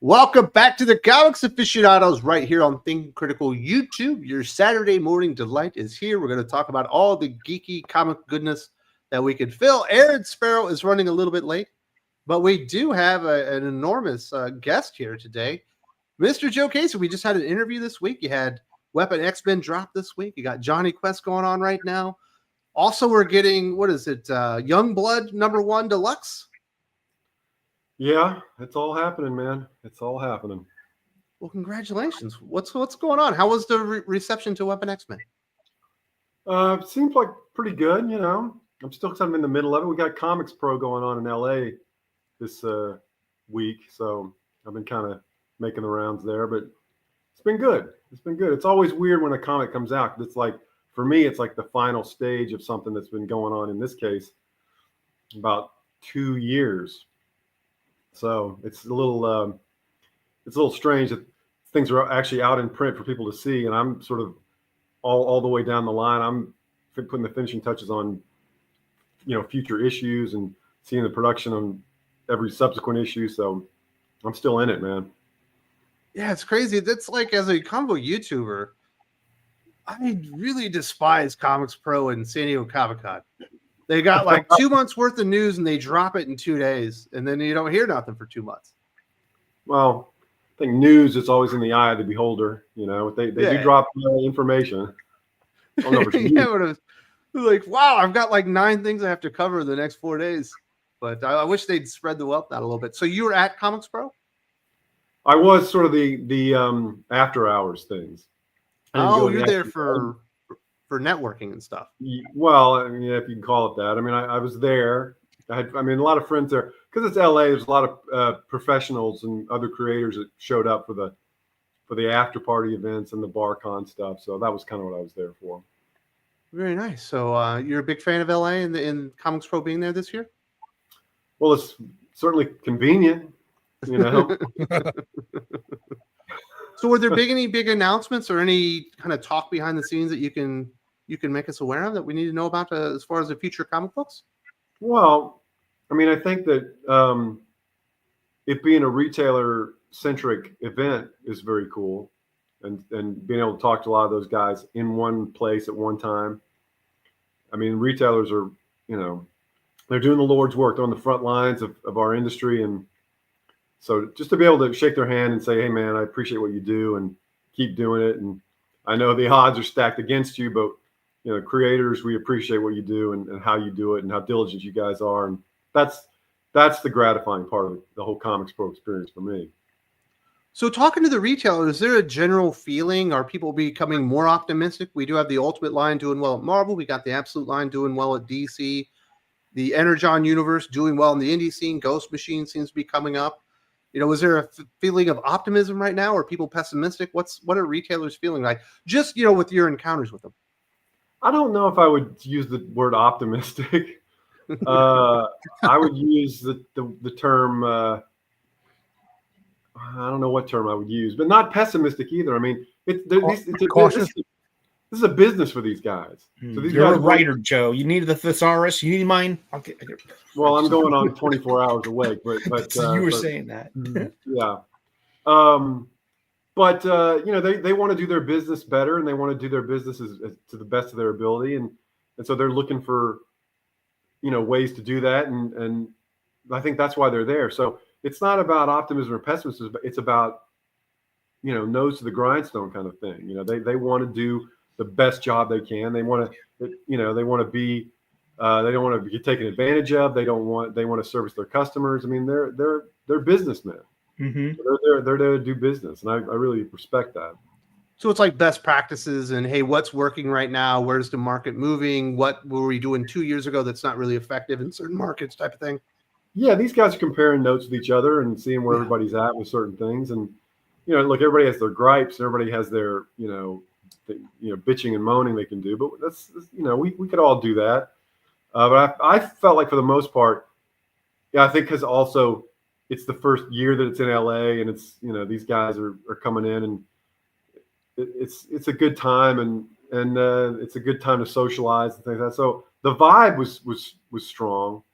Welcome back to the Comics Aficionados right here on Think Critical YouTube. Your Saturday morning delight is here. We're going to talk about all the geeky comic goodness that we could fill. Aaron Sparrow is running a little bit late, but we do have an enormous guest here today. Mr. Joe Casey, we just had an interview this week. You had Weapon X-Men drop this week. You got Johnny Quest going on right now. Also, we're getting, what is it, Youngblood #1 Deluxe? Yeah, it's all happening, man. It's all happening. Well, congratulations. What's going on? How was the reception to Weapon X-Men? It seems like pretty good, you know. I'm still kind of in the middle of it. We got Comics Pro going on in LA this week, so I've been kind of making the rounds there, but it's been good. It's been good. It's always weird when a comic comes out. It's like, for me, it's like the final stage of something that's been going on, in this case, about 2 years. So it's a little strange that things are actually out in print for people to see, and I'm sort of all the way down the line. I'm putting the finishing touches on, future issues and seeing the production on every subsequent issue. So I'm still in it, man. Yeah, it's crazy. That's like, as a comic book YouTuber, I really despise Comics Pro and San Diego Comic-Con. They got like 2 months worth of news and they drop it in 2 days, and then you don't hear nothing for 2 months. Well, I think news is always in the eye of the beholder. You know, they do drop information. I don't know if it's yeah, but it was like, wow, I've got like 9 things I have to cover in the next 4 days. But I wish they'd spread the wealth out a little bit. So you were at Comics Pro? I was sort of the after hours things. Oh, you're there for networking and stuff. Well, I mean, if you can call it that. I mean, I was there. I mean, a lot of friends there because it's LA. There's a lot of professionals and other creators that showed up for the after party events and the BarCon stuff. So that was kind of what I was there for. Very nice. So you're a big fan of LA and Comics Pro being there this year? Well, it's certainly convenient, you know. So were there any big announcements or any kind of talk behind the scenes that you can make us aware of that we need to know about as far as the future comic books? Well, I mean, I think that it being a retailer-centric event is very cool, and being able to talk to a lot of those guys in one place at one time. I mean, retailers are, they're doing the Lord's work. They're on the front lines of our industry, and so just to be able to shake their hand and say, hey, man, I appreciate what you do and keep doing it. And I know the odds are stacked against you, but, creators, we appreciate what you do and how you do it and how diligent you guys are. And that's the gratifying part of the whole Comics Pro experience for me. So talking to the retailers, is there a general feeling? Are people becoming more optimistic? We do have the Ultimate line doing well at Marvel. We got the Absolute line doing well at DC. The Energon universe doing well in the indie scene. Ghost Machine seems to be coming up. Is there a feeling of optimism right now? Or are people pessimistic? What are retailers feeling like? Just, with your encounters with them. I don't know if I would use the word optimistic. I would use the term, I don't know what term I would use, but not pessimistic either. I mean, cautious. This is a business for these guys. So these You're guys a writer, Joe. You needed the thesaurus. You need mine. Well, I'm going on 24 hours awake, but so you were saying that. Yeah. But they want to do their business better, and they want to do their business to the best of their ability, and so they're looking for ways to do that, and I think that's why they're there. So it's not about optimism or pessimism, but it's about nose to the grindstone kind of thing. They want to do the best job they can. They want to they want to be they don't want to be taken advantage of. They want to service their customers. I mean, they're businessmen. Mm-hmm. They're there to do business, and I really respect that. So it's like best practices and, hey, what's working right now? Where's the market moving? What were we doing 2 years ago that's not really effective in certain markets type of thing? Yeah, these guys are comparing notes with each other and seeing where everybody's at with certain things. And, look, everybody has their gripes. Everybody has their, bitching and moaning they can do. But that's, we could all do that. But I felt like for the most part, I think because also it's the first year that it's in LA and it's, these guys are coming in and it's a good time and it's a good time to socialize and things like that. So the vibe was strong.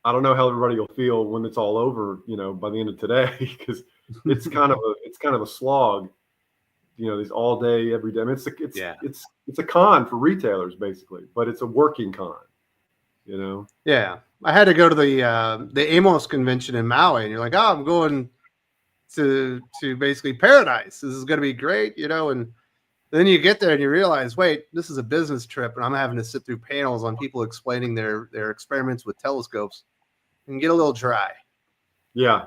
I don't know how everybody will feel when it's all over, by the end of today, because it's kind of a slog, these all day, every day. I mean, it's a con for retailers basically, but it's a working con, Yeah, I had to go to the Amos convention in Maui, and you're like, oh, I'm going to basically paradise. This is going to be great, and then you get there and you realize, wait, this is a business trip, and I'm having to sit through panels on people explaining their experiments with telescopes, and get a little dry. Yeah.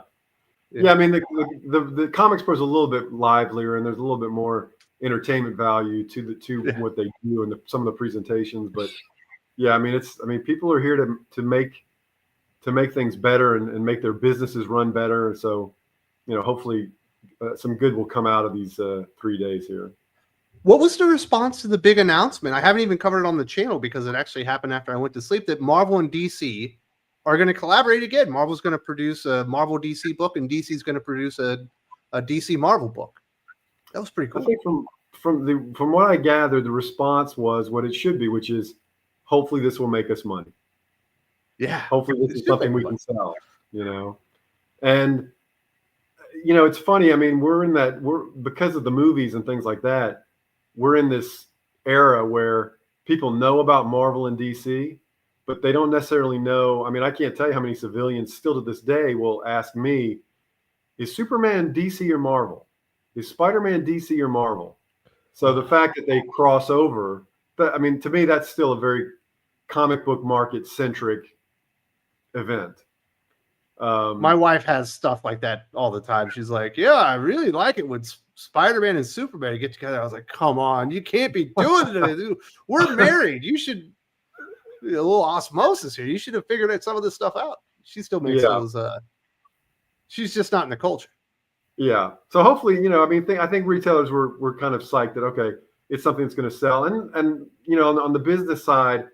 I mean, the Comics Pro is a little bit livelier, and there's a little bit more entertainment value to what they do and some of the presentations. But yeah, I mean, people are here to make things better and make their businesses run better. And so, hopefully, some good will come out of these 3 days here. What was the response to the big announcement? I haven't even covered it on the channel because it actually happened after I went to sleep, that Marvel and DC are going to collaborate again. Marvel's going to produce a Marvel DC book, and DC's going to produce a DC Marvel book. That was pretty cool. I think from what I gathered, the response was what it should be, which is hopefully this will make us money. Yeah. Hopefully this is something we can sell, And it's funny. I mean, we're because of the movies and things like that, we're in this era where people know about Marvel and DC, but they don't necessarily know. I mean, I can't tell you how many civilians still to this day will ask me, is Superman DC or Marvel? Is Spider-Man DC or Marvel? So the fact that they cross over, to me, that's still a very comic book market centric event. My wife has stuff like that all the time. She's like, yeah, I really like it when Spider-Man and Superman get together. I was like, come on, you can't be doing it. We're married. You should a little osmosis here. You should have figured some of this stuff out. She still makes those. She's just not in the culture. Yeah. So hopefully, I think retailers were kind of psyched that, okay, it's something that's going to sell. And on the business side,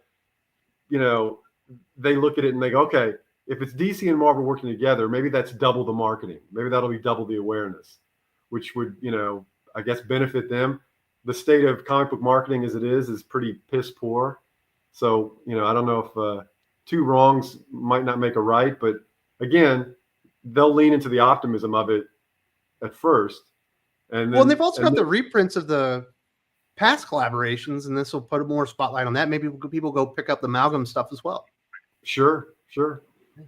they look at it and they go, okay, if it's DC and Marvel working together, maybe that's double the marketing. Maybe that'll be double the awareness, which would, I guess benefit them. The state of comic book marketing as it is pretty piss poor. So, I don't know if two wrongs might not make a right, but again, they'll lean into the optimism of it at first. And then, they've also got the reprints of the past collaborations, and this will put more spotlight on that. Maybe people go pick up the amalgam stuff as well. Sure.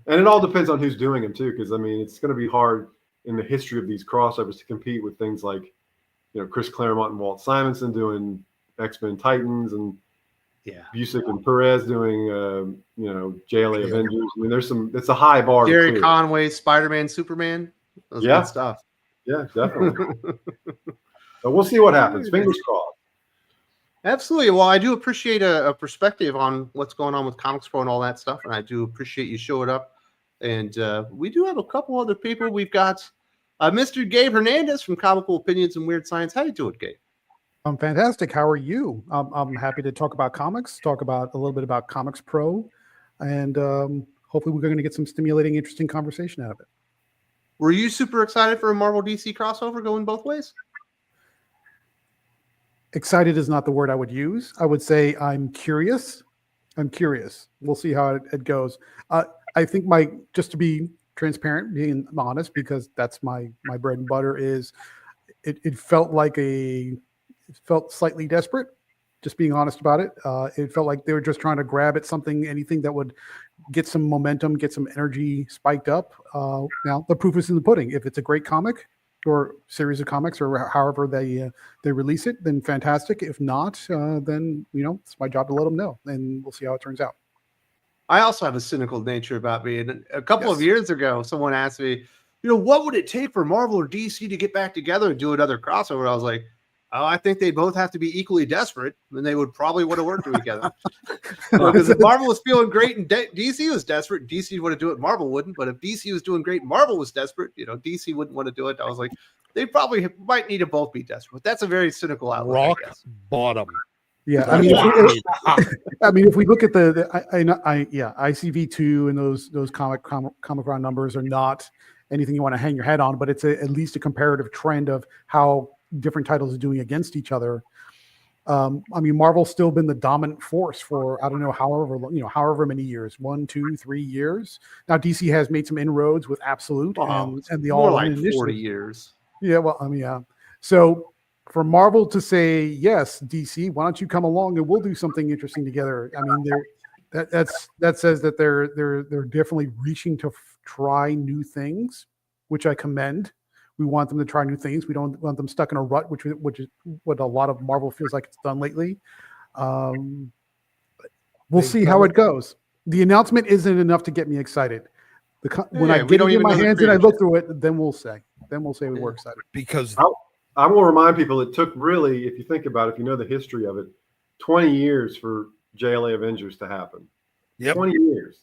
And it all depends on who's doing them too, because it's going to be hard in the history of these crossovers to compete with things like, Chris Claremont and Walt Simonson doing X-Men Titans, and Busiek and Perez doing JLA Avengers. I mean, it's a high bar. Jerry Conway, Spider-Man, Superman. That's good stuff. Yeah, definitely. But we'll see what happens. Fingers crossed. Absolutely. Well, I do appreciate a perspective on what's going on with Comics Pro and all that stuff, and I do appreciate you showing up. And we do have a couple other people. We've got Mr. Gabe Hernandez from Comical Opinions and Weird Science. How you doing, Gabe? I'm fantastic. How are you? I'm happy to talk about comics, talk about a little bit about Comics Pro, and hopefully we're going to get some stimulating, interesting conversation out of it. Were you super excited for a Marvel DC crossover going both ways? Excited is not the word I would use. I would say I'm curious. We'll see how it goes. I think just to be transparent, being honest, because that's my bread and butter, is it felt slightly desperate, just being honest about it. It felt like they were just trying to grab at anything that would get some momentum, get some energy spiked up. Now the proof is in the pudding. If it's a great comic or series of comics or however they release it, then fantastic. If not, then it's my job to let them know, and we'll see how it turns out. I also have a cynical nature about me. And a couple of years ago, someone asked me, what would it take for Marvel or DC to get back together and do another crossover? I was like, oh, I think they both have to be equally desperate, and they would probably want to work together. Because if Marvel was feeling great and DC was desperate, DC would do it, Marvel wouldn't. But if DC was doing great and Marvel was desperate, DC wouldn't want to do it. I was like, they probably might need to both be desperate. That's a very cynical outlook. Rock bottom. Yeah, if we look at the ICV2 and those comic run numbers are not anything you want to hang your head on, but it's at least a comparative trend of how different titles are doing against each other. I mean, Marvel's still been the dominant force for, I don't know, however many years, 1, 2, 3 years. Now DC has made some inroads with Absolute and the more All like In 40 initiative. years. Yeah, well, I mean, yeah. So for Marvel to say, yes, DC, why don't you come along and we'll do something interesting together? I mean, that says that they're definitely reaching to try new things, which I commend. We want them to try new things. We don't want them stuck in a rut, which is what a lot of Marvel feels like it's done lately. We'll see how it goes. The announcement isn't enough to get me excited. When I get it in my hands and I look through it, then we'll say we're excited. Because I will remind people it took really, if you think about it, if you know the history of it, 20 years for JLA Avengers to happen. Yep. 20 years.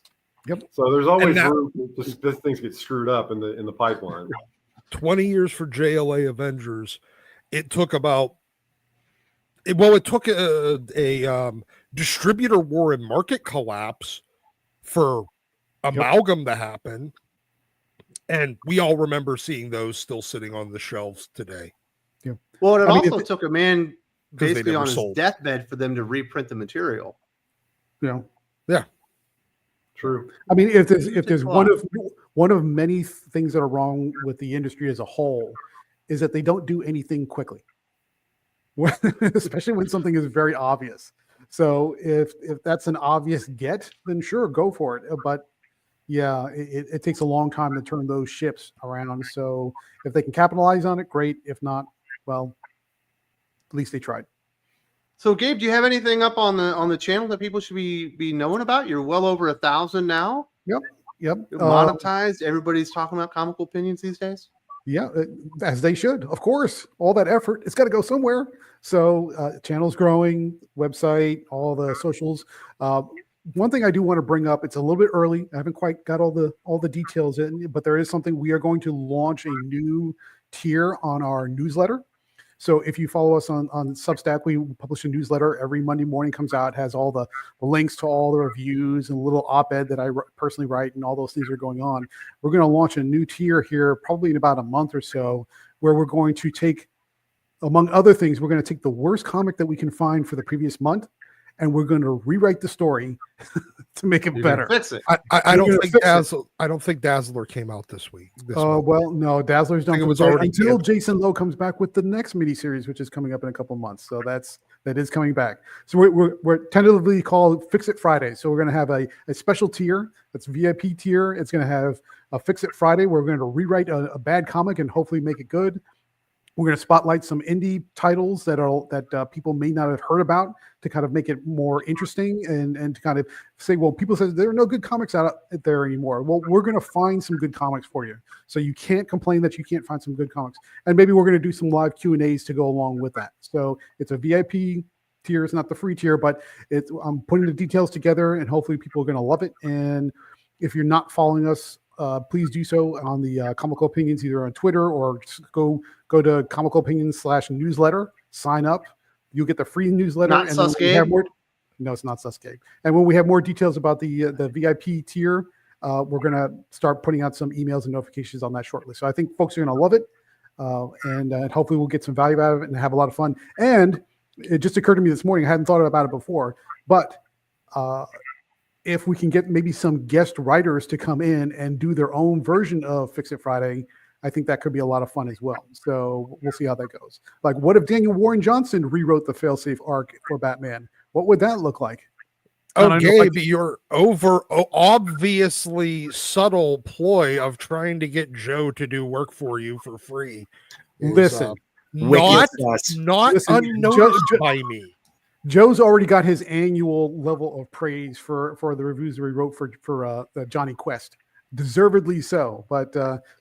Yep. So there's always room to things get screwed up in the pipeline. 20 years for JLA Avengers. It took it took a distributor war and market collapse for Amalgam to happen. And we all remember seeing those still sitting on the shelves today. Yeah. Well, it also took a man basically on his sold. deathbed for them to reprint the material. Yeah. Yeah. True. I mean, if there's one of many things that are wrong with the industry as a whole, is that they don't do anything quickly, especially when something is very obvious. So if that's an obvious get, then sure, go for it. But yeah, it takes a long time to turn those ships around. So if they can capitalize on it, great. If not, well, at least they tried. So, Gabe, do you have anything up on the channel that people should be knowing about? You're well over 1,000 now. Yep. You're monetized. Everybody's talking about comical opinions these days. Yeah, as they should. Of course, all that effort, it's got to go somewhere. So, channel's growing, website, all the socials. One thing I do want to bring up, it's a little bit early. I haven't quite got all the details in, but there is something. We are going to launch a new tier on our newsletter. So if you follow us on Substack, we publish a newsletter every Monday morning, comes out, has all the links to all the reviews and a little op-ed that I personally write, and all those things are going on. We're going to launch a new tier here probably in about a month or so, where we're going to take, among other things, we're going to take the worst comic that we can find for the previous month, and we're going to rewrite the story to make it better. Fix it. I don't think Dazzler came out this week. Well, no, Dazzler's done. It was already until Jason Lowe comes back with the next miniseries, which is coming up in a couple months. So that is coming back. So we're tentatively called Fix It Friday. So we're going to have a special tier that's VIP tier. It's going to have a Fix It Friday. We're going to rewrite a bad comic and hopefully make it good. We're going to spotlight some indie titles that people may not have heard about to kind of make it more interesting and to kind of say, well, people say there are no good comics out there anymore. Well, we're going to find some good comics for you. So you can't complain that you can't find some good comics. And maybe we're going to do some live Q&As to go along with that. So it's a VIP tier. It's not the free tier, but I'm putting the details together and hopefully people are going to love it. And if you're not following us, please do so on the Comical Opinions, either on Twitter or just go to Comical Opinions /newsletter, sign up. You'll get the free newsletter. Not Suscape? No, it's not Suscape. And when we have more details about the VIP tier, we're going to start putting out some emails and notifications on that shortly. So I think folks are going to love it. And hopefully we'll get some value out of it and have a lot of fun. And it just occurred to me this morning, I hadn't thought about it before, but if we can get maybe some guest writers to come in and do their own version of Fix It Friday, I think that could be a lot of fun as well. So we'll see how that goes. Like, what if Daniel Warren Johnson rewrote the failsafe arc for Batman? What would that look like? Okay, but your obviously subtle ploy of trying to get Joe to do work for you for free is, not unnoticed by me. Joe's already got his annual level of praise for the reviews that we wrote for the Johnny Quest, deservedly so. But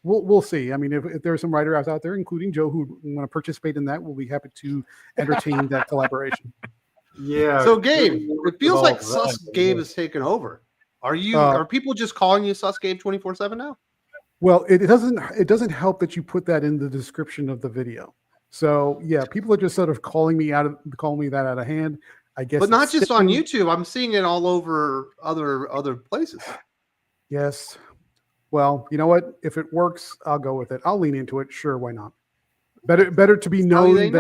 we'll see. I mean, if there are some writers out there, including Joe, who want to participate in that, we'll be happy to entertain that collaboration. Yeah. So, Gabe, it feels like Sus Gabe has taken over. Are people just calling you Sus Gabe 24/7 now? Well, it doesn't help that you put that in the description of the video. So yeah, people are just sort of calling me that out of hand, I guess. But not just on YouTube. I'm seeing it all over other places. Yes. Well, you know what? If it works, I'll go with it. I'll lean into it. Sure, why not? Better to be known than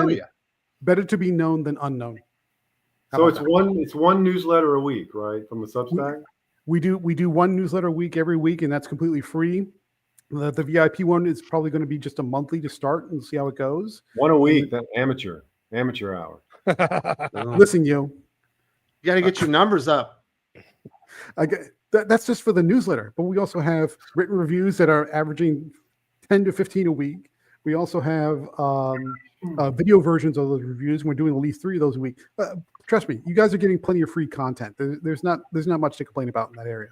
unknown. So it's one newsletter a week, right? From the Substack. We do one newsletter a week every week, and that's completely free. The VIP one is probably going to be just a monthly to start and see how it goes. One a week, that amateur hour. Listen, you got to get your numbers up. That's just for the newsletter, but we also have written reviews that are averaging 10 to 15 a week. We also have video versions of those reviews. We're doing at least 3 of those a week. Trust me, you guys are getting plenty of free content. There's not much to complain about in that area.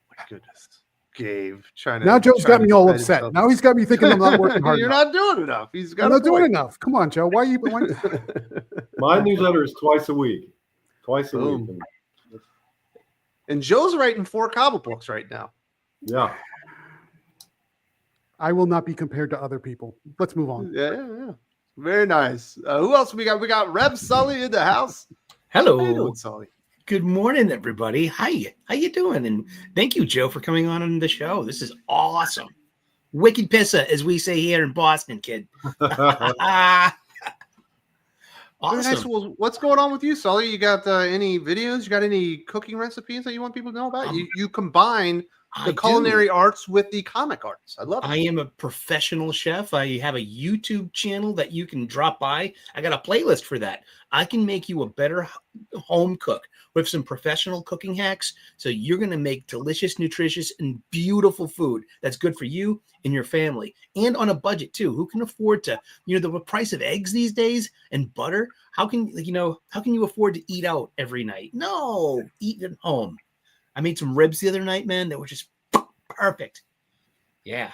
My goodness. Gabe trying to. Now Joe's got me all upset. Himself. Now he's got me thinking I'm not working hard. You're enough. not doing enough. I'm not doing enough. Come on, Joe. Why? My newsletter is twice a week. Twice a week. And Joe's writing 4 comic books right now. Yeah. I will not be compared to other people. Let's move on. Yeah. Very nice. Who else we got? We got Reb Sully in the house. Hello. How you doing, Sully? Good morning, everybody. Hi. How you doing? And thank you, Joe, for coming on the show. This is awesome. Wicked pissa, as we say here in Boston, kid. Awesome. Very nice. Well, what's going on with you, Sully? You got any videos? You got any cooking recipes that you want people to know about? You combine the culinary arts with the comic arts. I love it. I am a professional chef. I have a YouTube channel that you can drop by. I got a playlist for that. I can make you a better home cook with some professional cooking hacks. So you're going to make delicious, nutritious, and beautiful food that's good for you and your family, and on a budget too. Who can afford to, the price of eggs these days and butter? How can you afford to eat out every night? No, eat at home. I made some ribs the other night, man, that were just perfect. Yeah.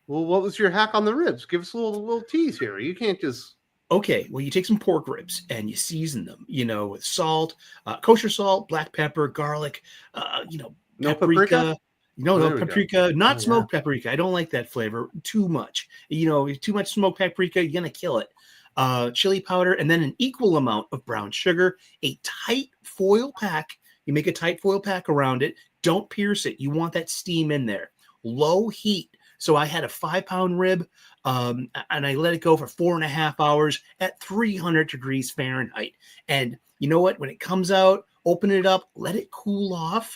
Well, what was your hack on the ribs? Give us a little tease here. You can't just. Okay, well, you take some pork ribs and you season them, with salt, kosher salt, black pepper, garlic, No paprika. No paprika, not smoked paprika. paprika. I don't like that flavor too much. Too much smoked paprika, you're going to kill it. Chili powder, and then an equal amount of brown sugar, a tight foil pack. You make a tight foil pack around it. Don't pierce it. You want that steam in there. Low heat. So I had a 5-pound rib, and I let it go for 4.5 hours at 300 degrees Fahrenheit. And you know what? When it comes out, open it up, let it cool off,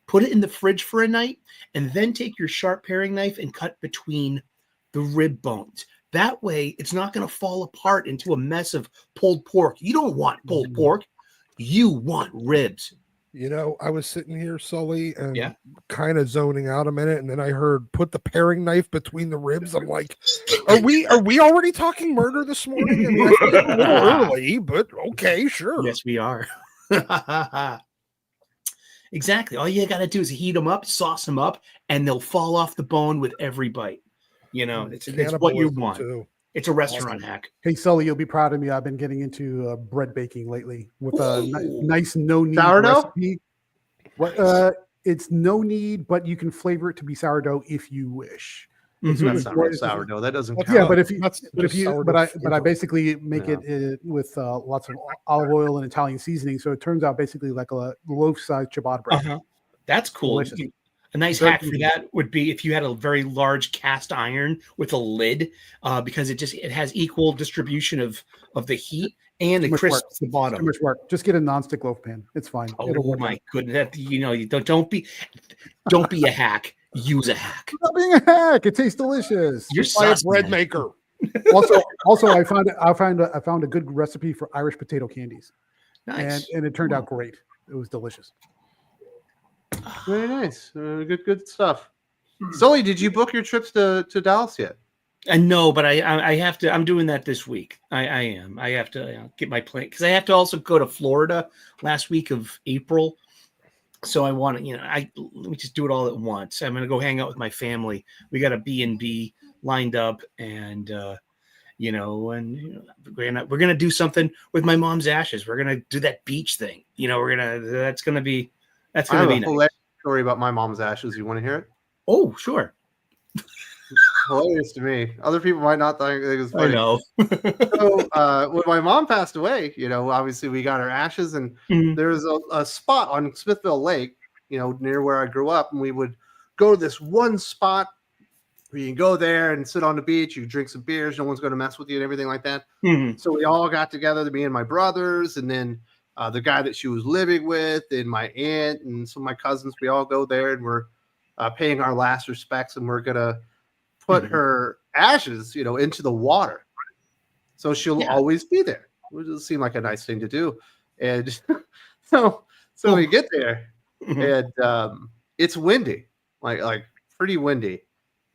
put it in the fridge for a night, and then take your sharp paring knife and cut between the rib bones. That way, it's not going to fall apart into a mess of pulled pork. You don't want pulled pork. You want ribs. I was sitting here, Sully, and kind of zoning out a minute, and then I heard put the paring knife between the ribs. I'm like, are we already talking murder this morning? I mean, I think it's a little early, but okay, sure. Yes, we are. Exactly. All you got to do is heat them up, sauce them up, and they'll fall off the bone with every bite. It's what you want. Too. It's a restaurant hack. Hey, Sully, you'll be proud of me. I've been getting into bread baking lately with a nice no-knead sourdough recipe. It's no knead, but you can flavor it to be sourdough if you wish. Mm-hmm. That's not real sourdough. That doesn't count. Yeah, but I basically make it with lots of olive oil and Italian seasoning, so it turns out basically like a loaf-sized ciabatta bread. That's cool. Delicious. A nice hack for that would be if you had a very large cast iron with a lid, because it has equal distribution of the heat and it crisps the bottom. Too much work. Just get a nonstick loaf pan. It's fine. Oh my goodness! Don't be a hack. Use a hack. It's not being a hack. It tastes delicious. You're a bread maker. Also, I found a good recipe for Irish potato candies. Nice. And it turned out great. It was delicious. Very nice. Good stuff. Sully, did you book your trips to Dallas yet? No, but I have to. I'm doing that this week. I am. I have to get my plane because I have to also go to Florida last week of April. So I want to, let me just do it all at once. I'm going to go hang out with my family. We got a B&B lined up, and we're gonna do something with my mom's ashes. We're gonna do that beach thing. That's gonna be nice. Hilarious story about my mom's ashes. You want to hear it? Oh, sure. Hilarious to me. Other people might not think it was funny. I know. So when my mom passed away, obviously we got her ashes, and there's a spot on Smithville Lake, near where I grew up, and we would go to this one spot You can go there and sit on the beach. You drink some beers. No one's going to mess with you and everything like that. Mhm. So we all got together, me and my brothers, and then the guy that she was living with, and my aunt, and some of my cousins. We all go there, and we're paying our last respects, and we're gonna put her ashes, into the water, so she'll always be there. It just seemed like a nice thing to do, and so we get there, and it's windy, like pretty windy,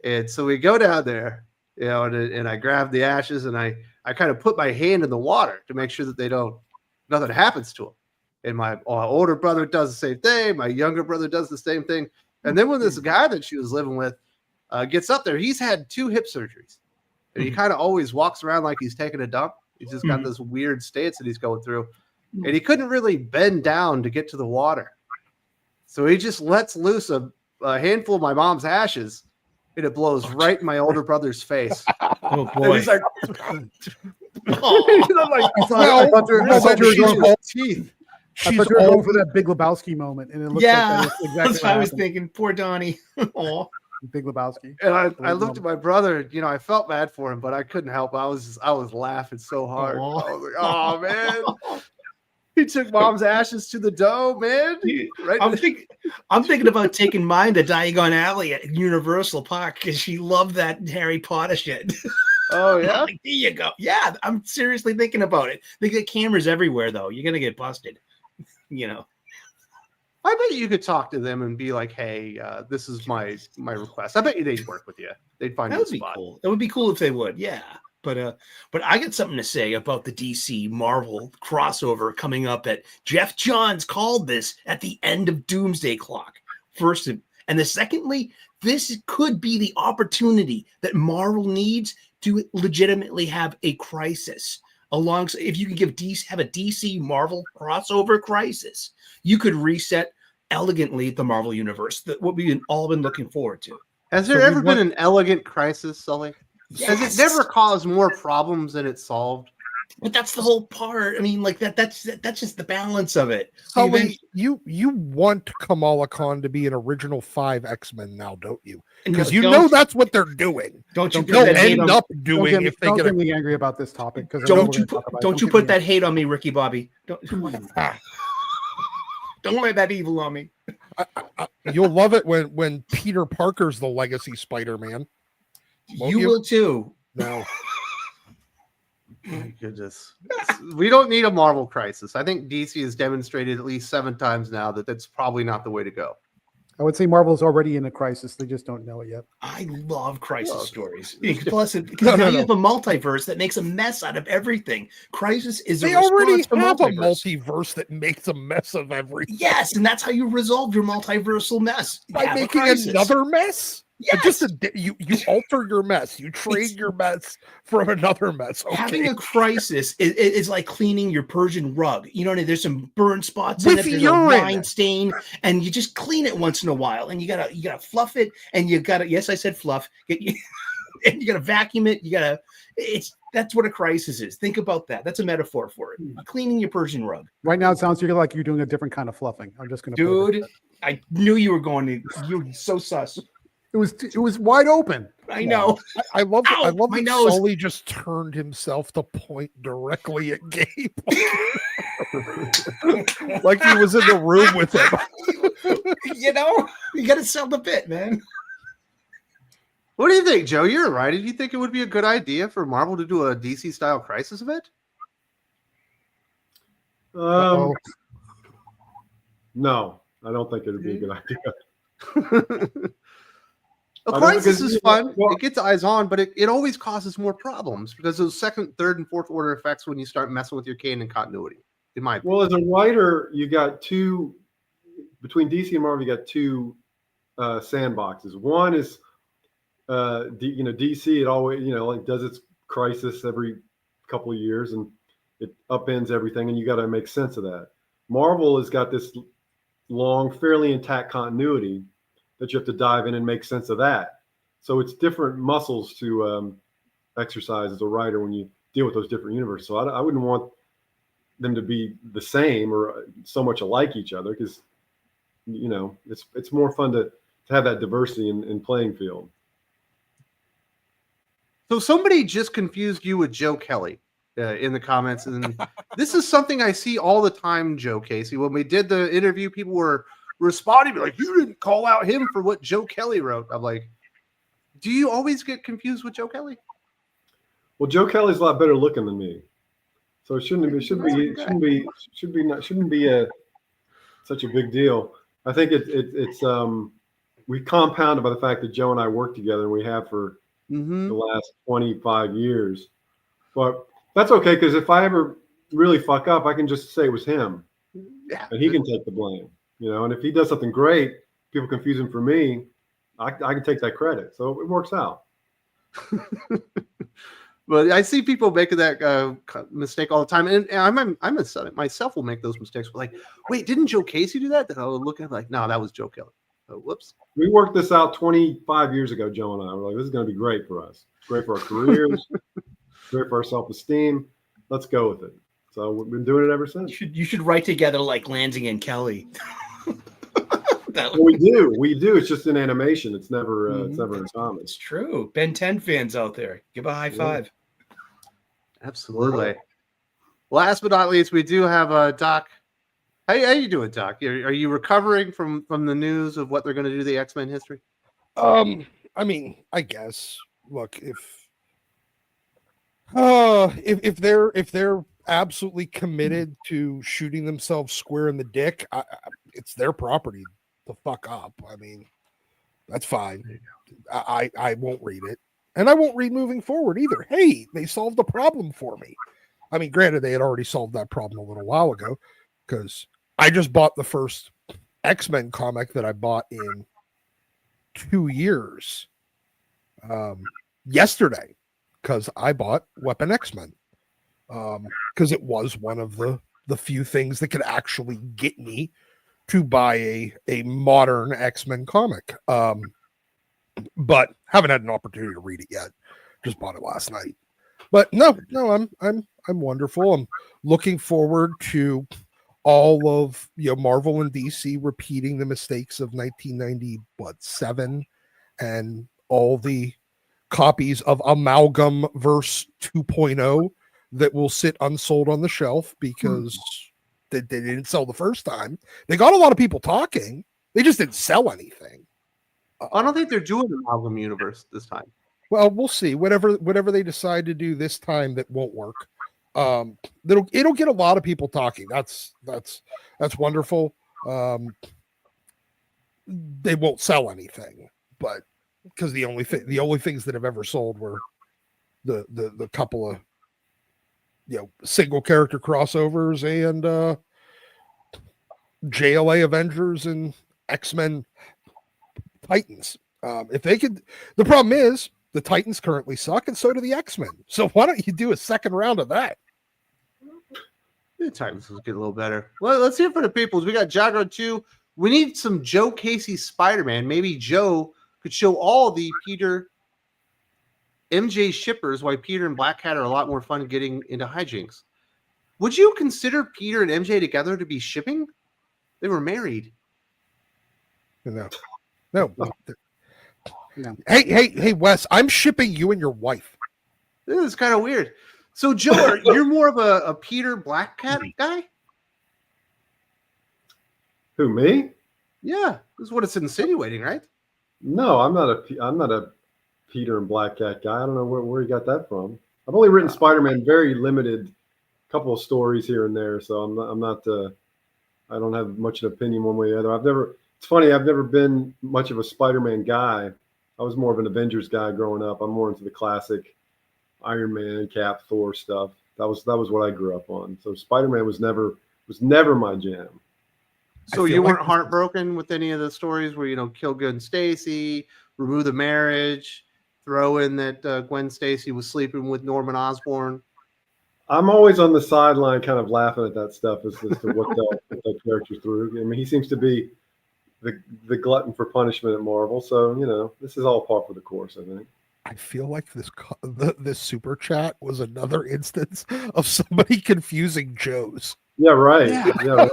and so we go down there, and I grab the ashes, and I kind of put my hand in the water to make sure that nothing happens to them. And my older brother does the same thing. My younger brother does the same thing. And then when this guy that she was living with gets up there, he's had 2 hip surgeries. And he kind of always walks around like he's taking a dump. He's just got this weird stance that he's going through. And he couldn't really bend down to get to the water. So he just lets loose a handful of my mom's ashes, and it blows right in my older brother's face. Oh boy! And he's like, I thought you were going teeth. I thought you were going for that Big Lebowski moment, and it looks like that is exactly that's what I was happened. thinking. Poor Donnie. Aw. Big Lebowski. And I looked at my brother, I felt bad for him, but I couldn't help. I was laughing so hard. I was like, oh man. He took mom's ashes to the dome, man. Right. I'm thinking about taking mine to Diagon Alley at Universal Park because she loved that Harry Potter shit. Oh yeah. Like, here you go. Yeah, I'm seriously thinking about it. They get cameras everywhere, though. You're gonna get busted. I bet you could talk to them and be like, "Hey, this is my request." I bet you they'd work with you. They'd find That you a would be spot. cool. It would be cool if they would. Yeah. But I got something to say about the DC Marvel crossover coming up that Jeff Johns called this at the end of Doomsday Clock. First, and the secondly, this could be the opportunity that Marvel needs to legitimately have a crisis. Alongside, if you can have a DC Marvel crossover crisis, you could reset elegantly the Marvel universe. What we've all been looking forward to. Has there ever been an elegant crisis, Sully? Yes. Has it never caused more problems than it solved? But that's the whole part. I mean, like that's just the balance of it. Sully, you want Kamala Khan to be an original 5 X-Men now, don't you? Because you know that's what they're doing. Don't you They'll put that hate end on, up doing if they don't get get me angry about this topic because don't you put that hate on me, Ricky Bobby. Don't let that evil on me. You'll love it when Peter Parker's the legacy Spider-Man. You will too. No. My goodness. We don't need a Marvel crisis. I think DC has demonstrated at least 7 times now that that's probably not the way to go. I would say Marvel's already in a crisis. They just don't know it yet. I love crisis stories. Plus, because now you have a multiverse that makes a mess out of everything. Crisis is They a already response have to a multiverse that makes a mess of everything. Yes, and that's how you resolve your multiversal mess. By making another mess? Yes. Just you alter your mess. You trade your mess from another mess. Okay. Having a crisis is like cleaning your Persian rug. You know what I mean? There's some burn spots in it. There's a wine stain, and you just clean it once in a while. And you gotta fluff it, and you gotta. Yes, I said fluff. And you gotta vacuum it. That's what a crisis is. Think about that. That's a metaphor for it. Cleaning your Persian rug. Right now, it sounds like you're doing a different kind of fluffing. I'm just gonna. Dude, I knew you were going to. You're so sus. It was wide open. I know. I love my that nose. Sully just turned himself to point directly at Gabe. Like he was in the room with him. You got to sell the bit, man. What do you think, Joe? You're right. Did you think it would be a good idea for Marvel to do a DC style crisis event? No, I don't think it would be a good idea. A crisis is fun. It gets eyes on, but it always causes more problems because those second, third, and fourth order effects when you start messing with your canon continuity. In my opinion. Well, as a writer, you got between DC and Marvel, you got 2 sandboxes. One is DC. It always like does its crisis every couple of years and it upends everything, and you got to make sense of that. Marvel has got this long, fairly intact continuity that you have to dive in and make sense of that. So it's different muscles to exercise as a writer when you deal with those different universes. So I wouldn't want them to be the same or so much alike each other because, it's more fun to have that diversity in playing field. So somebody just confused you with Joe Kelly in the comments, and this is something I see all the time, Joe Casey. When we did the interview, people were responding like, "You didn't call out him for what Joe Kelly wrote." I'm like, do you always get confused with Joe Kelly? Well, Joe Kelly's a lot better looking than me, so it shouldn't be such a big deal. I think it's we compounded by the fact that Joe and I work together, and we have for the last 25 years. But that's okay, because if I ever really fuck up, I can just say it was him, and he can take the blame. And if he does something great, people confuse him for me. I can take that credit, so it works out. But I see people making that mistake all the time, and I'm a son myself will make those mistakes. We're like, wait, didn't Joe Casey do that? Then I'll look at it like, no, that was Joe Kelly. Oh, whoops. We worked this out 25 years ago, Joe and I. We're like, this is going to be great for us. Great for our careers. Great for our self-esteem. Let's go with it. So we've been doing it ever since. You should write together like Lansing and Kelly. Well, we do. It's just in animation. It's never in comics. It's true. Ben 10 fans out there, give a high five. Absolutely. Last but not least, we do have Doc. How you doing, Doc? Are you recovering from the news of what they're going to do to the X-Men history? I mean, I guess. Look, if they're absolutely committed to shooting themselves square in the dick, it's their property to fuck up. I mean, that's fine. I won't read it, and I won't read moving forward either. Hey, they solved the problem for me. I mean, granted, they had already solved that problem a little while ago, because I just bought the first X-Men comic that I bought in 2 years yesterday, because I bought Weapon X-Men, because it was one of the few things that could actually get me to buy a modern X-Men comic. But haven't had an opportunity to read it yet. Just bought it last night. But no, I'm wonderful. I'm looking forward to all of Marvel and DC repeating the mistakes of 1997 and all the copies of Amalgam Verse 2.0 that will sit unsold on the shelf because they didn't sell the first time. They got a lot of people talking. They just didn't sell anything. I don't think they're doing the Amalgam Universe this time. Well, we'll see. Whatever they decide to do this time that won't work. It'll get a lot of people talking. That's wonderful. They won't sell anything, but because the only things that have ever sold were the couple of single character crossovers and JLA Avengers and X-Men Titans. If they could, the problem is the Titans currently suck, and so do the X-Men. So why don't you do a second round of that? The Titans will get a little better. Well, let's hear from the peoples. We got Jagger 2. We need some Joe Casey Spider-Man. Maybe Joe could show all the Peter MJ shippers why Peter and Black Cat are a lot more fun getting into hijinks. Would you consider Peter and MJ together to be shipping? They were married. No. Hey, Wes, I'm shipping you and your wife. This is kind of weird. So, Joe, you're more of a Peter Black Cat guy? Who, me? Yeah, this is what it's insinuating, right? No, I'm not a Peter and Black Cat guy. I don't know where you got that from. I've only written Spider-Man very limited, couple of stories here and there, so I'm not. I don't have much of an opinion one way or the other. It's funny. I've never been much of a Spider-Man guy. I was more of an Avengers guy growing up. I'm more into the classic Iron Man, Cap, Thor stuff. That was what I grew up on. So Spider-Man was never my jam. So you weren't heartbroken with any of the stories where kill Gwen Stacy, remove the marriage, throw in that Gwen Stacy was sleeping with Norman Osborn? I'm always on the sideline, kind of laughing at that stuff as to what that character through. I mean, he seems to be the glutton for punishment at Marvel. So this is all par for the course, I think. I feel like this super chat was another instance of somebody confusing Joe's. Yeah, right. Yeah,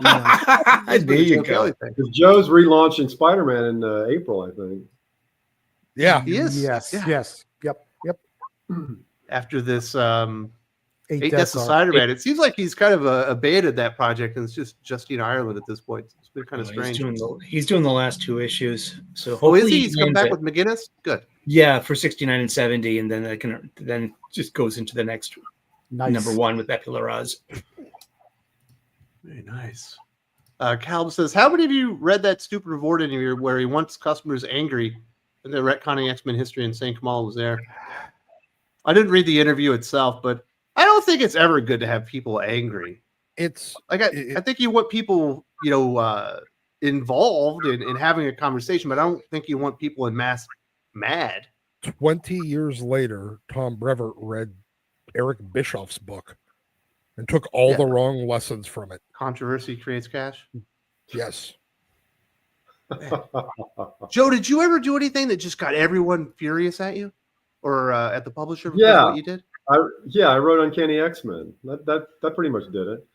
right. There you go. Because Joe's relaunching Spider-Man in April, I think. Yeah, he is. Yes. Yeah. Yes. Yep. after this Eight Eight Deaths of Spider-Man. It seems like he's kind of abandoned that project, and it's just Justine Ireland at this point. It's been kind of strange. He's doing the last 2 issues. So Oh, hopefully is he? He's come back it. with McGinnis? Good. Yeah, for 69 and 70, and then then just goes into the next number 1 with Epi Larraz. Very nice. Caleb says, how many of you read that stupid report interview where he wants customers angry and they're retconning X-Men history and saying Kamala was there? I didn't read the interview itself, but I don't think it's ever good to have people angry. It's like I think you want people, involved in having a conversation, but I don't think you want people in mass mad. 20 years later, Tom Brevoort read Eric Bischoff's book and took all the wrong lessons from it. Controversy creates cash. Yes. Joe, did you ever do anything that just got everyone furious at you, or at the publisher? Yeah, what you did. I wrote Uncanny X-Men. That pretty much did it.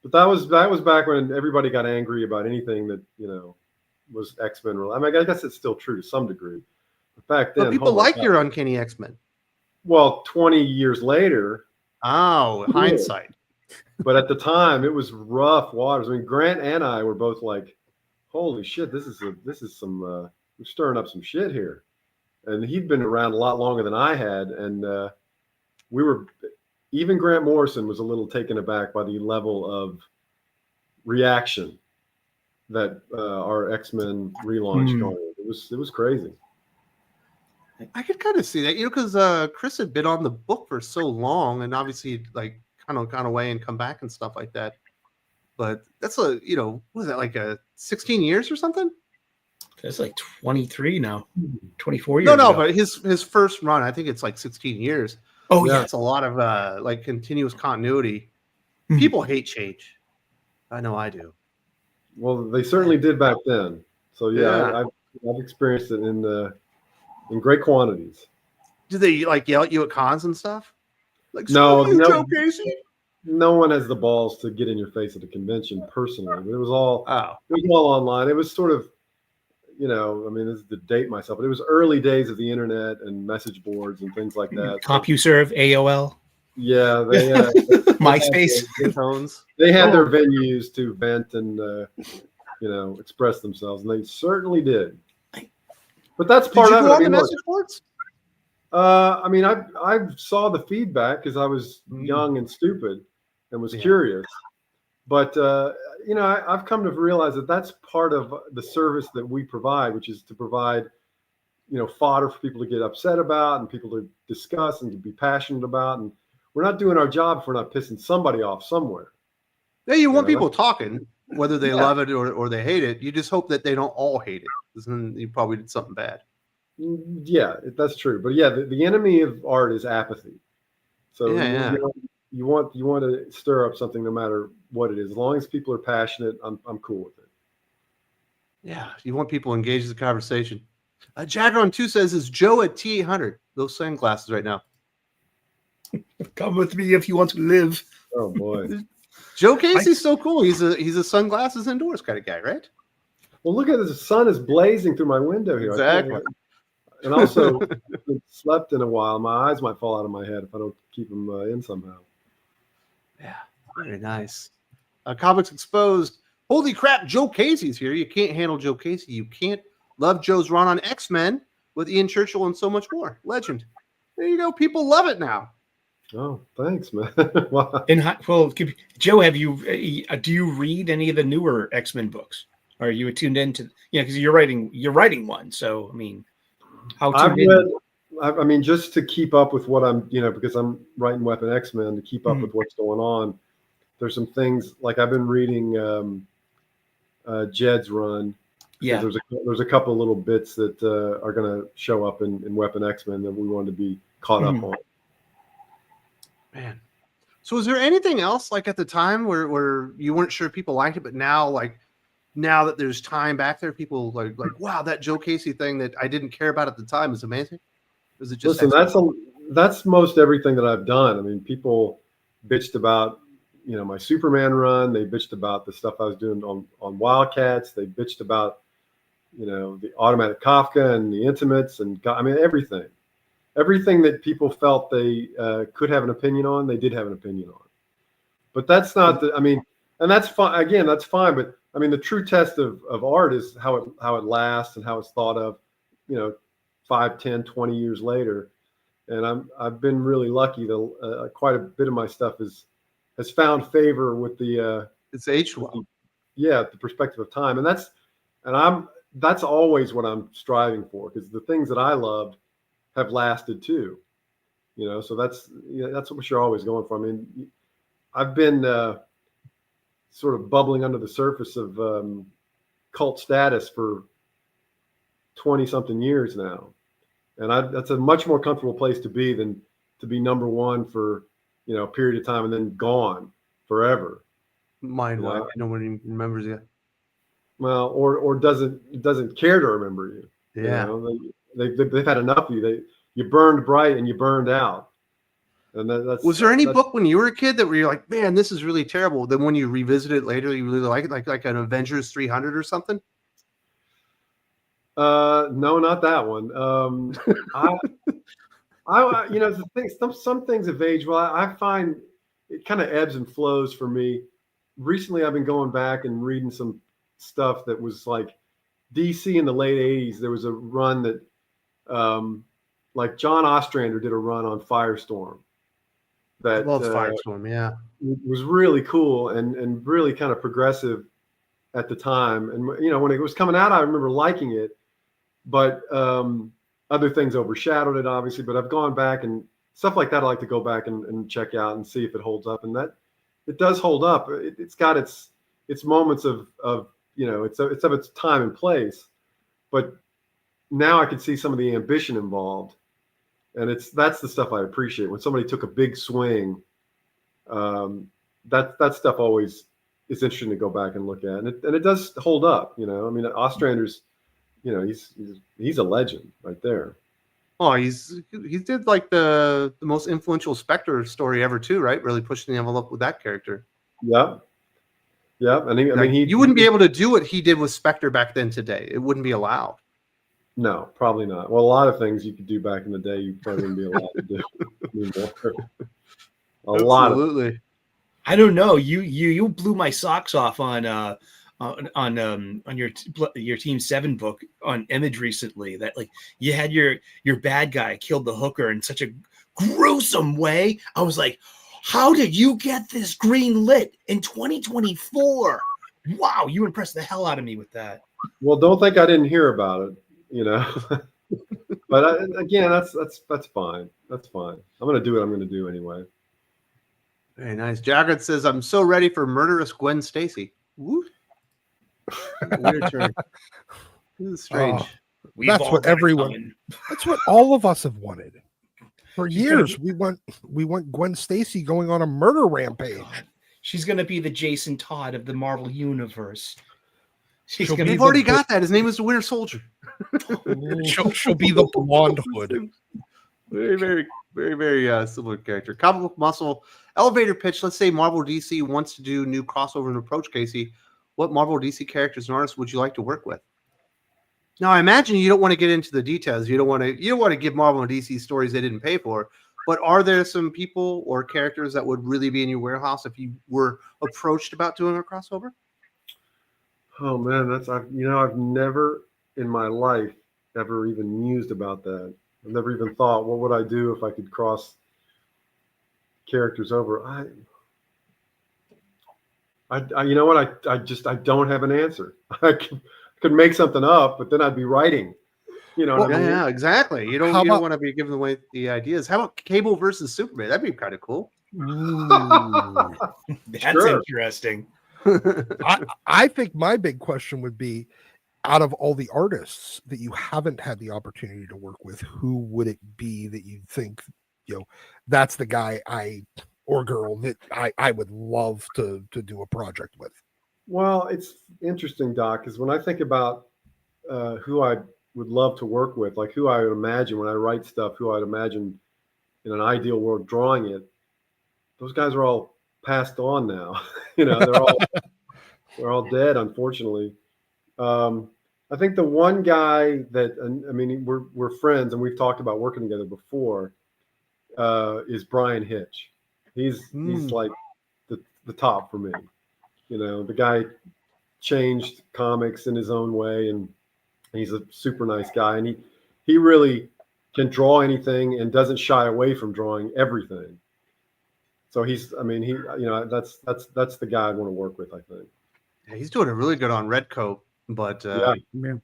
But that was back when everybody got angry about anything that was X-Men. I mean, I guess it's still true to some degree. But back then, but people like your Uncanny X-Men. Well, 20 years later. Oh, hindsight. But at the time, it was rough waters. I mean, Grant and I were both like, "Holy shit, this is some we're stirring up some shit here." And he'd been around a lot longer than I had, and even Grant Morrison was a little taken aback by the level of reaction that our X-Men relaunch going. It was crazy. I could kind of see that, because Chris had been on the book for so long, and obviously like kind of gone away and come back and stuff like that. But that's what is that, like 16 years or something? That's like 23 now, 24 years. No, ago. but his first run, I think it's like 16 years. Oh yeah, it's a lot of like continuous continuity. People hate change. I know I do. Well, they certainly did back then. So yeah. I've experienced it in great quantities. Do they like yell at you at cons and stuff? Like, no, Joe Casey? No one has the balls to get in your face at a convention personally. It was all online. It was sort of, I mean, this is to date myself, but it was early days of the internet and message boards and things like that. CompuServe, AOL. Yeah, they MySpace. They had their venues to vent and express themselves, and they certainly did. But that's part of it. Did you go on the message boards? I mean, I saw the feedback because I was young and stupid and was curious. But I've come to realize that that's part of the service that we provide, which is to provide, fodder for people to get upset about and people to discuss and to be passionate about. And we're not doing our job if we're not pissing somebody off somewhere. Yeah, you want people talking, whether they love it or they hate it. You just hope that they don't all hate it, because then you probably did something bad. Yeah, that's true. But yeah, the enemy of art is apathy. So you want to stir up something no matter what it is. As long as people are passionate, I'm cool with it. Yeah, you want people engaged in the conversation. Jagger on 2 says, is Joe at T800? Those sunglasses right now. Come with me if you want to live. Oh boy. Joe Casey's so cool. He's a sunglasses indoors kind of guy, right? Well, look at this. The sun is blazing through my window here. Exactly. And also, I've slept in a while. My eyes might fall out of my head if I don't keep them in somehow. Yeah, very nice. Comics Exposed. Holy crap, Joe Casey's here. You can't handle Joe Casey. You can't love Joe's run on X-Men with Ian Churchill and so much more. Legend. There you go. People love it now. Oh, thanks, man. Wow. Joe, do you read any of the newer X-Men books? Are you tuned into? Because you're writing one. So I mean, how tuned in? I mean, just to keep up with what I'm, because I'm writing Weapon X-Men, to keep up with what's going on. There's some things like I've been reading Jed's run. Yeah, there's a couple of little bits that are going to show up in Weapon X-Men that we want to be caught up on. Man. So is there anything else like at the time where you weren't sure people liked it, but now that there's time back there, people like, wow, that Joe Casey thing that I didn't care about at the time is amazing? Is it just that's most everything that I've done. I mean, people bitched about, my Superman run. They bitched about the stuff I was doing on Wildcats. They bitched about, the Automatic Kafka and the Intimates and everything. everything that people felt they could have an opinion on, they did have an opinion on. But that's not the, I mean, and that's fine. Again, that's fine. But I mean, the true test of art is how it lasts and how it's thought of, 5, 10, 20 years later. And I've been really lucky that quite a bit of my stuff has found favor with the It's aged well. the perspective of time. And that's always what I'm striving for, because the things that I loved have lasted too. So that's what you're always going for. I mean, I've been sort of bubbling under the surface of cult status for 20-something years now, and that's a much more comfortable place to be than to be number one for a period of time and then gone forever. Mine, why no one even remembers you. Well, or doesn't care to remember you. Yeah. They've had enough of you. You burned bright and you burned out. And was there any book when you were a kid that where you're like, man, this is really terrible? Then when you revisit it later, you really like it, like an Avengers 300 or something? No, not that one. The things, some things have aged well. I find it kind of ebbs and flows for me. Recently, I've been going back and reading some stuff that was like DC in the late 80s. There was a run that, like John Ostrander did a run on Firestorm. That Firestorm, yeah, was really cool and really kind of progressive at the time. And when it was coming out, I remember liking it, but other things overshadowed it, obviously. But I've gone back and stuff like that. I like to go back and check out and see if it holds up, and that it does hold up. It's got its moments of it's of its time and place, but now I can see some of the ambition involved. And that's the stuff I appreciate. When somebody took a big swing, that stuff always is interesting to go back and look at, and it does hold up. I mean, Ostrander's, he's a legend right there. Oh, he did like the most influential Spectre story ever too, right? Really pushing the envelope with that character. Yep. And you wouldn't be able to do what he did with Spectre back then today. It wouldn't be allowed. No, probably not. Well, a lot of things you could do back in the day, you probably wouldn't be allowed to do anymore. Absolutely. I don't know. You blew my socks off on your Team 7 book on Image recently. That like you had your bad guy killed the hooker in such a gruesome way. I was like, how did you get this green lit in 2024? Wow, you impressed the hell out of me with that. Well, don't think I didn't hear about it. But again, that's fine. That's fine. I'm going to do what I'm going to do anyway. Very nice. Jagged says, I'm so ready for murderous Gwen Stacy. Woo. Weird turn. This is strange. That's what all of us have wanted. For years, we want Gwen Stacy going on a murder rampage. She's going to be the Jason Todd of the Marvel Universe. We've already got that. His name is the Winter Soldier. she'll be the blonde hood. Very, very, very, very similar character. Comic book muscle. Elevator pitch. Let's say Marvel DC wants to do new crossover and approach. Casey, what Marvel DC characters and artists would you like to work with? Now, I imagine you don't want to get into the details. You don't want to give Marvel and DC stories they didn't pay for. But are there some people or characters that would really be in your warehouse if you were approached about doing a crossover? Oh man, I've never in my life ever even mused about that. I've never even thought, what would I do if I could cross characters over? I you know what? I don't have an answer. I could make something up, but then I'd be writing. What I mean? Yeah, exactly. You don't want to be giving away the ideas. How about Cable versus Superman? That'd be kind of cool. That's interesting. I think my big question would be, out of all the artists that you haven't had the opportunity to work with, who would it be that you think, that's the guy or girl that I would love to do a project with? Well, it's interesting, Doc, because when I think about who I would love to work with, like who I would imagine when I write stuff, who I'd imagine in an ideal world drawing it, those guys are all passed on now. They're all dead, unfortunately. I think the one guy that, I mean, we're friends and we've talked about working together before, is Brian Hitch. He's like the top for me. You know, the guy changed comics in his own way, and he's a super nice guy, and he really can draw anything and doesn't shy away from drawing everything. So I mean, that's the guy I'd want to work with, I think. Yeah, he's doing a really good on Redcoat, but Yeah.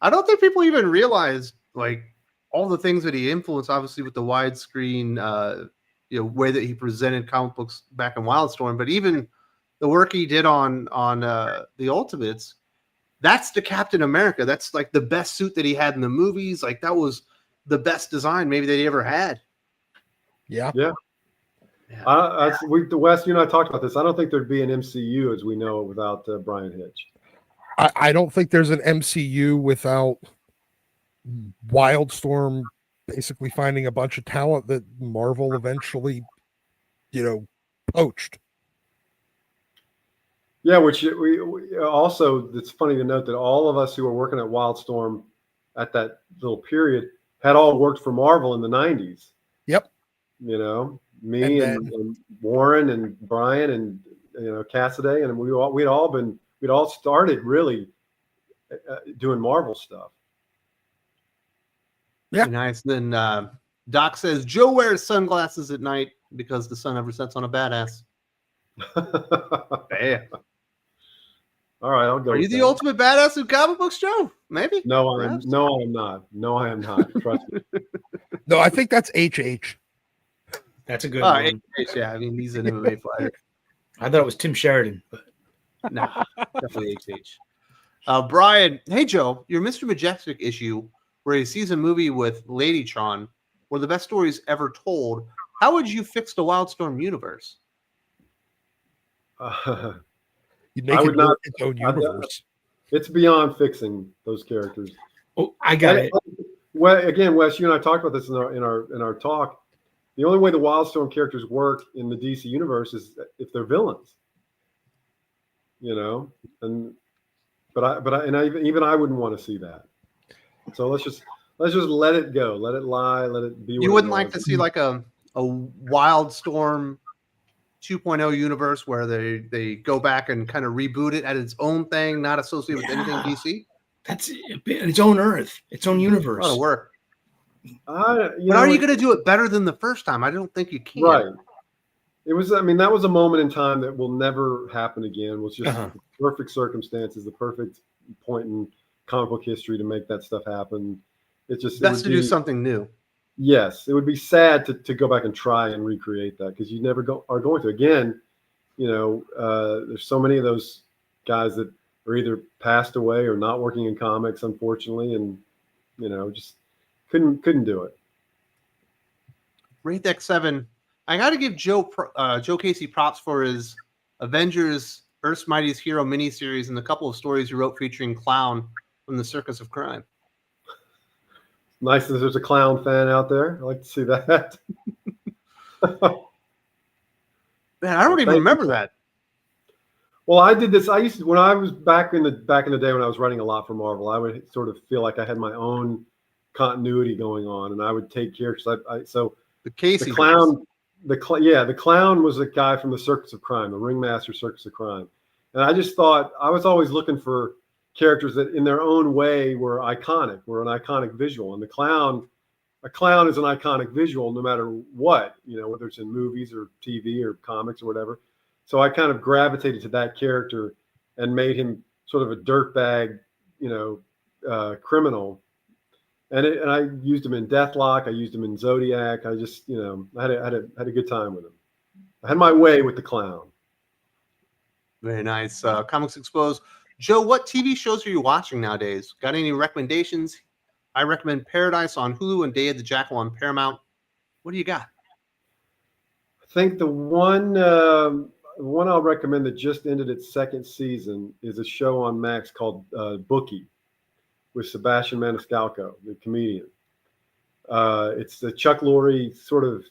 I don't think people even realize like all the things that he influenced, obviously with the widescreen, way that he presented comic books back in Wildstorm, but even the work he did on the Ultimates, that's the Captain America. That's like the best suit that he had in the movies. Like that was the best design maybe that he ever had. Yeah. Wes, you and I talked about this. I don't think there'd be an MCU as we know it without Brian Hitch. I don't think there's an MCU without Wildstorm basically finding a bunch of talent that Marvel eventually, poached. Yeah, which we also, it's funny to note that all of us who were working at Wildstorm at that little period had all worked for Marvel in the 90s. Yep. Me and Warren and Brian and Cassidy, and we'd all started really doing Marvel stuff. Yeah. Nice. Then Doc says Joe wears sunglasses at night because the sun never sets on a badass. Bam. All right, I'll go. Are you the ultimate badass in comic books, Joe? Maybe. No, I am not. No, I am not. Trust me. No, I think that's HH. That's a good one. Yeah, I mean, he's an MMA fighter. I thought it was Tim Sheridan, but No, definitely HH. Brian, hey, Joe, your Mr. Majestic issue where he sees a movie with Ladytron, one of the best stories ever told. How would you fix the Wildstorm universe? You'd make it not its own universe. It's beyond fixing those characters. Oh, I got it. Well, again, Wes, you and I talked about this in our talk. The only way the Wildstorm characters work in the DC universe is if they're villains. Even I wouldn't want to see that. So let's just let it go, let it lie, let it be. You wouldn't like to see like a Wildstorm 2.0 universe where they go back and kind of reboot it at its own thing, not associated with anything DC. That's its own Earth, its own universe. A lot of work. But are you going to do it better than the first time? I don't think you can. Right. It was. I mean, that was a moment in time that will never happen again. It was just the perfect circumstances, the perfect point in comic book history to make that stuff happen. It's just best to do something new. Yes, it would be sad to go back and try and recreate that because you never are going to. Again, there's so many of those guys that are either passed away or not working in comics, unfortunately, and just couldn't do it. Wraith X7. I got to give Joe Casey props for his Avengers Earth's Mightiest Hero miniseries and the couple of stories he wrote featuring Clown from the Circus of Crime. Nice that there's a Clown fan out there. I like to see that. Man, I don't even remember that. Well, I did this. I used to, when I was back in the day when I was writing a lot for Marvel, I would sort of feel like I had my own continuity going on, and I would take characters. So the Casey, the Clown, the Clown was a guy from the Circus of Crime, the Ringmaster Circus of Crime, and I just thought I was always looking for characters that, in their own way, were iconic, were an iconic visual, and a clown is an iconic visual no matter what, whether it's in movies or TV or comics or whatever. So I kind of gravitated to that character and made him sort of a dirtbag, criminal. And I used him in Deathlock. I used him in Zodiac. I just, I had a good time with him. I had my way with the Clown. Very nice. Comics Exposed. Joe, what TV shows are you watching nowadays? Got any recommendations? I recommend Paradise on Hulu and Day of the Jackal on Paramount. What do you got? I think the one I'll recommend that just ended its second season is a show on Max called Bookie with Sebastian Maniscalco, the comedian. It's the Chuck Lorre sort of,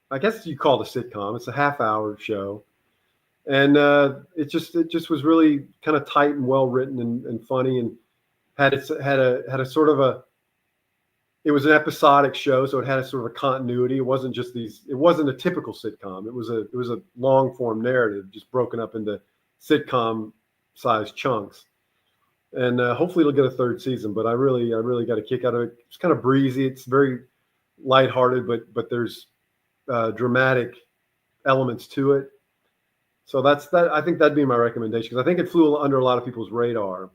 I guess you call it a sitcom. It's a half-hour show. And it just was really kind of tight and well written and funny, and had a sort of a. It was an episodic show, so it had a sort of a continuity. It wasn't just these. It wasn't a typical sitcom. It was a long form narrative, just broken up into sitcom sized chunks. And hopefully it'll get a third season. But I really got a kick out of it. It's kind of breezy. It's very lighthearted, but there's dramatic elements to it. So that's that. I think that'd be my recommendation because I think it flew under a lot of people's radar.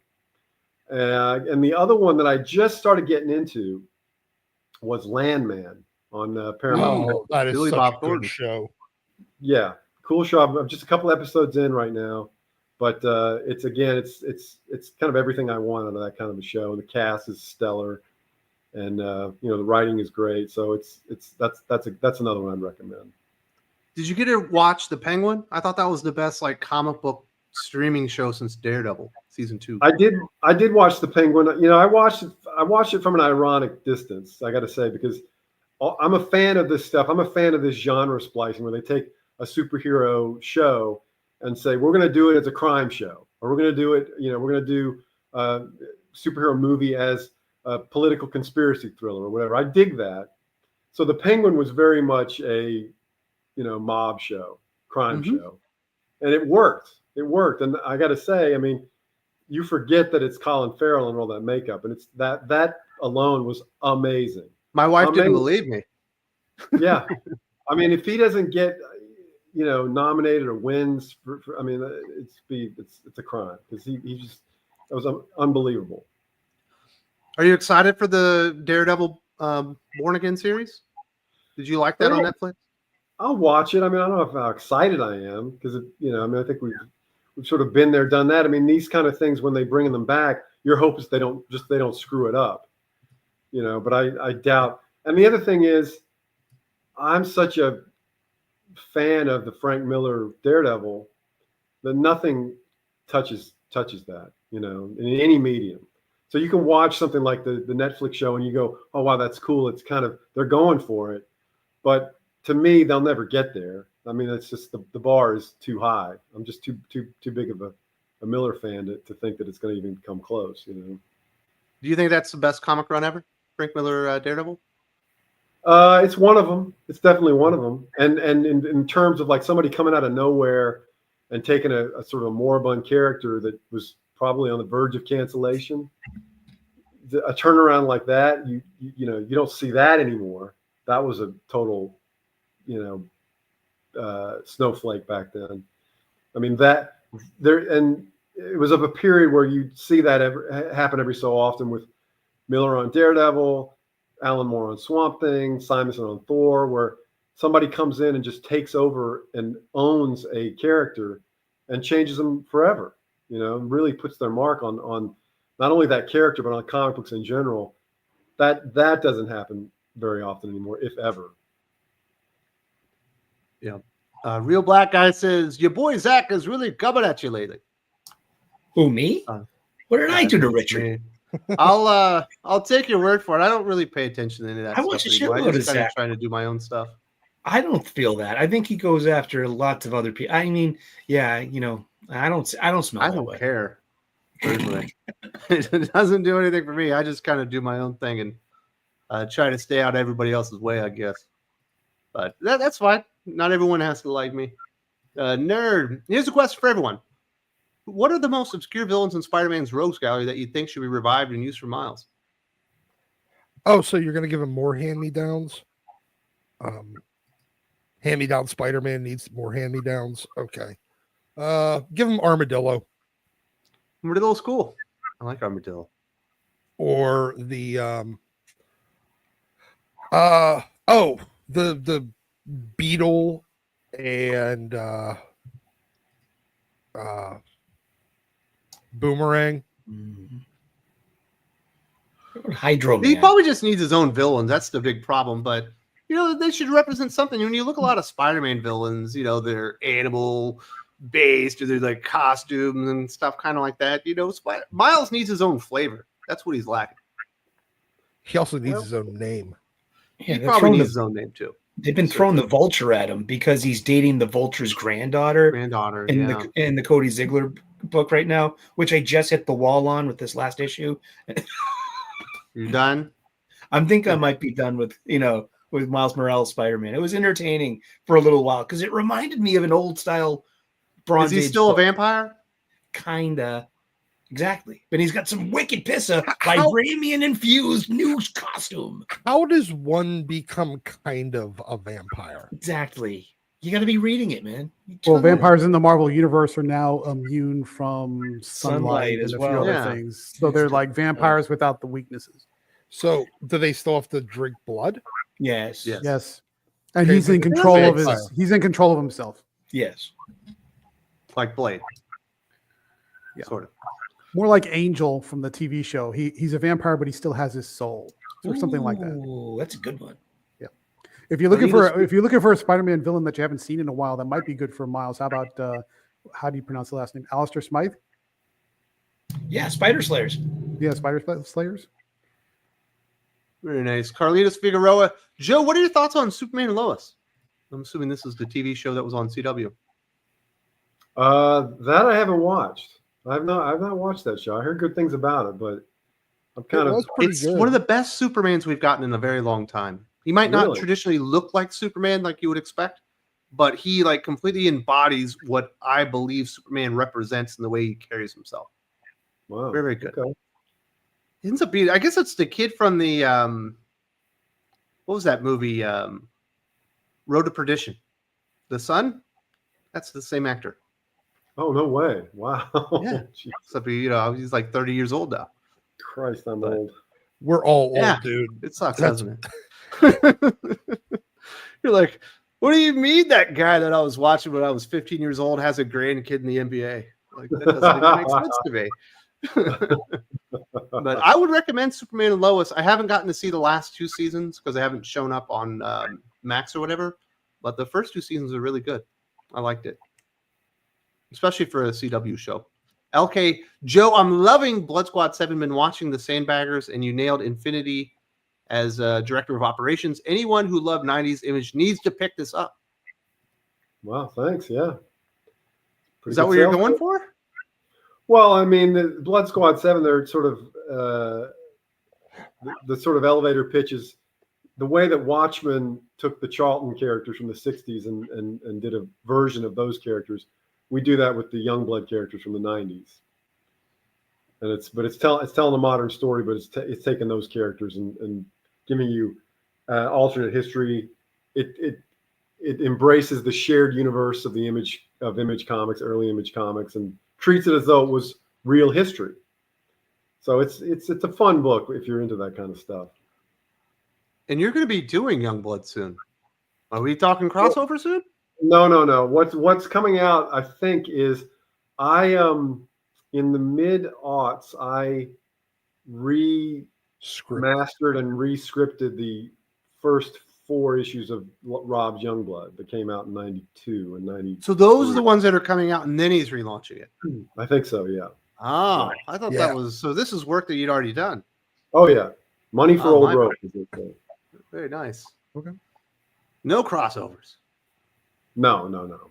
And the other one that I just started getting into was Landman on Paramount. Oh, that is Billy such Bob a good Thornton. show. Yeah, cool show. I'm just a couple episodes in right now, but it's kind of everything I want out of that kind of a show. The cast is stellar, and the writing is great. So that's another one I'd recommend. Did you get to watch The Penguin? I thought that was the best like comic book streaming show since Daredevil season 2. I did watch The Penguin. I watched it from an ironic distance, I got to say, because I'm a fan of this stuff. I'm a fan of this genre splicing where they take a superhero show and say, we're going to do it as a crime show, or we're going to do it, we're going to do a superhero movie as a political conspiracy thriller or whatever. I dig that. So The Penguin was very much a, mob show, crime show. And it worked. It worked. And I got to say, I mean, you forget that it's Colin Farrell and all that makeup. And it's that alone was amazing. My wife didn't believe me. Yeah. I mean, if he doesn't get, nominated or wins, I mean, it's a crime because he just, that was unbelievable. Are you excited for the Daredevil Born Again series? Did you like that on Netflix? I'll watch it. I mean, I don't know how excited I am because, I think we've sort of been there, done that. I mean, these kind of things, when they bring them back, your hope is they don't screw it up, but I doubt. And the other thing is, I'm such a fan of the Frank Miller Daredevil that nothing touches that, in any medium. So you can watch something like the Netflix show and you go, oh, wow, that's cool. It's kind of, they're going for it. But to me, they'll never get there. I mean, it's just the bar is too high. I'm just too big of a Miller fan to think that it's going to even come close, Do you think that's the best comic run ever? Frank Miller Daredevil? It's one of them. It's definitely one of them. And in terms of like somebody coming out of nowhere and taking a sort of a moribund character that was probably on the verge of cancellation, a turnaround like that, you don't see that anymore. That was a total, snowflake back then. I mean, and it was of a period where you'd see that happen every so often with Miller on Daredevil, Alan Moore on Swamp Thing, Simonson on Thor, where somebody comes in and just takes over and owns a character and changes them forever, really puts their mark on not only that character, but on comic books in general. That doesn't happen very often anymore, if ever. Yeah. Real Black Guy says, your boy Zach is really coming at you lately. Who, me? What did I do to Richard? Me. I'll take your word for it. I don't really pay attention to any of that I stuff watch a anymore. shitload I just of kind Zach. of trying to do my own stuff. I don't feel that. I think he goes after lots of other people. I mean, yeah, I don't smell I that don't way. care. Personally. It doesn't do anything for me. I just kind of do my own thing and try to stay out of everybody else's way, I guess. But that's fine. Not everyone has to like me. Nerd. Here's a question for everyone. What are the most obscure villains in Spider-Man's Rogues Gallery that you think should be revived and used for Miles? Oh, so you're going to give him more hand-me-downs? Hand-me-down Spider-Man needs more hand-me-downs. Okay. Give him Armadillo. Armadillo's cool. I like Armadillo. Or the the Beetle and Boomerang. Hydro He Man. probably just needs his own villains. That's the big problem. But they should represent something. When you look at a lot of Spider-Man villains, they're animal based or they're like costumes and stuff, kind of like that. Miles needs his own flavor. That's what he's lacking. He also needs his own name. Yeah, He probably needs his own name too. They've been throwing the Vulture at him because he's dating the Vulture's granddaughter Granddaughter, in the Cody Ziegler book right now, which I just hit the wall on with this last issue. You done? I think I might be done with with Miles Morales Spider-Man. It was entertaining for a little while because it reminded me of an old style Bronze Is he Age still book. a vampire? Kinda. Exactly. But he's got some wicked pissa vibranium infused new costume. How does one become kind of a vampire? Exactly. You got to be reading it, man. Well, vampires in the Marvel universe are now immune from Sunlight sunlight as and a few well. other Yeah. things. So they're like vampires without the weaknesses. So do they still have to drink blood? Yes. Yes. Yes. And Okay, he's in but control of vampire. he's in control of himself. Yes. Like Blade. Yeah. Sort of. More like Angel from the TV show. He's a vampire, but he still has his soul. Or something like that. Ooh, that's a good one. If you're looking for a Spider-Man villain that you haven't seen in a while, that might be good for Miles. How about how do you pronounce the last name? Alistair Smythe? Yeah, Spider Slayers. Yeah, Spider Slayers. Very nice. Carlitos Figueroa. Joe, what are your thoughts on Superman and Lois? I'm assuming this is the TV show that was on CW. That I haven't watched. I've not watched that show. I heard good things about it, but I'm kind of. It's one of the best Supermans we've gotten in a very long time. He might not Really? traditionally look like Superman like you would expect, but he like completely embodies what I believe Superman represents in the way he carries himself. Wow. Very, very good. Okay. He ends up being, I guess it's the kid from the what was that movie? Road to Perdition. The son? That's the same actor. Oh, no way. Wow. Yeah. Jeez Except he's like 30 years old now. Christ, I'm But- old. We're all Yeah. old, dude. It sucks, That's- doesn't it? You're like, what do you mean that guy that I was watching when I was 15 years old has a grandkid in the NBA? Like, that doesn't even make sense to me. But I would recommend Superman and Lois. I haven't gotten to see the last two seasons because they haven't shown up on Max or whatever. But the first two seasons are really good. I liked it, especially for a CW show. LK Joe, I'm loving Blood Squad 7. Been watching the Sandbaggers, and you nailed Infinity as director of operations. Anyone who loved 90s Image needs to pick this up. Wow, thanks. Yeah. Pretty Is that good what you're sales going pitch. for? Well, I mean, the Blood Squad 7, they're sort of the sort of elevator pitches. The way that Watchmen took the Charlton characters from the 60s and did a version of those characters, we do that with the Youngblood characters from the 90s. And it's telling a modern story, but it's taking those characters and giving you alternate history. It embraces the shared universe of the Image Comics, early Image Comics, and treats it as though it was real history. So it's a fun book if you're into that kind of stuff. And you're going to be doing Youngblood soon. Are we talking crossover soon? No. What's coming out, I think, is in the mid-aughts, I remastered and re-scripted the first 4 issues of Rob's Youngblood that came out in 92 and 90. So those are the ones that are coming out, and then he's relaunching it. I think so, yeah. Oh, I thought Yeah. that was so. This is work that you'd already done. Oh, yeah. Money for Oh, old my rope. As they say. Very nice. Okay. No crossovers. No.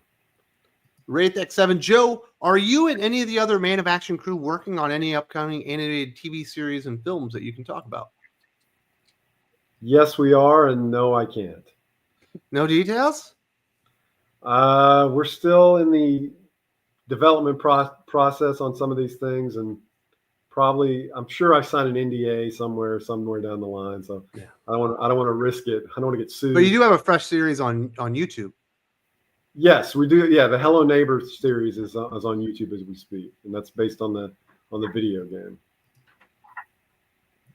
Wraith X7. Joe, are you and any of the other Man of Action crew working on any upcoming animated TV series and films that you can talk about? Yes, we are, and no, I can't. No details? We're still in the development process on some of these things, and probably I'm sure I signed an NDA somewhere down the line. So Yeah. I don't want to risk it. I don't want to get sued. But you do have a fresh series on YouTube. Yes, we do. Yeah, the Hello Neighbor series is on YouTube as we speak, and that's based on the video game.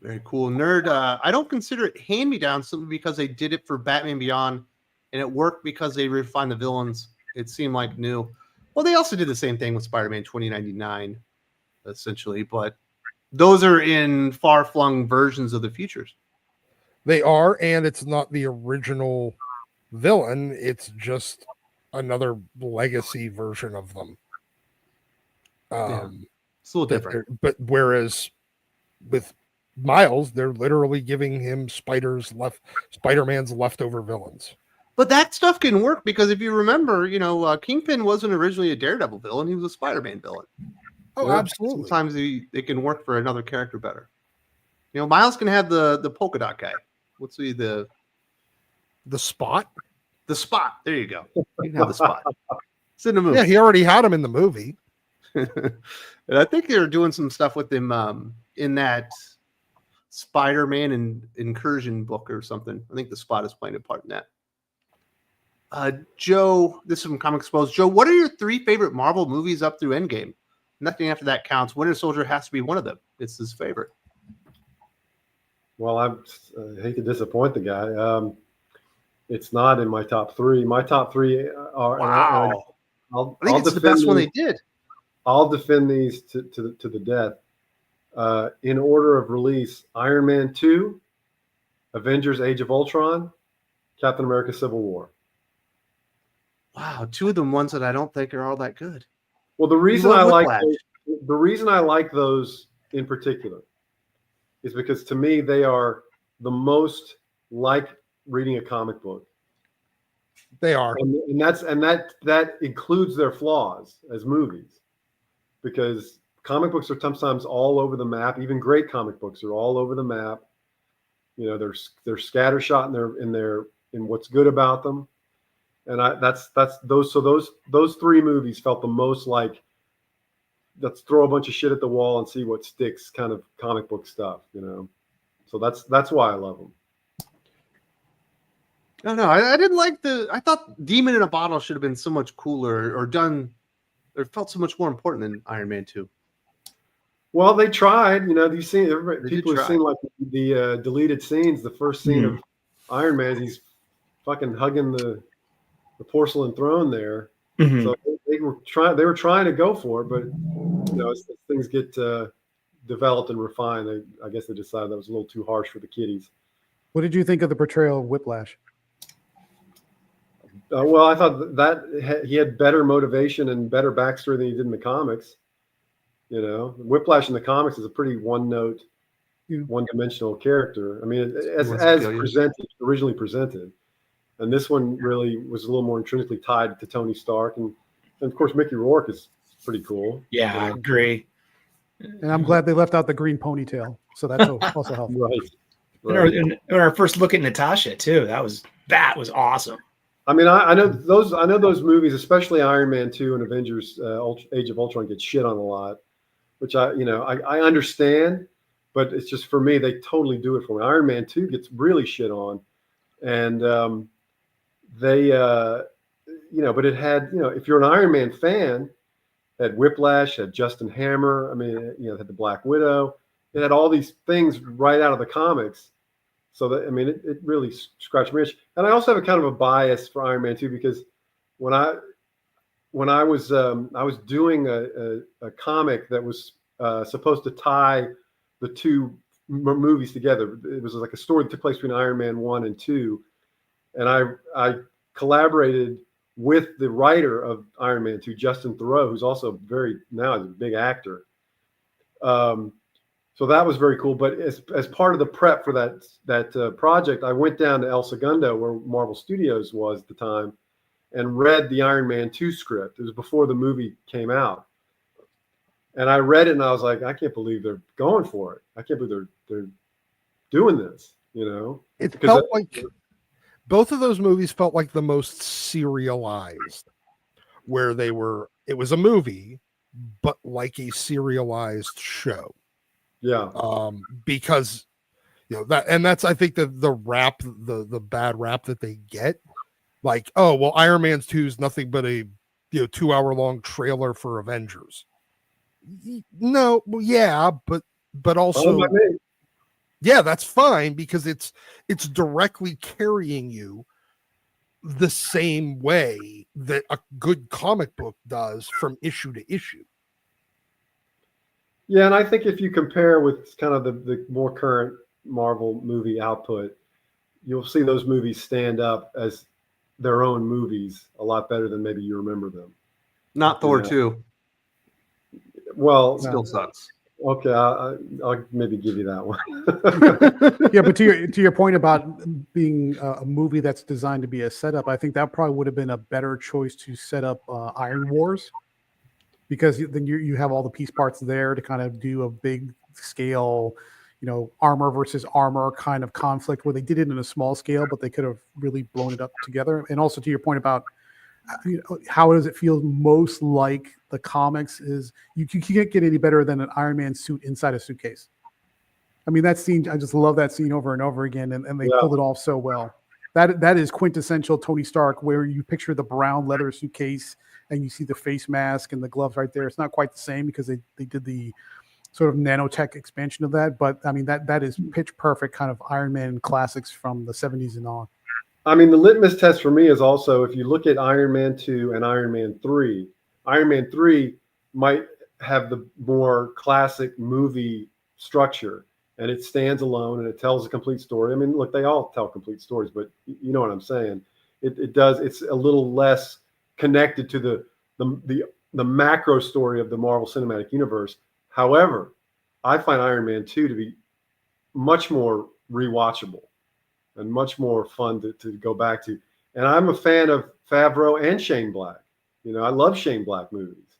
Very cool. Nerd, I don't consider it hand-me-down simply because they did it for Batman Beyond, and it worked because they refined the villains. It seemed like new. Well, they also did the same thing with Spider-Man 2099, essentially, but those are in far-flung versions of the futures. They are, and it's not the original villain. It's just another legacy version of them. It's a little different. But whereas with Miles, they're literally giving him Spider-Man's leftover villains. But that stuff can work because if you remember, Kingpin wasn't originally a Daredevil villain; he was a Spider-Man villain. Oh, absolutely. Sometimes they can work for another character better. Miles can have the polka dot guy. What's the Spot? The Spot. There you go. You can have the Spot. It's in the movie. Yeah, he already had him in the movie. And I think they're doing some stuff with him in that Spider-Man and Incursion book or something. I think the Spot is playing a part in that. Joe, this is from Comics Exposed. Joe, what are your 3 favorite Marvel movies up through Endgame? Nothing after that counts. Winter Soldier has to be one of them. It's his favorite. Well, I hate to disappoint the guy. It's not in my top 3. My top 3 are. Wow. I think it's the best one they did. I'll defend these to the death. In order of release: Iron Man 2, Avengers: Age of Ultron, Captain America: Civil War. Wow, 2 of them ones that I don't think are all that good. Well, the reason I like those in particular is because to me they are the most like reading a comic book. They are, and that includes their flaws as movies, because comic books are sometimes all over the map. Even great comic books are all over the map. They're scattershot in what's good about them. And that's those 3 movies felt the most like, let's throw a bunch of shit at the wall and see what sticks, kind of comic book stuff, So that's why I love them. No, I didn't like I thought Demon in a Bottle should have been so much cooler or done. It felt so much more important than Iron Man 2. Well, they tried. People have seen like the deleted scenes. The first scene of Iron Man, he's fucking hugging the porcelain throne there. Mhm. So they were trying to go for it, but as things get developed and refined, I guess they decided that was a little too harsh for the kiddies. What did you think of the portrayal of Whiplash? Well, I thought that he had better motivation and better backstory than he did in the comics. Whiplash in the comics is a pretty one-note, one-dimensional character. I mean, as originally presented. And this one really was a little more intrinsically tied to Tony Stark. And of course, Mickey Rourke is pretty cool. Yeah, I agree. And I'm glad they left out the green ponytail. So that's also helpful. Right. And our first look at Natasha too. That was awesome. I mean, I know those movies, especially Iron Man 2 and Avengers Age of Ultron, get shit on a lot, which I understand, but it's just, for me, they totally do it for me. Iron Man 2 gets really shit on, and but it had, if you're an Iron Man fan, it had Whiplash, had Justin Hammer. I mean, it had the Black Widow. It had all these things right out of the comics. So that, I mean, it really scratched my itch. And I also have a kind of a bias for Iron Man 2, because when I was doing a comic that was supposed to tie the 2 movies together. It was like a story that took place between Iron Man 1 and 2. And I collaborated with the writer of Iron Man 2, Justin Theroux, who's also now a big actor. So that was very cool. But as part of the prep for that project, I went down to El Segundo, where Marvel Studios was at the time, and read the Iron Man 2 script. It was before the movie came out. And I read it and I was like, I can't believe they're going for it. I can't believe they're doing this, It felt like both of those movies felt like the most serialized, where it was a movie, but like a serialized show. Yeah. Because that's, I think, the bad rap that they get. Like, oh, well, Iron Man 2 is nothing but a 2-hour-long trailer for Avengers. No, well, yeah, but also, yeah, that's fine, because it's directly carrying you the same way that a good comic book does from issue to issue. Yeah, and I think if you compare with kind of the more current Marvel movie output, you'll see those movies stand up as their own movies a lot better than maybe you remember them. Not Thor 2. Well, Still sucks. Okay, I'll maybe give you that one. Yeah, but to your point about being a movie that's designed to be a setup, I think that probably would have been a better choice to set up Iron Wars, because then you have all the piece parts there to kind of do a big scale, armor versus armor kind of conflict, where they did it in a small scale, but they could have really blown it up together. And also to your point about how does it feel most like the comics, is you can't get any better than an Iron Man suit inside a suitcase. I mean, that scene, I just love that scene over and over again, and they pulled it off so well. That is quintessential Tony Stark, where you picture the brown leather suitcase and you see the face mask and the gloves right there. It's not quite the same because they did the sort of nanotech expansion of that, but I mean that is pitch perfect kind of Iron Man classics from the 70s and on. I mean, the litmus test for me is also, if you look at Iron Man 2 and Iron Man 3, Iron Man 3 might have the more classic movie structure, and it stands alone and it tells a complete story. I mean, look, they all tell complete stories, but you know what I'm saying. It does. It's a little less connected to the macro story of the Marvel Cinematic Universe. However, I find Iron Man 2 to be much more rewatchable and much more fun to go back to. And I'm a fan of Favreau and Shane Black. I love Shane Black movies,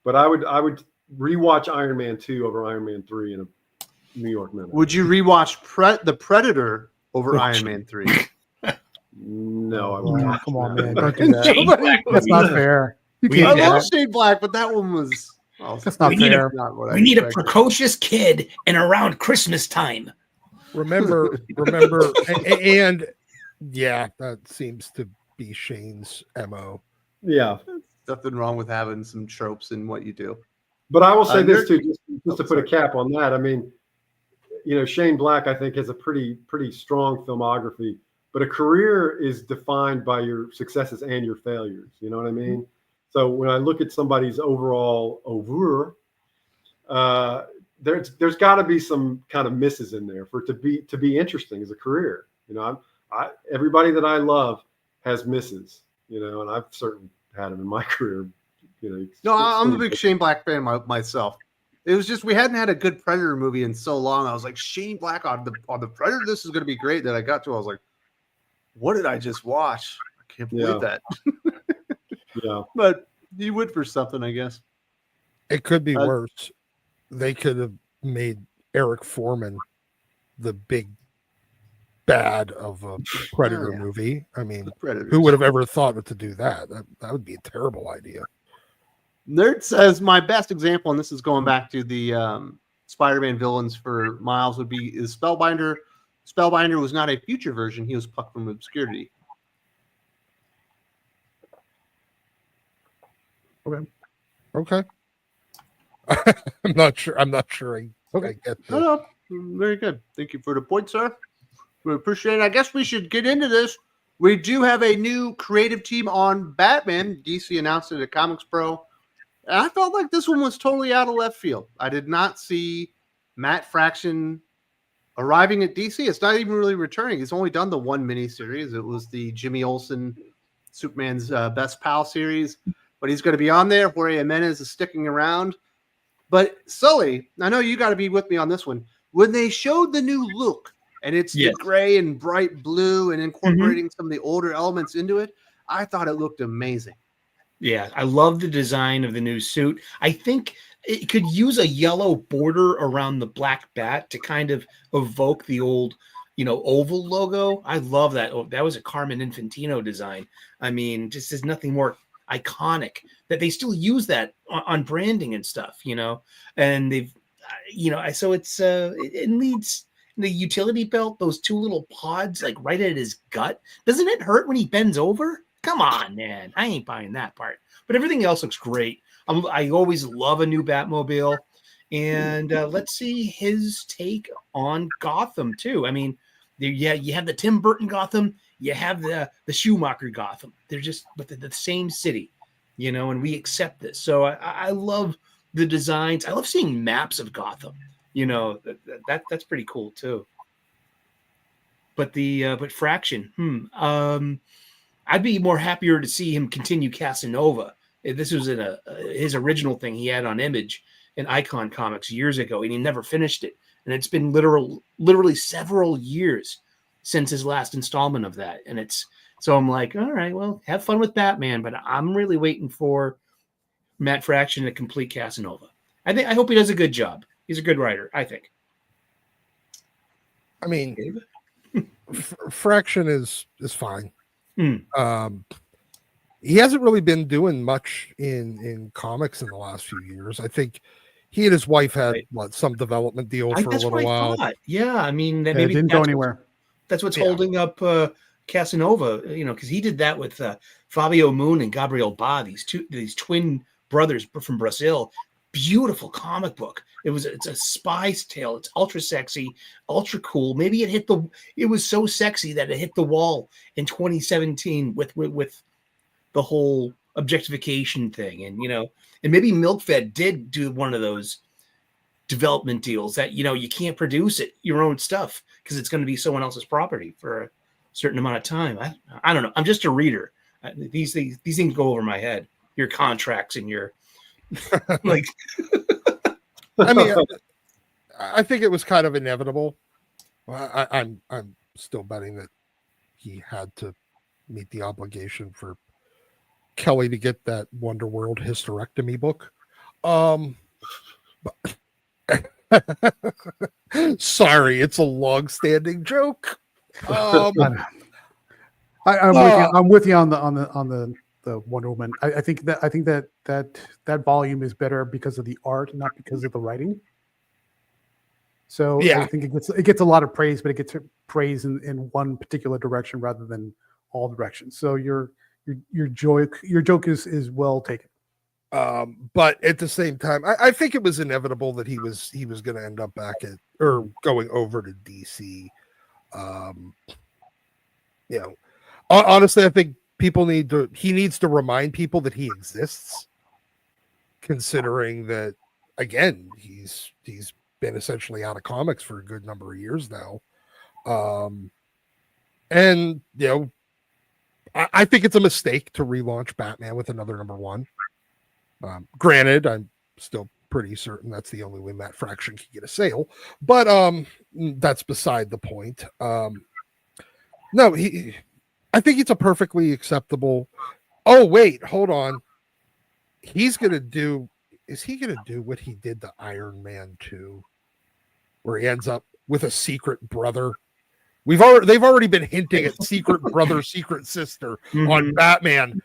but I would rewatch Iron Man 2 over Iron Man 3 in a New York minute. Would you rewatch The Predator over Iron Man 3? No, I wouldn't. Come on, man. Don't do that. That's not fair. I love Shane Black, but that one was... That's not fair. We need a precocious kid and around Christmas time. Remember, and yeah, that seems to be Shane's MO. Yeah. Nothing wrong with having some tropes in what you do. But I will say this too, just to put a cap on that. I mean, Shane Black, I think, has a pretty strong filmography, but a career is defined by your successes and your failures. You know what I mean? Mm-hmm. So when I look at somebody's overall oeuvre, there's got to be some kind of misses in there for it to be interesting as a career. Everybody that I love has misses, and I've certainly had them in my career. No, I'm a big Shane Black fan myself. It was just we hadn't had a good Predator movie in so long. I was like, Shane Black on the Predator, this is going to be great. That I got to, I was like, what did I just watch? I can't believe that. Yeah, but you would for something, I guess. It could be worse. They could have made Eric Foreman the big bad of a Predator movie. I mean, who would have ever thought to do that? That would be a terrible idea. Nerd says my best example, and this is going back to the Spider-Man villains for Miles, is Spellbinder. Spellbinder was not a future version; he was plucked from obscurity. Okay. I'm not sure. I get that. No, very good. Thank you for the point, sir. We appreciate it. I guess we should get into this. We do have a new creative team on Batman. DC announced it at Comics Pro. And I felt like this one was totally out of left field. I did not see Matt Fraction arriving at DC. It's not even really returning. He's only done the one miniseries. It was the Jimmy Olsen, Superman's Best Pal series. But he's going to be on there. Jorge Jimenez is sticking around. But Sully, I know you got to be with me on this one. When they showed the new look, and it's the gray and bright blue and incorporating some of the older elements into it, I thought it looked amazing. Yeah, I love the design of the new suit. I think it could use a yellow border around the black bat to kind of evoke the old, oval logo. I love that. Oh, that was a Carmen Infantino design. I mean, just there's nothing more iconic that they still use that on branding and stuff, and they've, so it's it leads the utility belt, those two little pods like right at his gut. Doesn't it hurt when he bends over? Come on, man. I ain't buying that part. But everything else looks great. I always love a new Batmobile. And let's see his take on Gotham, too. I mean, you have the Tim Burton Gotham. You have the Schumacher Gotham. They're just the same city, and we accept this. So I love the designs. I love seeing maps of Gotham. That's pretty cool, too. But but Fraction, I'd be more happier to see him continue Casanova. This was in his original thing he had on Image, in Icon Comics years ago, and he never finished it. And it's been literally several years since his last installment of that. And so I'm like, all right, well, have fun with Batman, but I'm really waiting for Matt Fraction to complete Casanova. I hope he does a good job. He's a good writer, I think. I mean, Fraction is fine. He hasn't really been doing much in comics in the last few years. I think he and his wife had some development deal for a little while. Yeah, I mean, maybe it didn't go anywhere. That's what's holding up Casanova, because he did that with Fabio Moon and Gabriel Ba, these twin brothers from Brazil. Beautiful comic book. It's a spy's tale. It's ultra sexy, ultra cool. Maybe it was so sexy that it hit the wall in 2017 with the whole objectification thing. And and maybe Milkfed did do one of those development deals that you can't produce your own stuff because it's going to be someone else's property for a certain amount of time. I don't know. I'm just a reader. These things go over my head. Your contracts and your like. I mean, I think it was kind of inevitable. I'm still betting that he had to meet the obligation for Kelly to get that Wonder World hysterectomy book. Sorry, it's a long-standing joke. I'm with you on the Wonder Woman. I think that volume is better because of the art, not because of the writing. So yeah. I think it gets a lot of praise, but it gets praise in one particular direction rather than all directions. So your joke is well taken. But at the same time, I think it was inevitable that he was going to end up back or going over to DC. Honestly, I think he needs to remind people that he exists, considering that, again, he's been essentially out of comics for a good number of years now. And I think it's a mistake to relaunch Batman with another number one. Granted, I'm still pretty certain that's the only way Matt Fraction can get a sale, but that's beside the point. No, I think it's a perfectly acceptable. Oh, wait, hold on. Is he going to do what he did to Iron Man 2, where he ends up with a secret brother? They've already been hinting at secret brother, secret sister on Batman.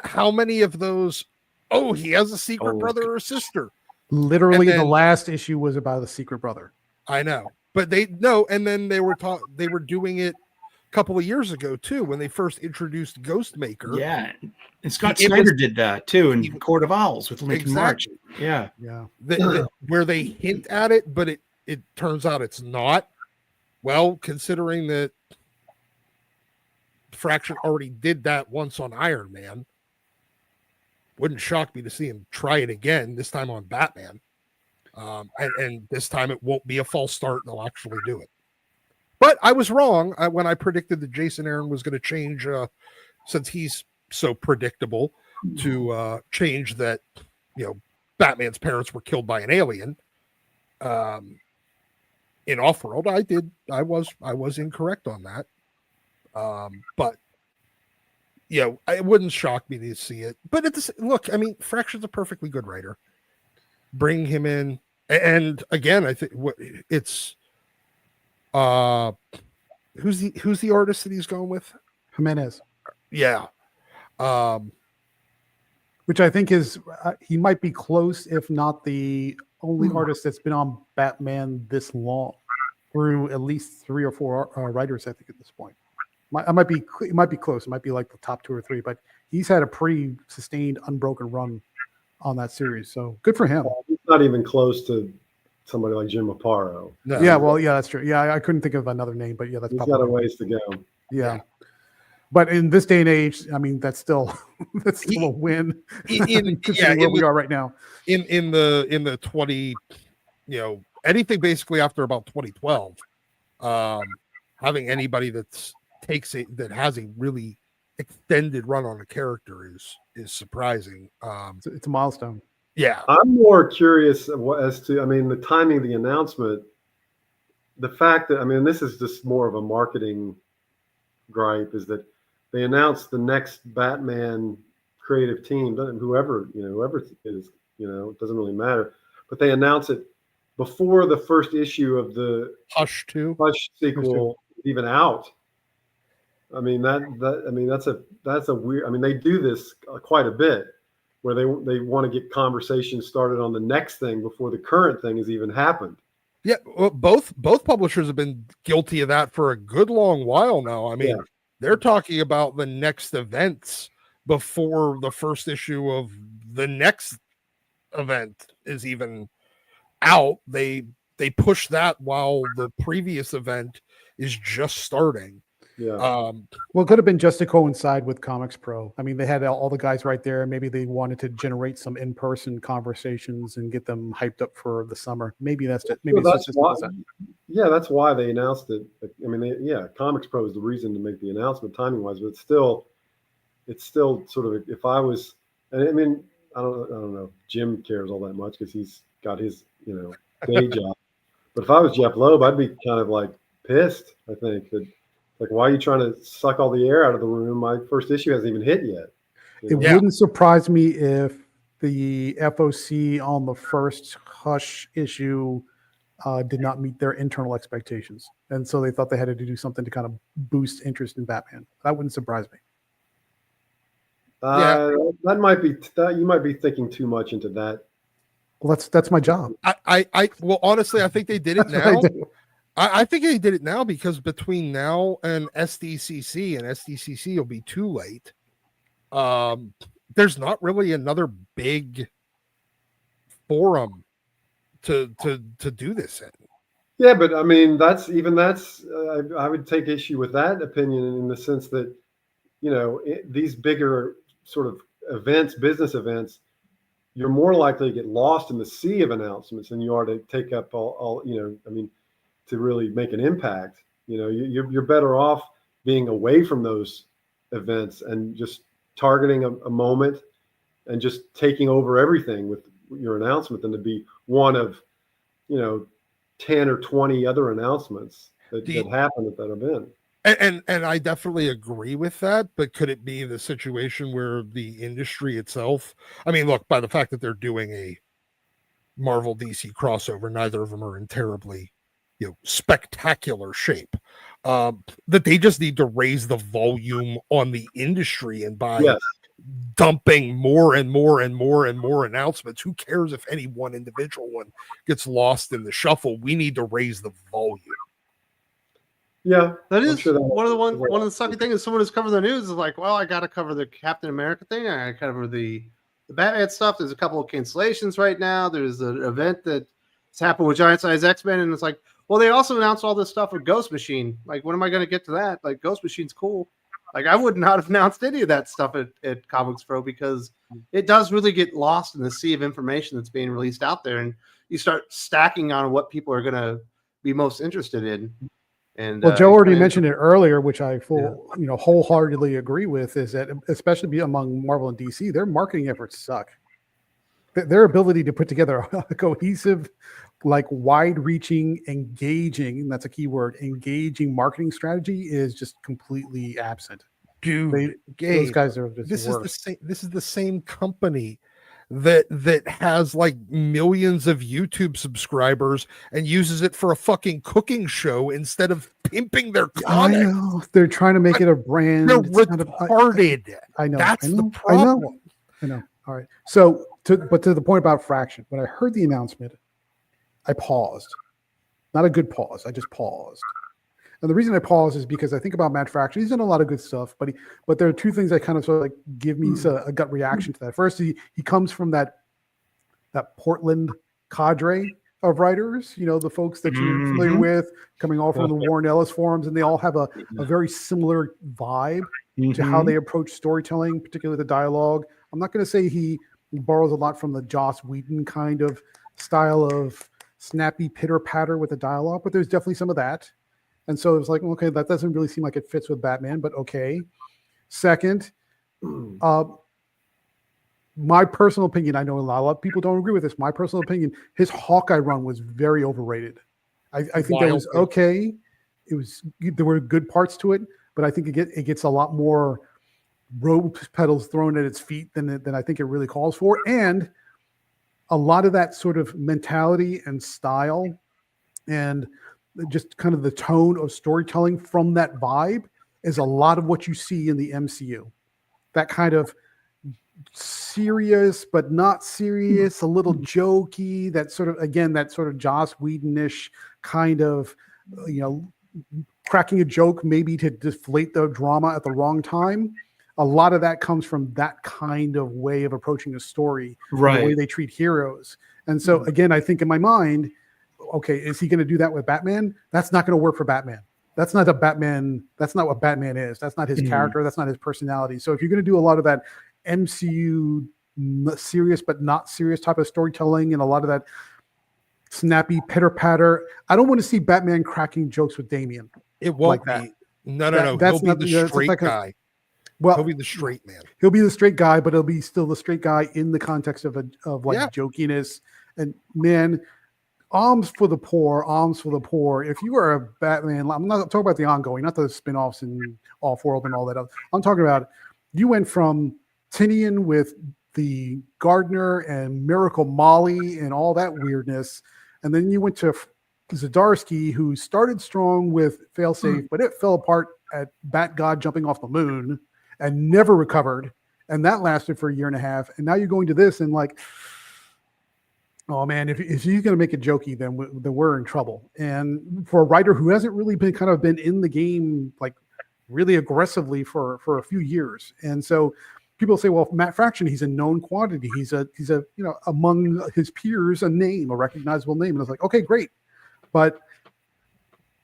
How many of those? Oh, he has a secret brother or sister. Literally, the last issue was about a secret brother. I know, but and then they were doing it a couple of years ago too, when they first introduced Ghostmaker. Yeah, and Scott Snyder did that too in Court of Owls with Lincoln March. Yeah. Where they hint at it, but it turns out it's not. Well, considering that Fraction already did that once on Iron Man, wouldn't shock me to see him try it again, this time on Batman. And this time it won't be a false start. They'll actually do it. But I was wrong when I predicted that Jason Aaron was going to change, since he's so predictable, to change that, Batman's parents were killed by an alien. In Offworld, I was incorrect on that. But it wouldn't shock me to see it. But look, I mean, Fraction's a perfectly good writer. Bring him in, and again, I think it's who's the artist that he's going with? Jimenez. Yeah. Which I think is he might be close, if not the only artist that's been on Batman this long, through at least 3 or 4 writers, I think, at this point. It might be close. It might be like the top 2 or 3, but he's had a pretty sustained, unbroken run on that series. So good for him. He's not even close to somebody like Jim Aparo. No. Yeah, well, yeah, that's true. Yeah, I couldn't think of another name, but yeah, that's he's got a ways to go. Yeah. But in this day and age, I mean, that's still a win. Where we are right now. In the 20, anything basically after about 2012, having anybody that has a really extended run on a character is surprising. It's a milestone. Yeah. I'm more curious as to, I mean, the timing of the announcement, the fact that, I mean, this is just more of a marketing gripe, is that they announced the next Batman creative team, whoever it is, it doesn't really matter, but they announce it before the first issue of the Hush too. Hush sequel even out. I mean, that's a weird, I mean, they do this quite a bit, where they want to get conversations started on the next thing before the current thing has even happened. Yeah, well, both publishers have been guilty of that for a good long while now. I mean, they're talking about the next events before the first issue of the next event is even out. They push that while the previous event is just starting. Yeah. Well, it could have been just to coincide with Comics Pro. I mean, they had all the guys right there. Maybe they wanted to generate some in-person conversations and get them hyped up for the summer. Maybe that's it. Maybe well, it's just why, that's why they announced it. I mean, Comics Pro is the reason to make the announcement timing-wise, but it's still sort of, if I was, and I mean, I don't know if Jim cares all that much because he's got his, day job. But if I was Jeff Loeb, I'd be kind of like pissed, I think, that, like, why are you trying to suck all the air out of the room? My first issue hasn't even hit yet. It wouldn't surprise me if the FOC on the first Hush issue did not meet their internal expectations. And so they thought they had to do something to kind of boost interest in Batman. That wouldn't surprise me. That might be, you might be thinking too much into that. Well, that's my job. Well, honestly, I think they did it now. I think they did it now because between now and SDCC will be too late. There's not really another big forum to do this in. Yeah, but I mean, I would take issue with that opinion in the sense that, these bigger sort of events, business events, you're more likely to get lost in the sea of announcements than you are to take up all I mean, to really make an impact. You're better off being away from those events and just targeting a moment and just taking over everything with your announcement than to be one of 10 or 20 other announcements that happen at that event. And I definitely agree with that, but could it be the situation where the industry itself, I mean, look, by the fact that they're doing a Marvel DC crossover, neither of them are in terribly spectacular shape, that they just need to raise the volume on the industry, and by dumping more and more and more and more announcements, who cares if any one individual one gets lost in the shuffle? We need to raise the volume. Yeah, that is one of the sucky things is someone who's covering the news is like, well, I got to cover the Captain America thing. I got to cover the Batman stuff. There's a couple of cancellations right now. There's an event that's happened with Giant Size X-Men, and it's like, well, they also announced all this stuff with Ghost Machine. Like, when am I going to get to that? Like, Ghost Machine's cool. Like, I would not have announced any of that stuff at Comics Pro because it does really get lost in the sea of information that's being released out there, and you start stacking on what people are going to be most interested in. And well, Joe already mentioned it earlier, which I wholeheartedly agree with, is that especially among Marvel and DC, their marketing efforts suck. Their ability to put together a cohesive, like wide-reaching, engaging, and that's a key word, engaging marketing strategy is just completely absent. Dude, those guys are just this is the same company that has like millions of YouTube subscribers and uses it for a fucking cooking show instead of pimping their comic. I know. They're trying to make it a brand. They're retarded. I know. That's the problem. I know. All right. So, to the point about Fraction, when I heard the announcement, I paused. Not a good pause. I just paused. And the reason I pause is because I think about Matt Fraction. He's done a lot of good stuff, but there are two things that kind of sort of like give me a gut reaction to that. First, he comes from that Portland cadre of writers, the folks that you're familiar with, coming all from the Warren Ellis forums, and they all have a very similar vibe to how they approach storytelling, particularly the dialogue. I'm not going to say he borrows a lot from the Joss Whedon kind of style of snappy pitter-patter with the dialogue, but there's definitely some of that. And so it was like, okay, that doesn't really seem like it fits with Batman, but okay. Second, my personal opinion, I know a lot of people don't agree with this. My personal opinion, his Hawkeye run was very overrated. I think that was Wildly. okay. There were good parts to it, but I think it gets a lot more rose petals thrown at its feet than I think it really calls for. And a lot of that sort of mentality and style and just kind of the tone of storytelling from that vibe is a lot of what you see in the MCU. That kind of serious but not serious, a little jokey, that sort of Joss Whedon-ish kind of, cracking a joke maybe to deflate the drama at the wrong time. A lot of that comes from that kind of way of approaching a story, Right. the way they treat heroes. And so again, I think in my mind, okay, is he going to do that with Batman? That's not going to work for Batman. That's not a Batman. That's not what Batman is. That's not his character. That's not his personality. So if you're going to do a lot of that MCU serious but not serious type of storytelling and a lot of that snappy pitter patter, I don't want to see Batman cracking jokes with Damian. It won't like that. be. No. That's He'll be the straight like guy. Well, He'll be the straight man. He'll be the straight guy, but he'll be still the straight guy in the context of jokiness. And man, alms for the poor. If you are a Batman, I'm not talking about the ongoing, not the spin-offs and Off-World and all that. I'm talking about you went from Tinian with the Gardener and Miracle Molly and all that weirdness, and then you went to Zdarsky, who started strong with Failsafe, but it fell apart at Bat God jumping off the moon and never recovered, and that lasted for a year and a half. And now you're going to this and like, oh man, if he's going to make it jokey, then we're in trouble. And for a writer who hasn't really been in the game like really aggressively for a few years, and so people say, well, Matt Fraction, he's a known quantity. He's a among his peers, a recognizable name. And I was like, okay, great, but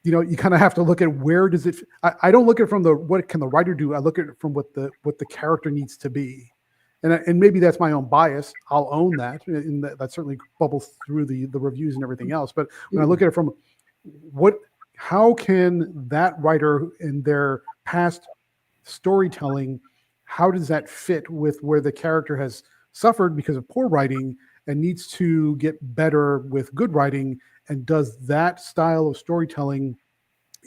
you kind of have to look at where does it. I don't look at it from what can the writer do. I look at it from what the character needs to be. And maybe that's my own bias. I'll own that, and that certainly bubbles through the reviews and everything else. But when I look at it from how can that writer in their past storytelling, how does that fit with where the character has suffered because of poor writing and needs to get better with good writing? And does that style of storytelling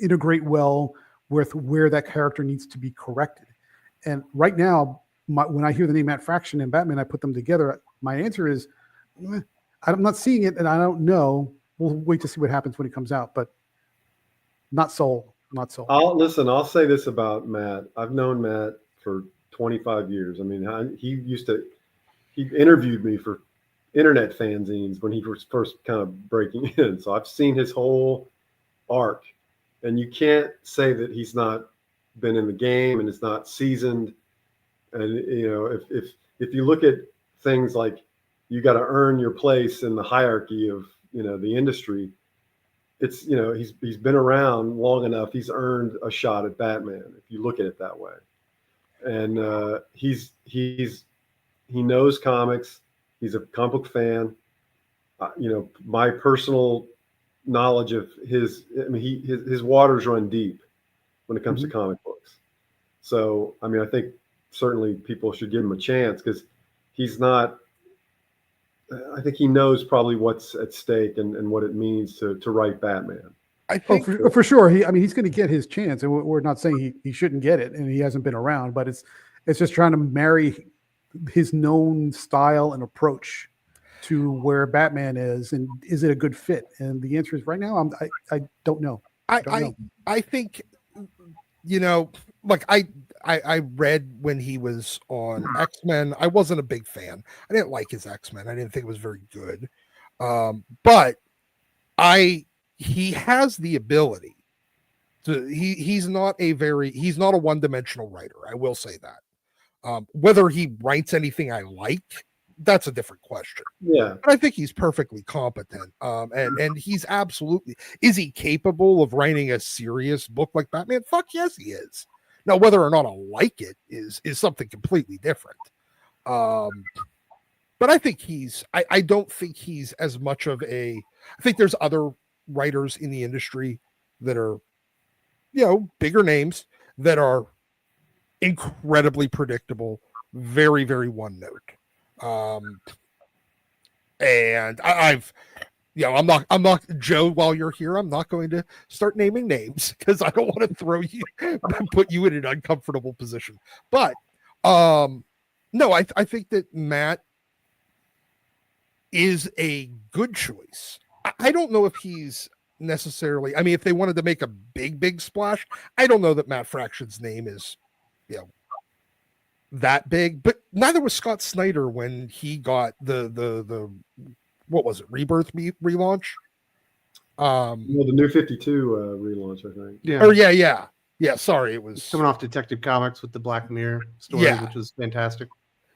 integrate well with where that character needs to be corrected? And right now, when I hear the name Matt Fraction and Batman, I put them together. My answer is, I'm not seeing it, and I don't know. We'll wait to see what happens when it comes out, but not sold. I'll say this about Matt. I've known Matt for 25 years. I mean, he interviewed me for internet fanzines when he was first kind of breaking in. So I've seen his whole arc, and you can't say that he's not been in the game and is not seasoned. And if you look at things like you got to earn your place in the hierarchy of the industry, it's he's been around long enough. He's earned a shot at Batman if you look at it that way. And he knows comics. He's a comic book fan. My personal knowledge of his waters run deep when it comes to comic books. So I think certainly people should give him a chance because he's not. I think he knows probably what's at stake and what it means to write Batman. I think for sure. He's going to get his chance, and we're not saying he shouldn't get it, and he hasn't been around, but it's just trying to marry his known style and approach to where Batman is, and is it a good fit? And the answer is right now, I don't know. I think, I read when he was on X-Men. I wasn't a big fan. I didn't like his X-Men. I didn't think it was very good. But he has the ability to, he's not a one-dimensional writer. I will say that. Whether he writes anything I like, that's a different question. Yeah. But I think he's perfectly competent. And he's absolutely, is he capable of writing a serious book like Batman? Fuck yes, he is. Now, whether or not I like it is something completely different. But I think I don't think he's as much of I think there's other writers in the industry that are, bigger names that are incredibly predictable, very, very one note. And I've, I'm not, Joe, while you're here, I'm not going to start naming names because I don't want to throw you, put you in an uncomfortable position. But, no, I think that Matt is a good choice. I don't know if he's necessarily, I mean, if they wanted to make a big splash, I don't know that Matt Fraction's name is, that big, but neither was Scott Snyder when he got the what was it, Rebirth relaunch? Well, the New 52 relaunch, I think. Yeah. Or yeah. Sorry, it was coming off Detective Comics with the Black Mirror story, which was fantastic.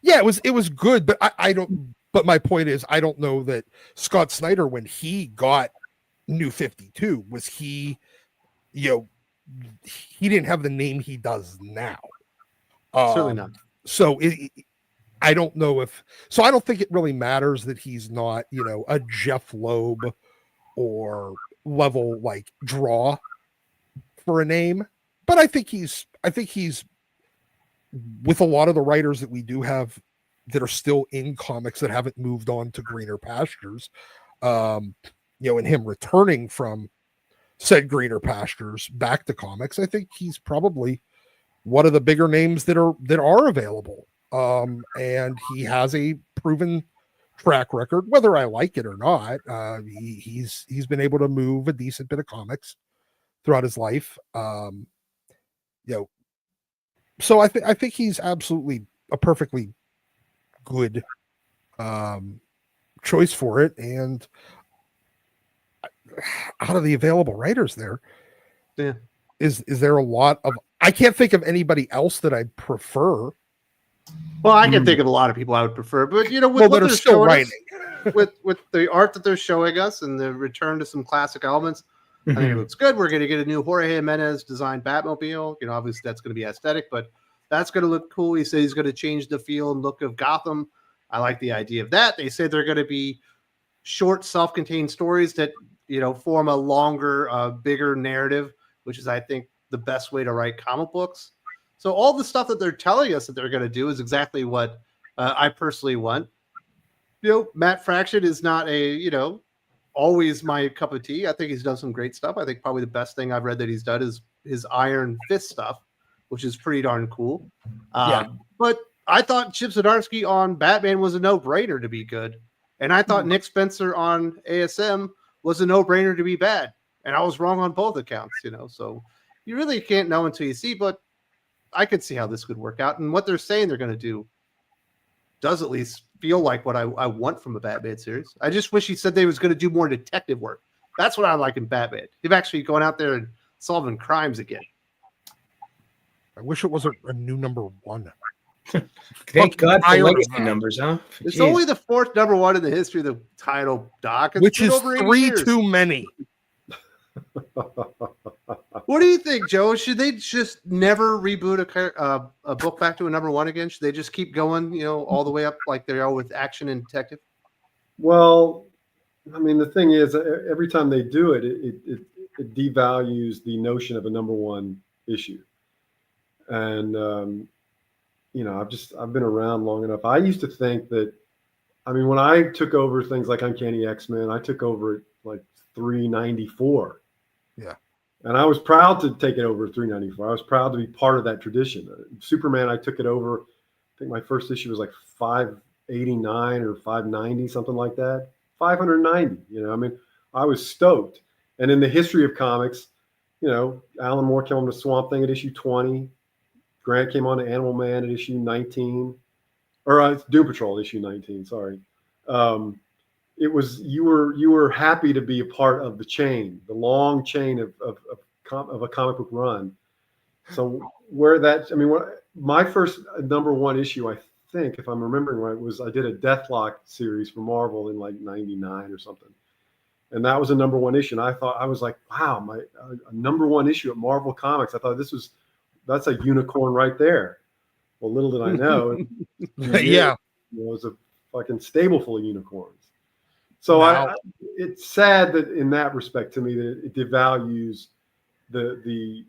Yeah, it was good, but I don't. But my point is, I don't know that Scott Snyder, when he got New 52, was he, he didn't have the name he does now. Certainly not. So I don't know if. So I don't think it really matters that he's not, a Jeff Loeb or level like draw for a name. But I think he's with a lot of the writers that we do have that are still in comics that haven't moved on to greener pastures, and him returning from said greener pastures back to comics, I think he's probably one of the bigger names that are available. And he has a proven track record, whether I like it or not. He's been able to move a decent bit of comics throughout his life. So I think he's absolutely a perfectly good choice for it. And out of the available writers there, is there a lot of, I can't think of anybody else that I prefer. Well, I can think of a lot of people I would prefer, but with what that are they're still showing writing. us, with the art that they're showing us and the return to some classic elements, I think it looks good. We're going to get a new Jorge Jimenez designed Batmobile. Obviously that's going to be aesthetic, but that's going to look cool. He said he's going to change the feel and look of Gotham. I like the idea of that. They say they're going to be short, self-contained stories that form a longer, bigger narrative, which is, I think, the best way to write comic books. So all the stuff that they're telling us that they're going to do is exactly what I personally want. Matt Fraction is not always my cup of tea. I think he's done some great stuff. I think probably the best thing I've read that he's done is his Iron Fist stuff, which is pretty darn cool. But I thought Chip Zdarsky on Batman was a no-brainer to be good. And I thought Nick Spencer on ASM was a no-brainer to be bad. And I was wrong on both accounts, So you really can't know until you see, but I could see how this could work out. And what they're saying they're going to do does at least feel like what I want from a Batman series. I just wish he said they was going to do more detective work. That's what I like in Batman. Him actually going out there and solving crimes again. I wish it was a new number one. Thank God for tired of legacy that. numbers, huh? It's Jeez. only the fourth number one in the history of the title, Doc. It's Which been is over 80 3 years. too many. What do you think, Joe? Should they just never reboot a book back to a number one again? Should they just keep going, all the way up like they are with Action and Detective? Well, I mean, the thing is, every time they do it, it devalues the notion of a number one issue. And I've been around long enough. I used to think that, I mean, when I took over things like Uncanny X-Men, I took over at like 394. Yeah. And I was proud to take it over at 394. I was proud to be part of that tradition. Superman, I took it over. I think my first issue was like 589 or 590, something like that. 590. I mean, I was stoked. And in the history of comics, Alan Moore came on to Swamp Thing at issue 20. Grant came on to Animal Man at issue 19, or Doom Patrol issue 19. Sorry, it was you were happy to be a part of the chain, the long chain of a comic book run. So my first number one issue, I think, if I'm remembering right, was I did a Deathlock series for Marvel in like '99 or something, and that was a number one issue. And I was like, wow, a number one issue at Marvel Comics. I thought that's a unicorn right there. Well, little did I know. Yeah. It was a fucking stable full of unicorns. So it's sad that in that respect to me that it devalues the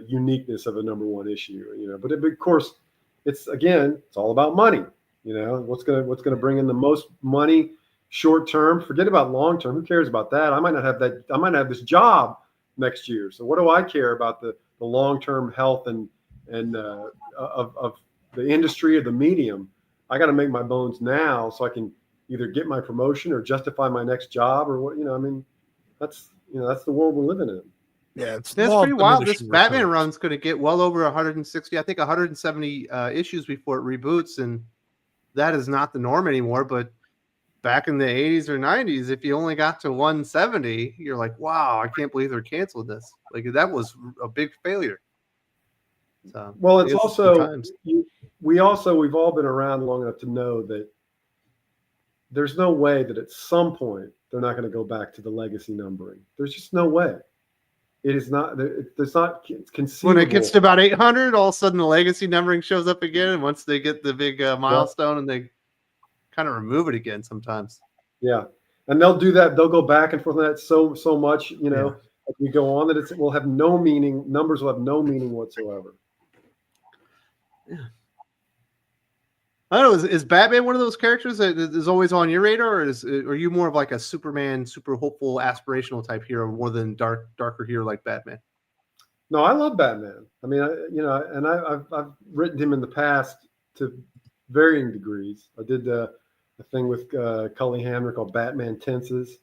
uniqueness of a number one issue, But of course, it's all about money. You know, what's gonna bring in the most money short term? Forget about long term. Who cares about that? I might not have that. I might not have this job next year. So what do I care about the long term health and of the industry or the medium? I got to make my bones now so I can either get my promotion or justify my next job or what. You know, I mean, that's the world we're living in. Yeah, it's That's law of pretty wild. This diminishing Batman returns. run's going to get well over 160, I think 170 issues before it reboots, and that is not the norm anymore. But back in the 80s or 90s, if you only got to 170, you're like, wow, I can't believe they're canceled this. Like, that was a big failure. So, Well, I it's guess also the times. we've all been around long enough to know that there's no way that at some point they're not going to go back to the legacy numbering. There's just no way. It is not. It's not conceivable. When it gets to about 800, all of a sudden the legacy numbering shows up again, and once they get the big milestone, and they kind of remove it again sometimes. Yeah, and they'll do that. They'll go back and forth on that so much. You know, as we go on, that it will have no meaning. Numbers will have no meaning whatsoever. Yeah. I don't know. Is Batman one of those characters that is always on your radar, or are you more of like a Superman, super hopeful, aspirational type hero, more than darker hero like Batman? No, I love Batman. I mean, I've written him in the past to varying degrees. I did a thing with Cully Hamner called Batman Tenses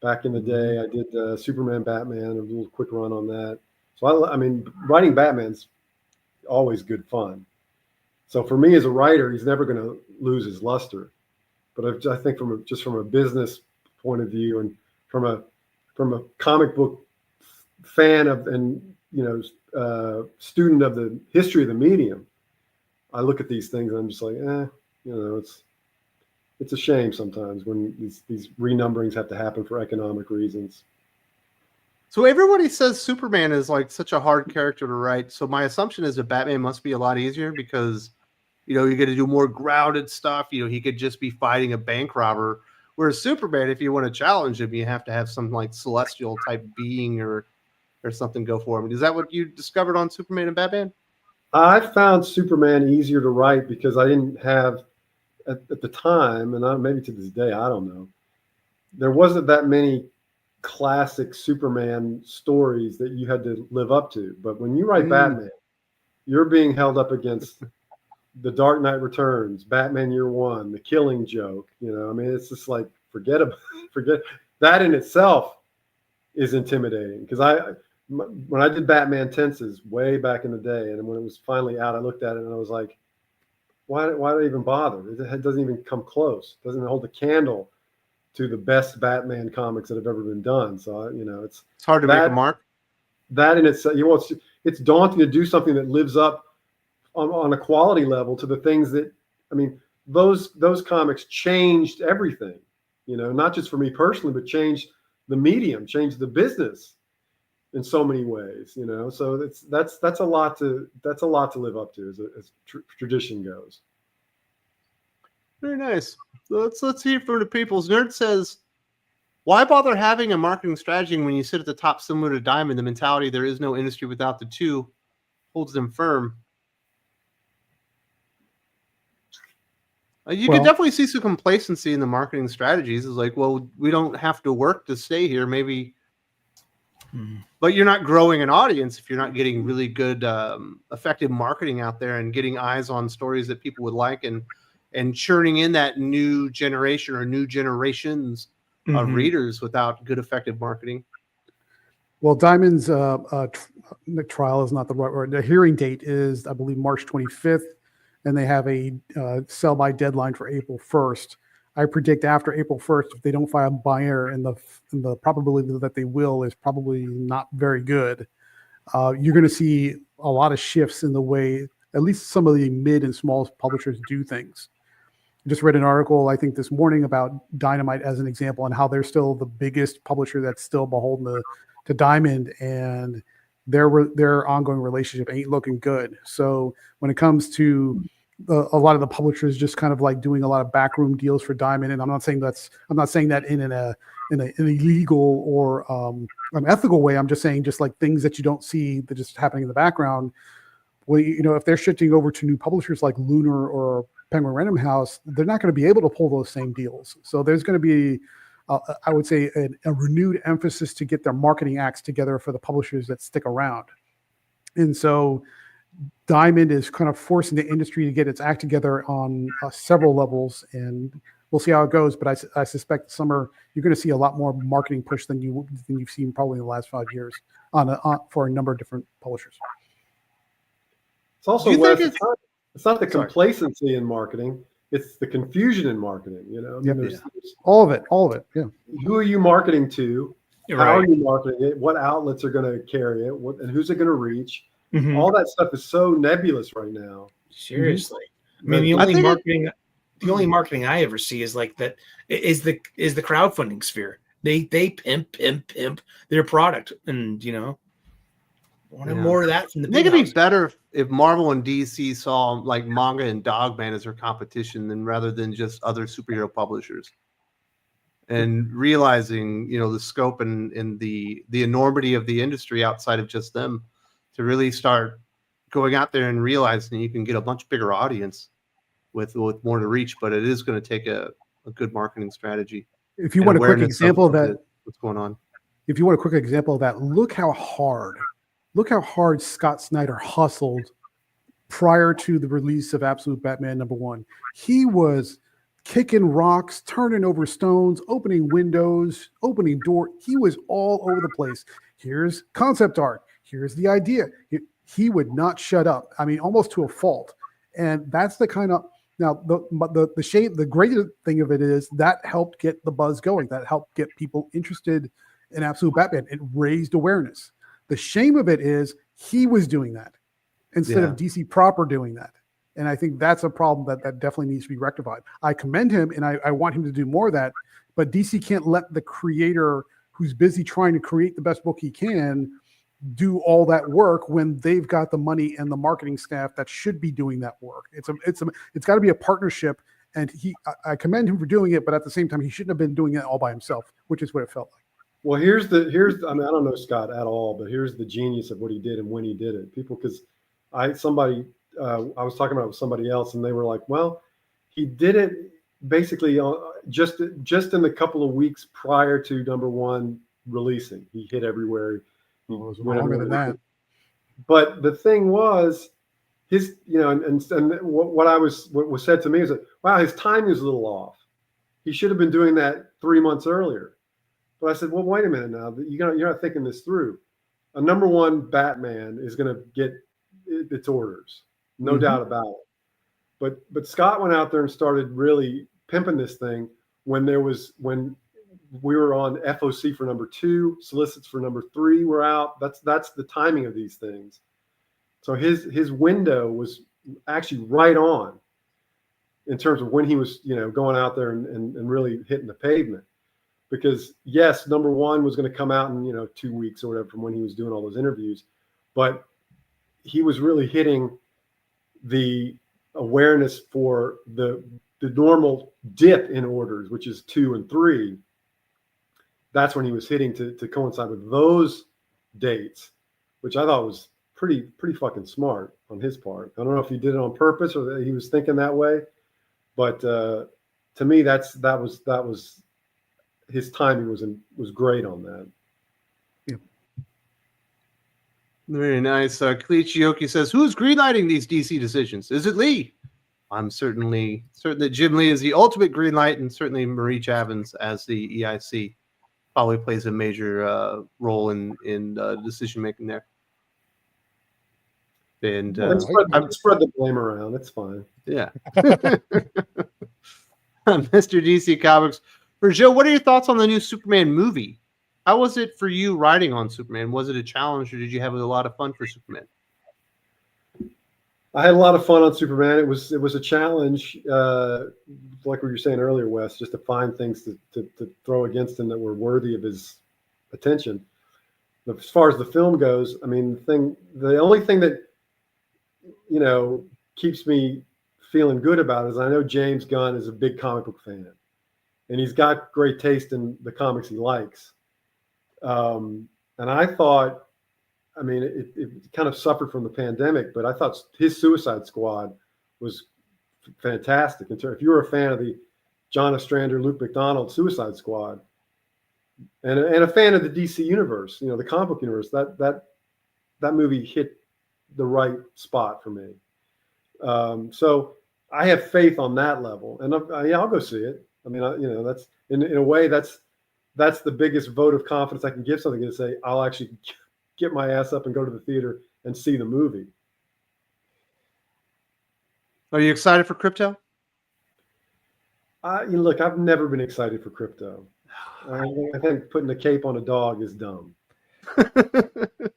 back in the day. I did Superman Batman, a little quick run on that. So I mean, writing Batman's always good fun. So for me as a writer, he's never going to lose his luster. But I think from a business point of view and from a comic book fan of student of the history of the medium, I look at these things and I'm just like, it's a shame sometimes when these renumberings have to happen for economic reasons. So everybody says Superman is like such a hard character to write. So my assumption is that Batman must be a lot easier because, you get to do more grounded stuff. He could just be fighting a bank robber. Whereas Superman, if you want to challenge him, you have to have some like celestial type being or something go for him. Is that what you discovered on Superman and Batman? I found Superman easier to write because I didn't have at the time, and maybe to this day, I don't know. There wasn't that many classic Superman stories that you had to live up to. But when you write Batman, you're being held up against The Dark Knight Returns, Batman Year One, The Killing Joke. I mean, it's just like forget that in itself is intimidating. Because when I did Batman Tenses way back in the day, and when it was finally out, I looked at it and I was like, why do I even bother? It doesn't even come close. It doesn't hold a candle to the best Batman comics that have ever been done. So it's hard to make a mark. That in itself, it's daunting to do something that lives up on a quality level to the things that, I mean, those comics changed everything, not just for me personally, but changed the medium, changed the business in so many ways, so that's a lot to live up to as tradition goes. Very nice. Let's hear from the people's. Nerd says, why bother having a marketing strategy when you sit at the top similar to Diamond? The mentality there is no industry without the two holds them firm. You can definitely see some complacency in the marketing strategies. It's like, well, we don't have to work to stay here. Maybe, but you're not growing an audience if you're not getting really good, effective marketing out there and getting eyes on stories that people would like and churning in that new generation or new generations of readers without good, effective marketing. Well, Diamond's trial is not the right word. The hearing date is, I believe, March 25th. And they have a sell-by deadline for April 1st. I predict after April 1st, if they don't find a buyer, and the probability that they will is probably not very good, you're going to see a lot of shifts in the way at least some of the mid and small publishers do things. I just read an article, I think this morning, about Dynamite as an example and how they're still the biggest publisher that's still beholden to Diamond, and their ongoing relationship ain't looking good. So when it comes to a lot of the publishers just kind of like doing a lot of backroom deals for Diamond, and I'm not saying that in an illegal or unethical way. I'm just saying just like things that you don't see that just happening in the background. well, if they're shifting over to new publishers like Lunar or Penguin Random House, they're not going to be able to pull those same deals. So there's going to be, I would say, a renewed emphasis to get their marketing acts together for the publishers that stick around. And so Diamond is kind of forcing the industry to get its act together on several levels, and we'll see how it goes. But I suspect summer you're going to see a lot more marketing push than you've seen probably in the last 5 years for a number of different publishers. It's also it's not the complacency in marketing; it's the confusion in marketing. There's all of it. Yeah. Who are you marketing to? You're How right. are you marketing it? What outlets are going to carry it? And who's it going to reach? Mhm. All that stuff is so nebulous right now. Seriously. I mean, the only marketing I ever see is like that is the crowdfunding sphere. They pimp their product, and wanted more of that from the I think big it'd house. be better if Marvel and DC saw like manga and Dogman as their competition than rather than just other superhero publishers. And realizing, the scope and the enormity of the industry outside of just them, to really start going out there and realizing you can get a much bigger audience with more to reach, but it is going to take a good marketing strategy. If you want a quick example of that, what's going on? If you want a quick example of that, look how hard Scott Snyder hustled prior to the release of Absolute Batman #1. He was kicking rocks, turning over stones, opening windows, opening door. He was all over the place. Here's concept art. Here's the idea. He would not shut up. I mean, almost to a fault. And that's the kind of now the great thing of it is that helped get the buzz going. That helped get people interested in Absolute Batman. It raised awareness. The shame of it is he was doing that instead of DC proper doing that. And I think that's a problem that definitely needs to be rectified. I commend him, and I want him to do more of that, but DC can't let the creator who's busy trying to create the best book he can do all that work when they've got the money and the marketing staff that should be doing that work. It's got to be a partnership, and I commend him for doing it, but at the same time, he shouldn't have been doing it all by himself, which is what it felt like. Well, here's I mean, I don't know Scott at all, but here's the genius of what he did and when he did it. I was talking about it with somebody else, and they were like, well, he did it basically just in the couple of weeks prior to #1 releasing. He hit everywhere. It was longer than that. But the thing was, his, and what was said to me is that, wow, his timing was a little off. He should have been doing that 3 months earlier. But I said, well, wait a minute now. You're not thinking this through. A #1 Batman is going to get its orders, no doubt about it. But Scott went out there and started really pimping this thing when we were on FOC for #2, solicits for #3 were out. That's the timing of these things. So his window was actually right on in terms of when he was going out there and really hitting the pavement. Because yes, #1 was going to come out in 2 weeks or whatever from when he was doing all those interviews, but he was really hitting the awareness for the normal dip in orders, which is 2 and 3. That's when he was hitting to coincide with those dates, which I thought was pretty fucking smart on his part. I don't know if he did it on purpose or that he was thinking that way, but to me, that was his timing was great on that. Yeah. Very nice. Kalichioki says, who's greenlighting these DC decisions? Is it Lee? I'm certain that Jim Lee is the ultimate greenlight, and certainly Marie Chavins as the EIC probably plays a major role in decision making there. And spread the blame around. It's fine. Yeah. Mr. DC Comics. For Joe, what are your thoughts on the new Superman movie? How was it for you writing on Superman? Was it a challenge, or did you have a lot of fun for Superman? I had a lot of fun on Superman. It was a challenge, like what you were saying earlier, Wes, just to find things to throw against him that were worthy of his attention. But as far as the film goes, I mean, the only thing that keeps me feeling good about it is I know James Gunn is a big comic book fan, and he's got great taste in the comics he likes. And I thought I mean, it kind of suffered from the pandemic, but I thought his Suicide Squad was fantastic. And if you were a fan of the John Ostrander, Luke McDonald Suicide Squad, and a fan of the DC universe, you know, the comic book universe, that movie hit the right spot for me. So I have faith on that level, and I'll go see it. I mean, you know, that's in a way that's the biggest vote of confidence I can give something, to say I'll actually get my ass up and go to the theater and see the movie. Are you excited for Crypto? You know, look, I've never been excited for Crypto. I think putting a cape on a dog is dumb.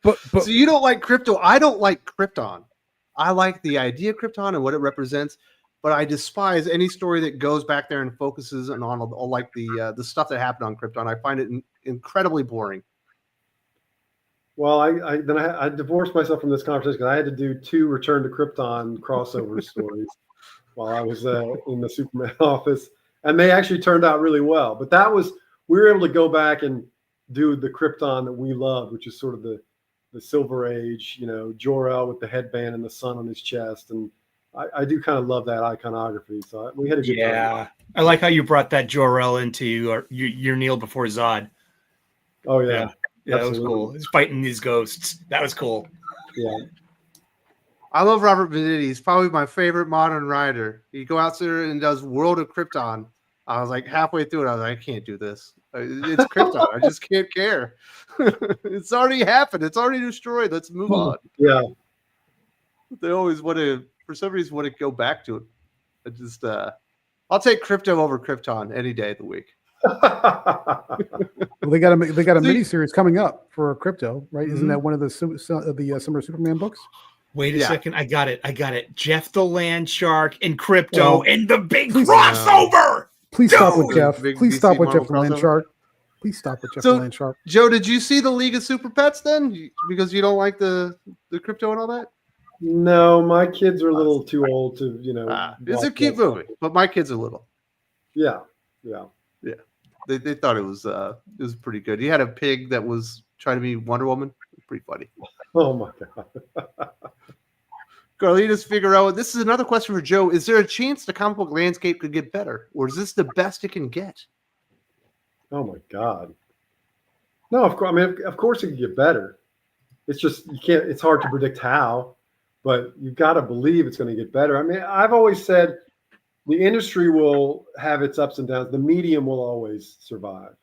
But So you don't like Crypto? I don't like Krypton. I like the idea of Krypton and what it represents, but I despise any story that goes back there and focuses on all like the stuff that happened on Krypton. I find it incredibly boring. Well, I divorced myself from this conversation because I had to do 2 Return to Krypton crossover stories while I was in the Superman office, and they actually turned out really well. But we were able to go back and do the Krypton that we loved, which is sort of the Silver Age, you know, Jor-El with the headband and the sun on his chest, and I do kind of love that iconography. So we had a good time. I like how you brought that Jor-El into your Kneel Before Zod. Oh yeah. Yeah, that was cool. He's fighting these ghosts. That was cool. Yeah. I love Robert Venditti. He's probably my favorite modern writer. He goes out there and does World of Krypton. I was like halfway through it. I was like, I can't do this. It's Krypton. I just can't care. It's already happened. It's already destroyed. Let's move on. Yeah. They always want to, for some reason, want to go back to it. I just, I'll take Crypto over Krypton any day of the week. Well, they got a mini series coming up for Crypto, right? Isn't that one of the Summer Superman books? Wait a second. I got it. Jeff the Land Shark and Crypto and the big crossover. Please stop with The Jeff. big Please DC stop with Marvel Jeff the Land crossover? Shark. Please stop with Jeff the Land Shark. Joe, did you see the League of Super Pets then? Because you don't like the Crypto and all that? No, my kids are a little too old to, you know. It's a watch cute that movie, stuff. but my kids are little. Yeah. They thought it was pretty good. He had a pig that was trying to be Wonder Woman. Pretty funny. Oh my God. Carlitos Figueroa, this is another question for Joe. Is there a chance the comic book landscape could get better, or is this the best it can get? Oh my God. No, of course. I mean, of course it can get better. It's just it's hard to predict how, but you've got to believe it's going to get better. I mean, I've always said the industry will have its ups and downs. The medium will always survive,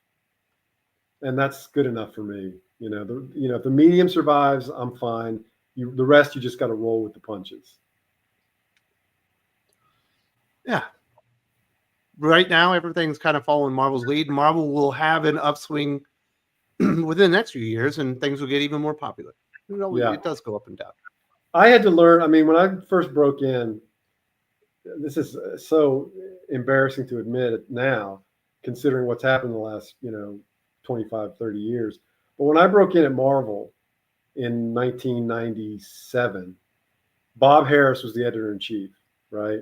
and that's good enough for me. You know, if the medium survives, I'm fine. The rest, you just got to roll with the punches. Yeah. Right now, everything's kind of following Marvel's lead. Marvel will have an upswing within the next few years, and things will get even more popular. It does go up and down. I had to learn. I mean, when I first broke in, this is so embarrassing to admit it now, considering what's happened in the last, 25, 30 years. But when I broke in at Marvel in 1997, Bob Harris was the editor-in-chief, right?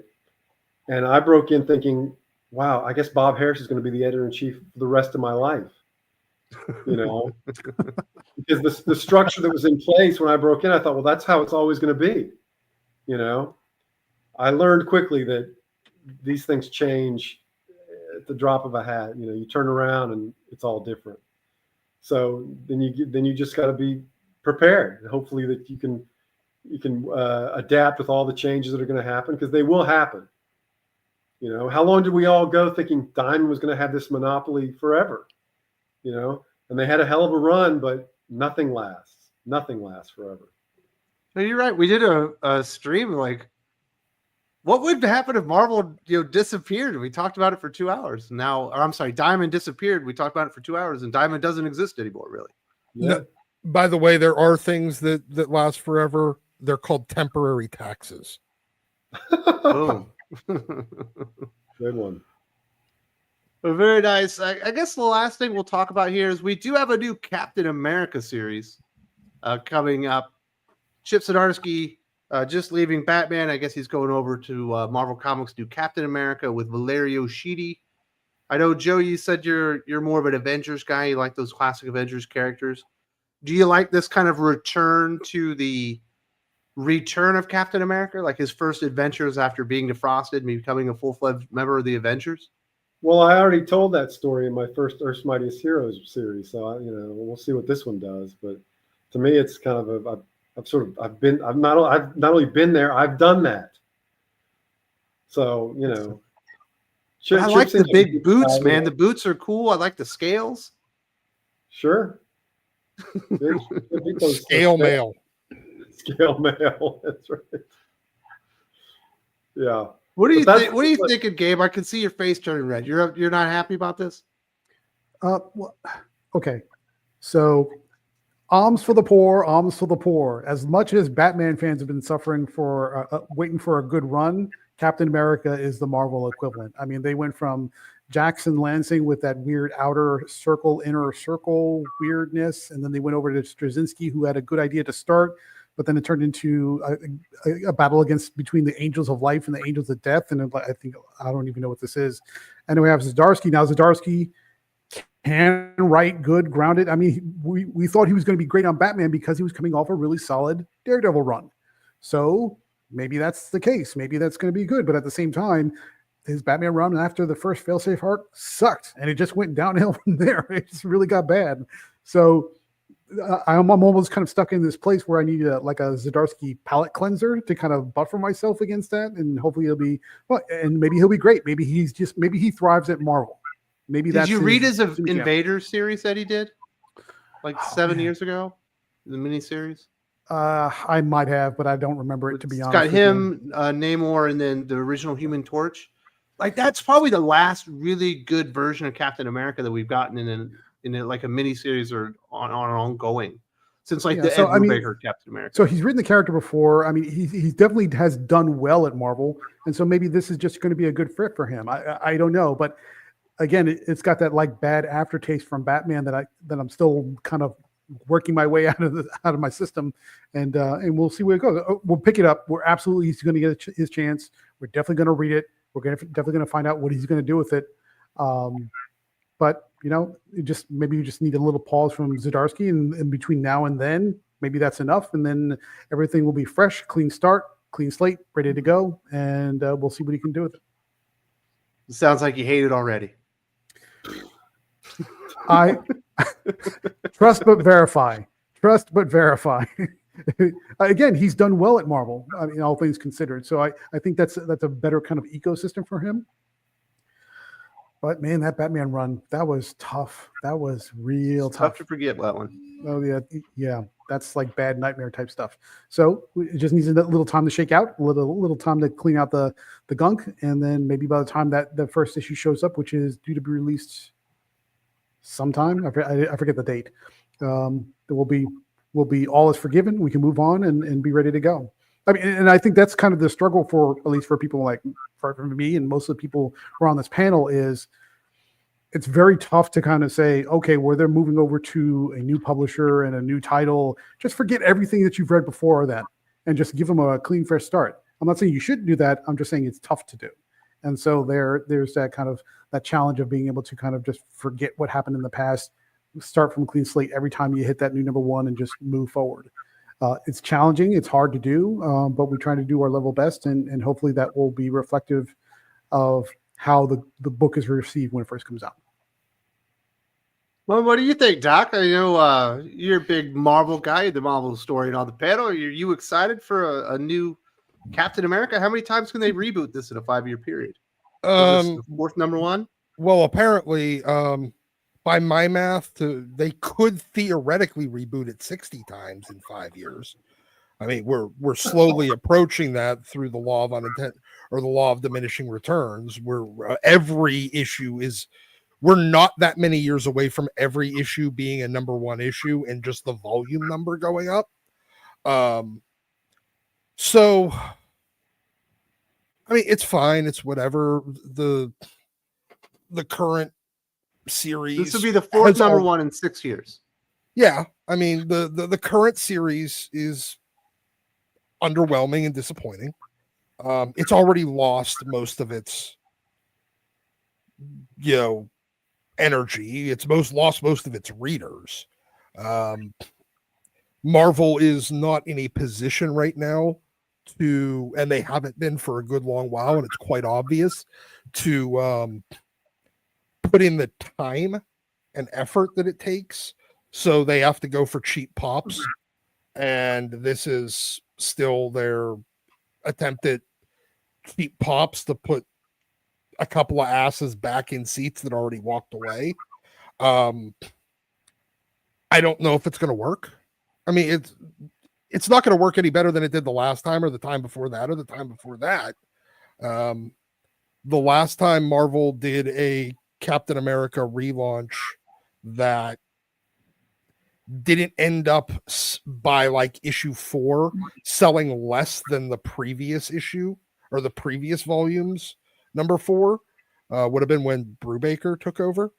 And I broke in thinking, wow, I guess Bob Harris is going to be the editor-in-chief for the rest of my life, because the structure that was in place when I broke in, I thought, well, that's how it's always going to be. I learned quickly that these things change at the drop of a hat. You turn around and it's all different. So then you just got to be prepared. Hopefully that you can adapt with all the changes that are going to happen, because they will happen. How long did we all go thinking Diamond was going to have this monopoly forever? And they had a hell of a run, but nothing lasts. Nothing lasts forever. No, you're right. We did a stream like, what would happen if Marvel disappeared? We talked about it for 2 hours. Diamond disappeared. We talked about it for 2 hours, and Diamond doesn't exist anymore, really. Yeah. No, by the way, there are things that last forever. They're called temporary taxes. Boom. Good one. Well, very nice. I guess the last thing we'll talk about here is we do have a new Captain America series coming up. Chip Zdarsky just leaving Batman. I guess he's going over to Marvel Comics to do Captain America with Valerio Schiti. I know, Joe, you said you're more of an Avengers guy. You like those classic Avengers characters. Do you like this kind of return to the return of Captain America, like his first adventures after being defrosted and becoming a full-fledged member of the Avengers? Well, I already told that story in my first Earth's Mightiest Heroes series, so we'll see what this one does. But to me, it's kind of I've not only been there, I've done that. So I like the big boots, man. The boots are cool. I like the scales. Sure. Scale mail. Scale mail. That's right. Yeah. What do you think? What are you thinking, Gabe? I can see your face turning red. You're not happy about this? Well, okay. So, alms for the poor, alms for the poor. As much as Batman fans have been suffering for waiting for a good run, Captain America is the Marvel equivalent. I mean, they went from Jackson Lansing with that weird outer circle, inner circle weirdness, and then they went over to Straczynski, who had a good idea to start, but then it turned into a battle between the Angels of Life and the Angels of Death, and I don't even know what this is. And then we have Zdarsky. Now Zdarsky can write good, grounded. I mean, we thought he was going to be great on Batman because he was coming off a really solid Daredevil run. So maybe that's the case. Maybe that's going to be good. But at the same time, his Batman run after the first failsafe arc sucked, and it just went downhill from there. It just really got bad. So I'm almost kind of stuck in this place where I need a Zdarsky palate cleanser to kind of buffer myself against that, and hopefully he'll be and maybe he'll be great. Maybe he thrives at Marvel. Maybe did you read his Invaders series that he did like 7 years ago? The miniseries. I might have, but I don't remember it, to be honest. It's got him, Namor, and then the original Human Torch. Like, that's probably the last really good version of Captain America that we've gotten in like a miniseries or on ongoing since like the Ed Brubaker Captain America. So he's written the character before. I mean, he definitely has done well at Marvel, and so maybe this is just going to be a good fit for him. I don't know, but again, it's got that like bad aftertaste from Batman that I'm still kind of working my way out of my system, and we'll see where it goes. We'll pick it up. He's going to get his chance. We're definitely going to read it. We're definitely going to find out what he's going to do with it. But maybe you just need a little pause from Zdarsky, and between now and then, maybe that's enough, and then everything will be fresh, clean start, clean slate, ready to go, and we'll see what he can do with it. It sounds like you hate it already. I trust but verify. Trust but verify. Again, he's done well at Marvel, I mean, all things considered. So I think that's a better kind of ecosystem for him. But man, that Batman run, that was tough. That was real tough to forget that one. Oh yeah. That's like bad nightmare type stuff. So it just needs a little time to shake out, a little time to clean out the gunk, and then maybe by the time that the first issue shows up, which is due to be released sometime, I forget the date. We'll be all is forgiven. We can move on and be ready to go. I mean, and I think that's kind of the struggle for, at least for people like for me and most of the people who are on this panel, is it's very tough to kind of say, okay, well, they're moving over to a new publisher and a new title. Just forget everything that you've read before that and just give them a clean, fresh start. I'm not saying you shouldn't do that. I'm just saying it's tough to do. And so there's that kind of that challenge of being able to kind of just forget what happened in the past, start from a clean slate every time you hit that new number one and just move forward. It's challenging. It's hard to do, but we try to do our level best, and hopefully that will be reflective of how the book is received when it first comes out. Well, what do you think, Doc? I know you're a big Marvel guy, the Marvel story on the panel. Are you excited for a new Captain America? How many times can they reboot this in a 5-year period? Is this the fourth number one? Well, apparently, by my math, they could theoretically reboot it 60 times in 5 years. I mean, we're slowly approaching that through the law of unintent or the law of diminishing returns, where every issue is. We're not that many years away from every issue being a number one issue and just the volume number going up. So, I mean, it's fine. It's whatever. The current series. This would be the fourth number one in 6 years. Yeah. I mean, the current series is underwhelming and disappointing. It's already lost most of its, energy. It's lost most of its readers. Marvel is not in a position right now to, and they haven't been for a good long while, and it's quite obvious, to put in the time and effort that it takes. So they have to go for cheap pops. And this is still their attempt at cheap pops to put a couple of asses back in seats that already walked away. I don't know if it's going to work. I mean, it's not going to work any better than it did the last time or the time before that or the time before that. The last time Marvel did a Captain America relaunch that didn't end up by like issue 4 selling less than the previous issue or the previous volumes, number 4 would have been when Brubaker took over.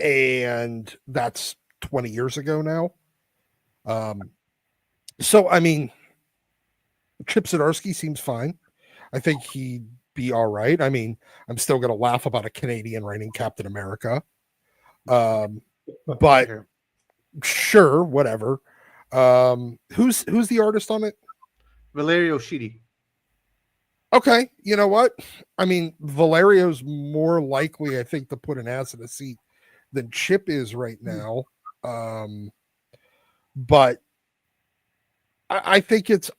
And that's 20 years ago now. So, I mean, Chip Zdarsky seems fine. I think he'd be all right. I mean, I'm still going to laugh about a Canadian writing Captain America. But sure, whatever. Who's the artist on it? Valerio Schiti. Okay, you know what? I mean, Valerio's more likely, I think, to put an ass in a seat than Chip is right now. But I think it's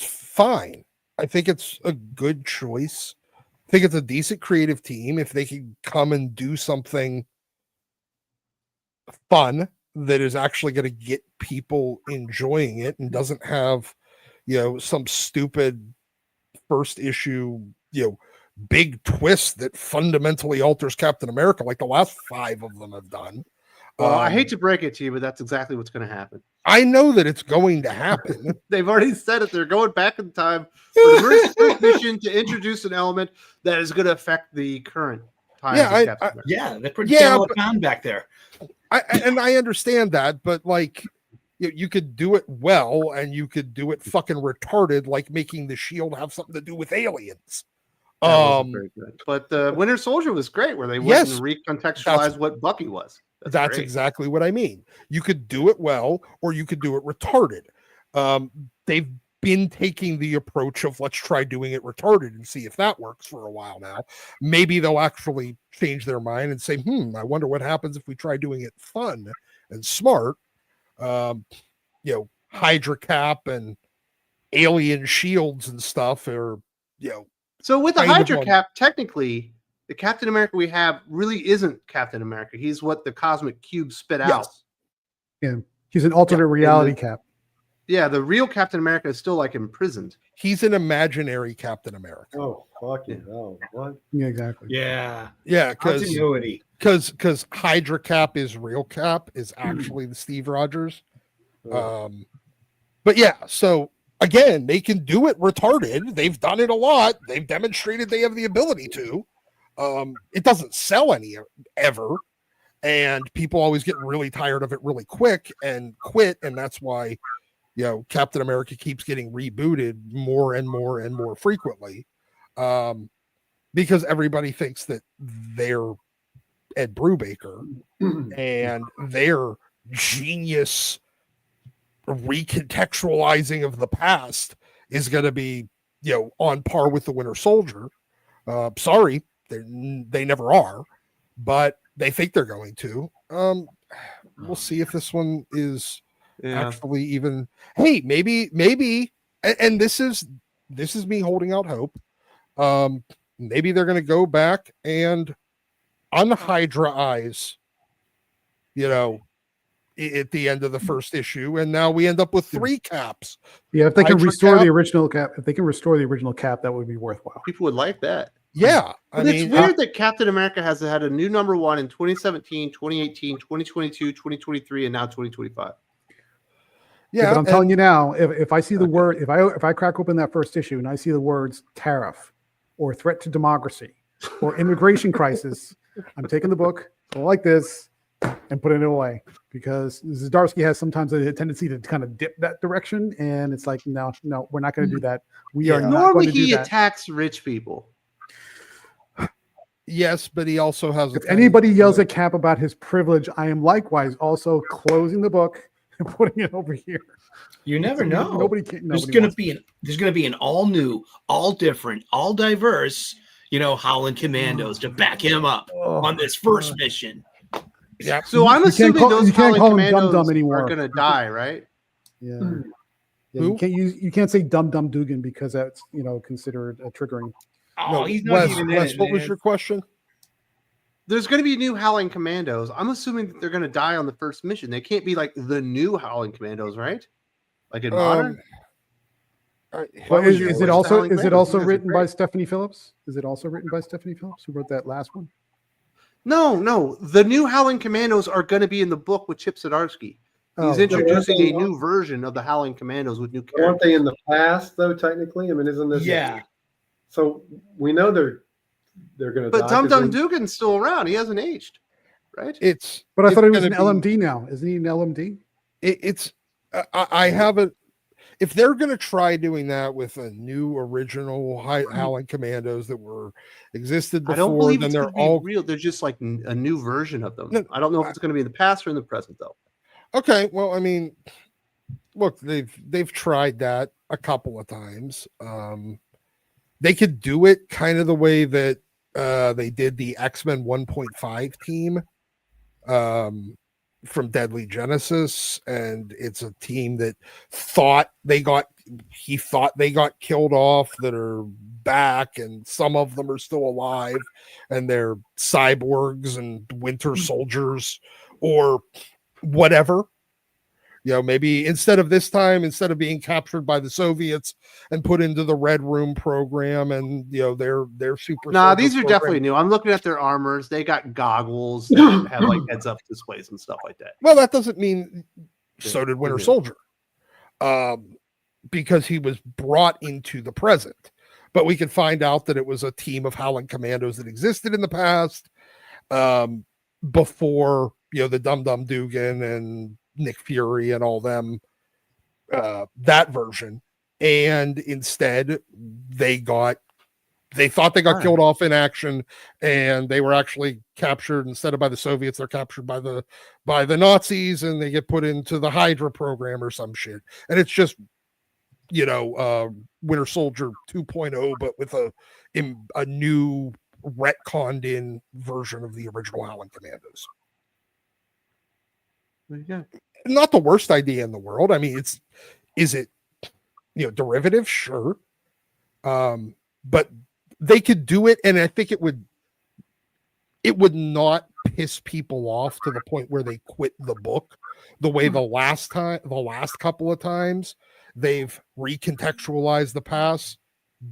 fine. I think it's a good choice. I think it's a decent creative team. If they can come and do something fun that is actually going to get people enjoying it and doesn't have, some stupid first issue, big twist that fundamentally alters Captain America like the last 5 of them have done. Well, I hate to break it to you, but that's exactly what's going to happen. I know that it's going to happen. They've already said it. They're going back in time for the first mission to introduce an element that is going to affect the current time. They're pretty down back there. I understand that, but like you could do it well and you could do it fucking retarded, like making the Shield have something to do with aliens. Very good. But the Winter Soldier was great, where they went and recontextualized what Bucky was. That's exactly what I mean. You could do it well, or you could do it retarded. They've been taking the approach of let's try doing it retarded and see if that works for a while now. Maybe they'll actually change their mind and say, I wonder what happens if we try doing it fun and smart. Hydra Cap and alien shields and stuff are, So with the Hydra Cap, technically, the Captain America we have really isn't Captain America. He's what the Cosmic Cube spit out. Yeah, he's an alternate reality Cap. Yeah, the real Captain America is still like imprisoned. He's an imaginary Captain America. Oh, fucking hell. What? Yeah, exactly. Yeah. Yeah, continuity. Because Hydra Cap is real Cap, is actually the Steve Rogers. But yeah, so again, they can do it retarded. They've done it a lot. They've demonstrated they have the ability to. It doesn't sell any ever. And people always get really tired of it really quick and quit. And that's why, Captain America keeps getting rebooted more and more and more frequently. Because everybody thinks that they're Ed Brubaker and their genius recontextualizing of the past is going to be, on par with the Winter Soldier. Sorry, they never are, but they think they're going to. We'll see if this one is actually even. Hey, maybe, and this is me holding out hope. Maybe they're going to go back and unhydra-ize, at the end of the first issue, and now we end up with 3 caps. Yeah, if they can restore the original Cap, that would be worthwhile. People would like that. Yeah. But it's weird that Captain America has had a new number 1 in 2017, 2018, 2022, 2023, and now 2025. Yeah, but I'm telling you now, if I see the word, if I crack open that first issue and I see the words tariff or threat to democracy or immigration crisis, I'm taking the book like this and putting it away, because Zdarsky has sometimes a tendency to kind of dip that direction, and it's like, no, we're not going to do that. We are not normally going to do he that. Attacks rich people. Yes, but he also has. If anybody yells at Cap about his privilege, I am likewise also closing the book and putting it over here. You never know. Nobody can. There's gonna be an all new, all different, all diverse, Howling Commandos to back him up on this first mission. Yeah. So I'm assuming those you can't Howling call him Commandos Dum Dum anymore. are going to die, right? Yeah. Yeah, you can't say Dum Dum Dugan because that's considered a triggering. Oh, No, he's not Wes, even Wes, in it, what was man. your question? There's going to be new Howling Commandos. I'm assuming that they're going to die on the first mission. They can't be like the new Howling Commandos, right? Like in modern. Well, is it also Commandos? written by Stephanie Phillips? Is it also written by Stephanie Phillips who wrote that last one? No. The new Howling Commandos are going to be in the book with Chip Zdarsky. He's introducing a new version of the Howling Commandos with new characters. Aren't they in the past though? Technically, I mean, isn't this? Yeah. So we know they're going to. But Dum Dum Dugan's still around. He hasn't aged, right? But I thought he was an LMD now. Isn't he an LMD? I haven't. If they're going to try doing that with a new original Howling Commandos that existed before, I don't believe then it's they're all real. They're just like a new version of them. No, I don't know if it's going to be in the past or in the present, though. Okay, well, I mean, look, they've tried that a couple of times. They could do it kind of the way that they did the X-Men 1.5 team from Deadly Genesis, and it's a team that he thought they got killed off that are back, and some of them are still alive, and they're cyborgs and winter soldiers or whatever. Maybe instead of being captured by the Soviets and put into the Red Room program, and their super. Nah, these are definitely new. I'm looking at their armors. They got goggles that have like heads-up displays and stuff like that. Well, that doesn't mean so did Winter Soldier, because he was brought into the present. But we could find out that it was a team of Howling Commandos that existed in the past, before the Dum Dum Dugan and Nick Fury and all them, that version. And instead they thought they got killed off in action, and they were actually captured. Instead of by the Soviets, they're captured by the Nazis, and they get put into the Hydra program or some shit. And it's just Winter Soldier 2.0, but with a new retconned in version of the original Howling Commandos. Yeah. Not the worst idea in the world. I mean, is it derivative? Sure. But they could do it, and I think it would not piss people off to the point where they quit the book the way the last couple of times they've recontextualized the past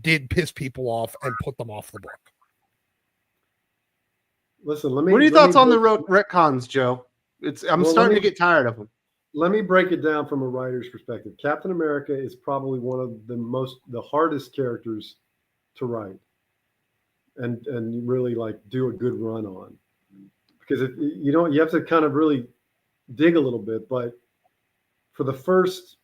did piss people off and put them off the book. Listen, what are your thoughts on the retcons, Joe? I'm starting to get tired of them. Let me break it down from a writer's perspective. Captain America is probably one of the hardest characters to write and really like do a good run on, because you have to kind of really dig a little bit. But for the first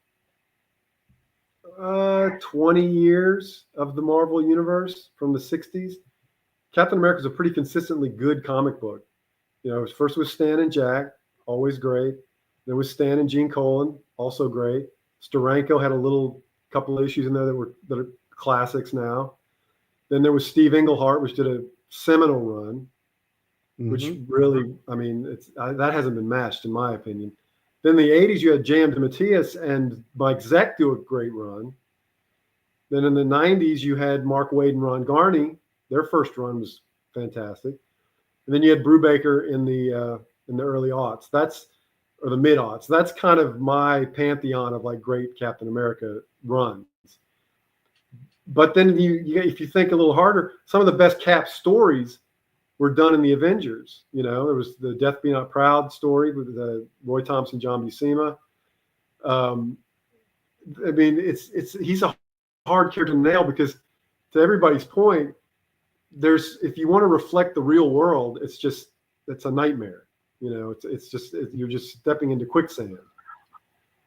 20 years of the Marvel universe from the 60s, Captain America is a pretty consistently good comic book. First was Stan and Jack, always great. There was Stan and Gene Colan, also great. Steranko had a couple of issues in there that are classics now. Then there was Steve Englehart, which did a seminal run, which really, I mean, that hasn't been matched in my opinion. Then the 80s, you had J.M. DeMatteis and Mike Zeck do a great run. Then in the 90s, you had Mark Waid and Ron Garney. Their first run was fantastic. And then you had Brubaker in the early aughts. Or the mid aughts. That's kind of my pantheon of like great Captain America runs. But then if you think a little harder, some of the best Cap stories were done in the Avengers. There was the Death Be Not Proud story with Roy Thompson, John Buscema. I mean, he's a hard character to nail because, to everybody's point, if you want to reflect the real world, it's a nightmare. You're just stepping into quicksand.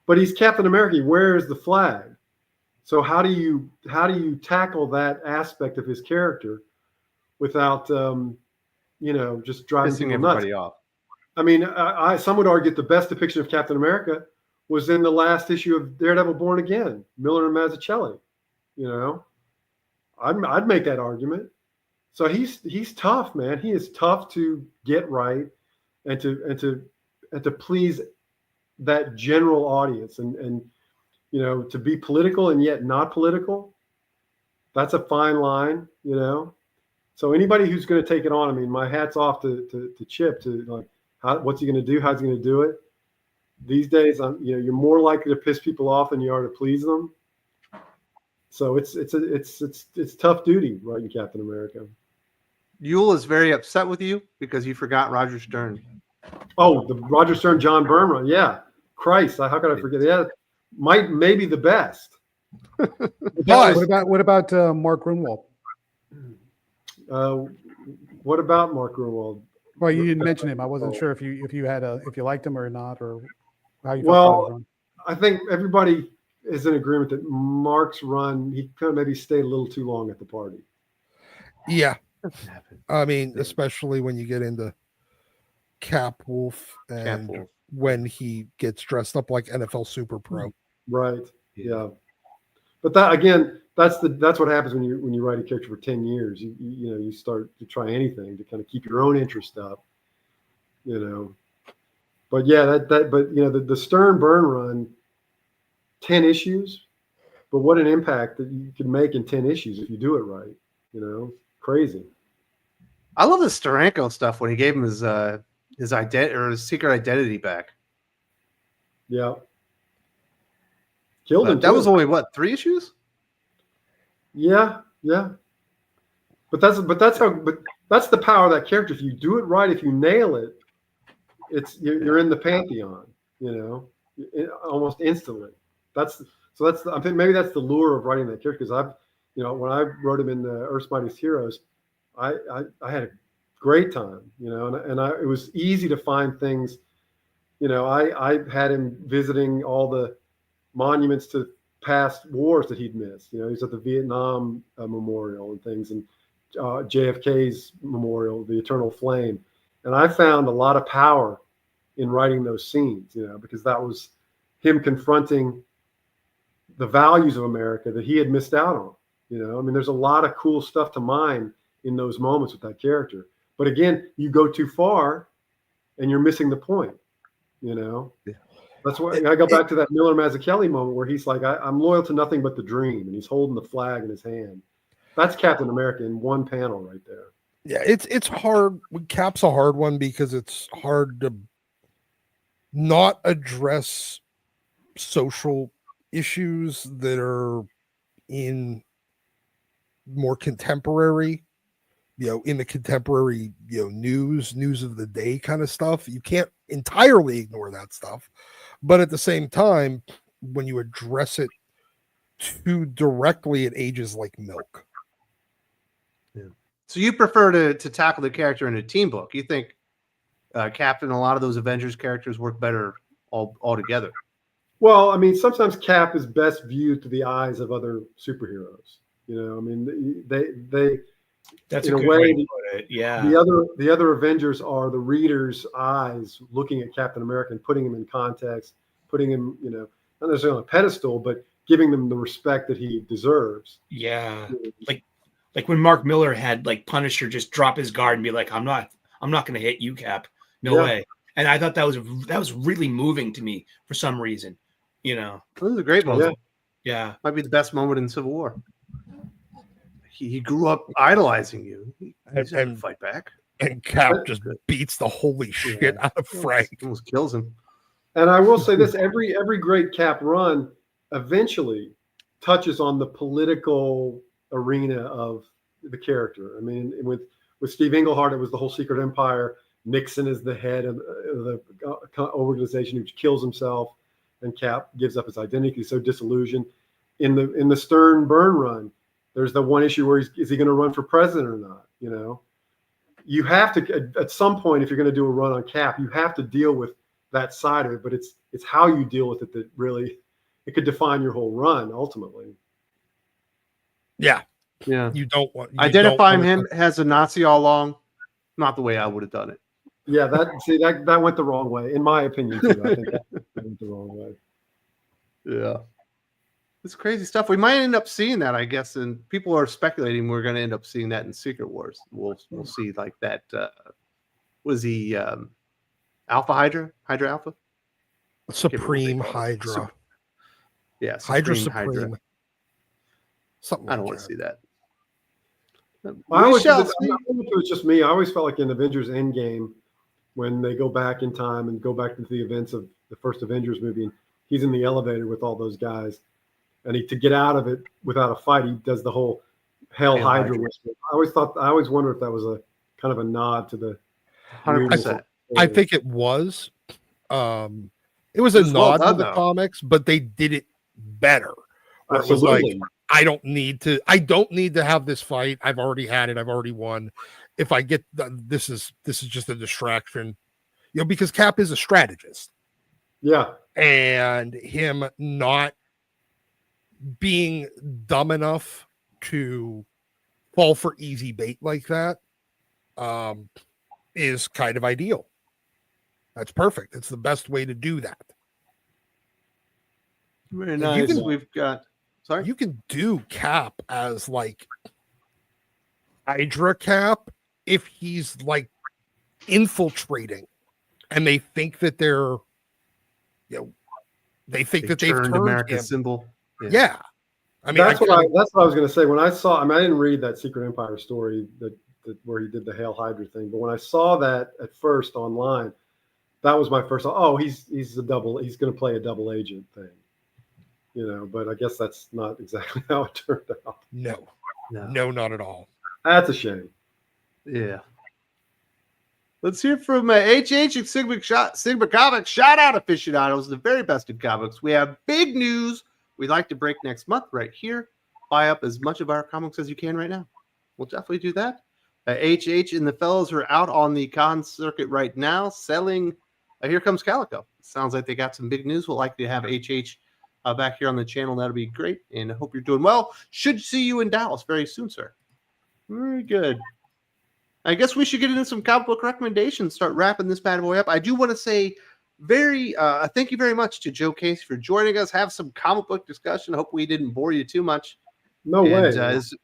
But he's Captain America. He wears the flag. So how do you tackle that aspect of his character without just driving Pissing people nuts. everybody off. I mean, some would argue the best depiction of Captain America was in the last issue of Daredevil Born Again, Miller and Mazzucchelli. I'd make that argument. So he's tough, man. He is tough to get right and to please that general audience and to be political and yet not political. That's a fine line, So anybody who's going to take it on, I mean, my hat's off to Chip what's he going to do? How's he going to do it? These days, you're more likely to piss people off than you are to please them. So it's tough duty writing Captain America. Yule is very upset with you because you forgot Roger Stern. Oh, the Roger Stern, John Byrne run. Yeah. Christ. How could I forget? Yeah. Maybe the best. What about Mark Grunwald? What about Mark Grunwald? Well, you didn't mention him. I wasn't sure if you liked him or not, or how you felt about his Well, run. I think everybody is in agreement that Mark's run, he kind of maybe stayed a little too long at the party. Yeah. I mean, especially when you get into Cap Wolf and when he gets dressed up like NFL Super Pro. Right. Yeah. But that again, that's what happens when you write a character for 10 years. You start to try anything to kind of keep your own interest up. But yeah, the Stern Byrne run, 10 issues, but what an impact that you can make in 10 issues if you do it right. Crazy. I love the Steranko stuff when he gave him his identity or his secret identity back. Yeah. Killed him. That was only 3 issues? Yeah. But that's the power of that character. If you do it right, if you nail it, you're in the pantheon, almost instantly. I think maybe that's the lure of writing that character. Because when I wrote him in the Earth's Mightiest Heroes, I had a great time, and it was easy to find things. I had him visiting all the monuments to past wars that he'd missed. He's at the Vietnam Memorial and things, and JFK's memorial, the Eternal Flame. And I found a lot of power in writing those scenes, because that was him confronting the values of America that he had missed out on. I mean, there's a lot of cool stuff to mine in those moments with that character. But again, you go too far and you're missing the point, Yeah. That's why I go back to that Miller Mazzucchelli moment where he's like, I'm loyal to nothing but the dream. And he's holding the flag in his hand. That's Captain America in one panel right there. Yeah, it's hard. Cap's a hard one because it's hard to not address social issues that are in more contemporary, in the contemporary, news of the day kind of stuff. You can't entirely ignore that stuff. But at the same time, when you address it too directly, it ages like milk. Yeah. So you prefer to tackle the character in a team book? You think Captain, a lot of those Avengers characters work better all together? Well, I mean, sometimes Cap is best viewed through the eyes of other superheroes. I mean, they that's in a a good way. way to put it. Yeah. The other Avengers are the reader's eyes looking at Captain America and putting him in context, putting him, not necessarily on a pedestal, but giving them the respect that he deserves. Yeah. Like when Mark Miller had Punisher just drop his guard and be like, I'm not going to hit you, Cap. No way. And I thought that was really moving to me for some reason. It was a great moment. Yeah. Might be the best moment in Civil War. He grew up idolizing you. He's and to fight back. And Cap just beats the holy shit out of Frank. Almost kills him. And I will say this: every great Cap run eventually touches on the political arena of the character. I mean, with Steve Englehart, it was the whole secret empire. Nixon is the head of the organization who kills himself, and Cap gives up his identity. He's so disillusioned. In the Stern Byrne run, there's the one issue where is he going to run for president or not? You have to, at some point, if you're going to do a run on Cap, you have to deal with that side of it. But it's how you deal with it that really it could define your whole run ultimately. Yeah. Yeah. You don't want identifying him as a Nazi all along. not the way I would have done it. Yeah, that went the wrong way, in my opinion too. I think that went the wrong way. Yeah. It's crazy stuff. We might end up seeing that, I guess, and people are speculating we're going to end up seeing that in Secret Wars. We'll see like that. Was he Alpha Hydra? Hydra Alpha? Supreme Hydra. Yeah, Hydra Supreme. Supreme. Something. I don't want to see that. I don't know if it was just me. I always felt like in Avengers Endgame, when they go back in time and go back into the events of the first Avengers movie, and he's in the elevator with all those guys, and to get out of it without a fight, he does the whole Hail Hydra whisper. I always wondered if that was a kind of a nod to the 100%. I think it was. It was a nod to the comics, but they did it better. It was like, I don't need to have this fight. I've already had it. I've already won. If I get this is just a distraction, because Cap is a strategist. Yeah. And him not being dumb enough to fall for easy bait like that is kind of ideal. That's perfect. It's the best way to do that. Very nice. We've got. Sorry, you can do Cap as like Hydra Cap if he's like infiltrating, and they think that they're, they think that they've turned America's him. symbol. Yeah. I mean, that's what I was going to say when I saw. I mean, I didn't read that Secret Empire story that where he did the Hail Hydra thing, but when I saw that at first online, that was my first. Oh, he's going to play a double agent thing. But I guess that's not exactly how it turned out. No, not at all. That's a shame. Yeah. Let's hear from HH and Sigma Comics. Shout out aficionados, the very best in comics. We have big news we'd like to break next month right here. Buy up as much of our comics as you can right now. We'll definitely do that. HH and the fellows are out on the con circuit right now selling. Here comes Calico. Sounds like they got some big news. We'll likely have HH back here on the channel. That'll be great. And I hope you're doing well. Should see you in Dallas very soon, sir. Very good. I guess we should get into some comic book recommendations, start wrapping this bad boy up. I do want to say thank you very much to Joe Casey for joining us. Have some comic book discussion. Hope we didn't bore you too much. No way. Is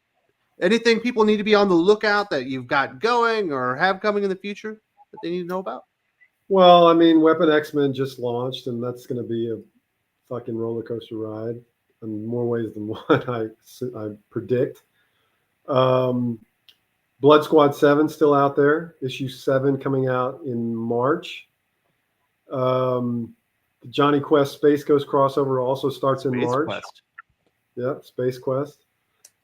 anything people need to be on the lookout that you've got going or have coming in the future that they need to know about? Well, I mean, Weapon X-Men just launched, and that's going to be a fucking roller coaster ride in more ways than one, I predict. Blood Squad 7 still out there. Issue 7 coming out in March. The Johnny Quest Space Ghost crossover also starts in March. Quest. Yep, Space Quest.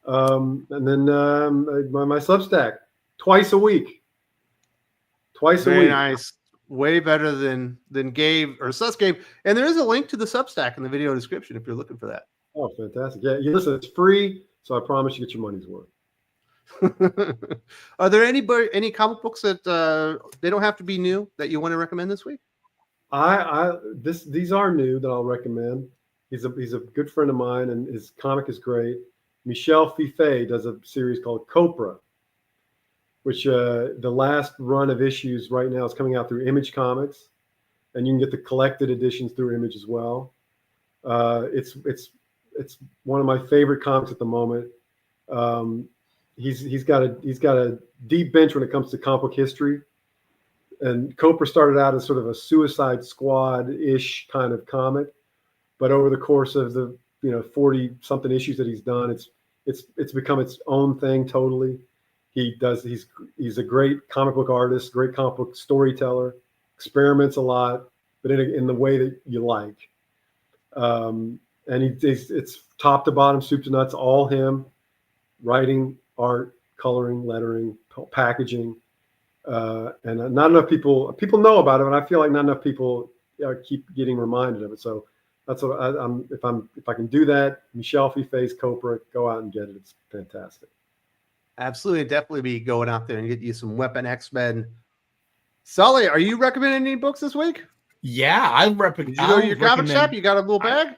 And then my Substack twice a week. Very nice. Way better than Gabe or Sus Gabe. And there is a link to the Substack in the video description if you're looking for that. Oh, fantastic. Yeah, listen, it's free, so I promise you get your money's worth. Are there any comic books that they don't have to be new that you want to recommend this week? These are new that I'll recommend. He's a good friend of mine, and his comic is great. Michel Fiffe does a series called Copra, which the last run of issues right now is coming out through Image Comics, and you can get the collected editions through Image as well. It's one of my favorite comics at the moment. He's got a deep bench when it comes to comic book history, and Copra started out as sort of a Suicide Squad-ish kind of comic, but over the course of the 40 something issues that he's done, it's become its own thing totally. He's a great comic book artist, great comic book storyteller, experiments a lot, but in the way that you like. And it's top to bottom, soup to nuts, all him, writing, art, coloring, lettering, packaging, and not enough people know about it, and I feel like not enough people keep getting reminded of it. So that's what if I can do that, Michel Fiffe's Copra, go out and get it. It's fantastic. Absolutely, definitely be going out there and get you some Weapon X-Men. Sully, are you recommending any books this week? Yeah, I recommend. Did you go to your comic shop? You got a little bag?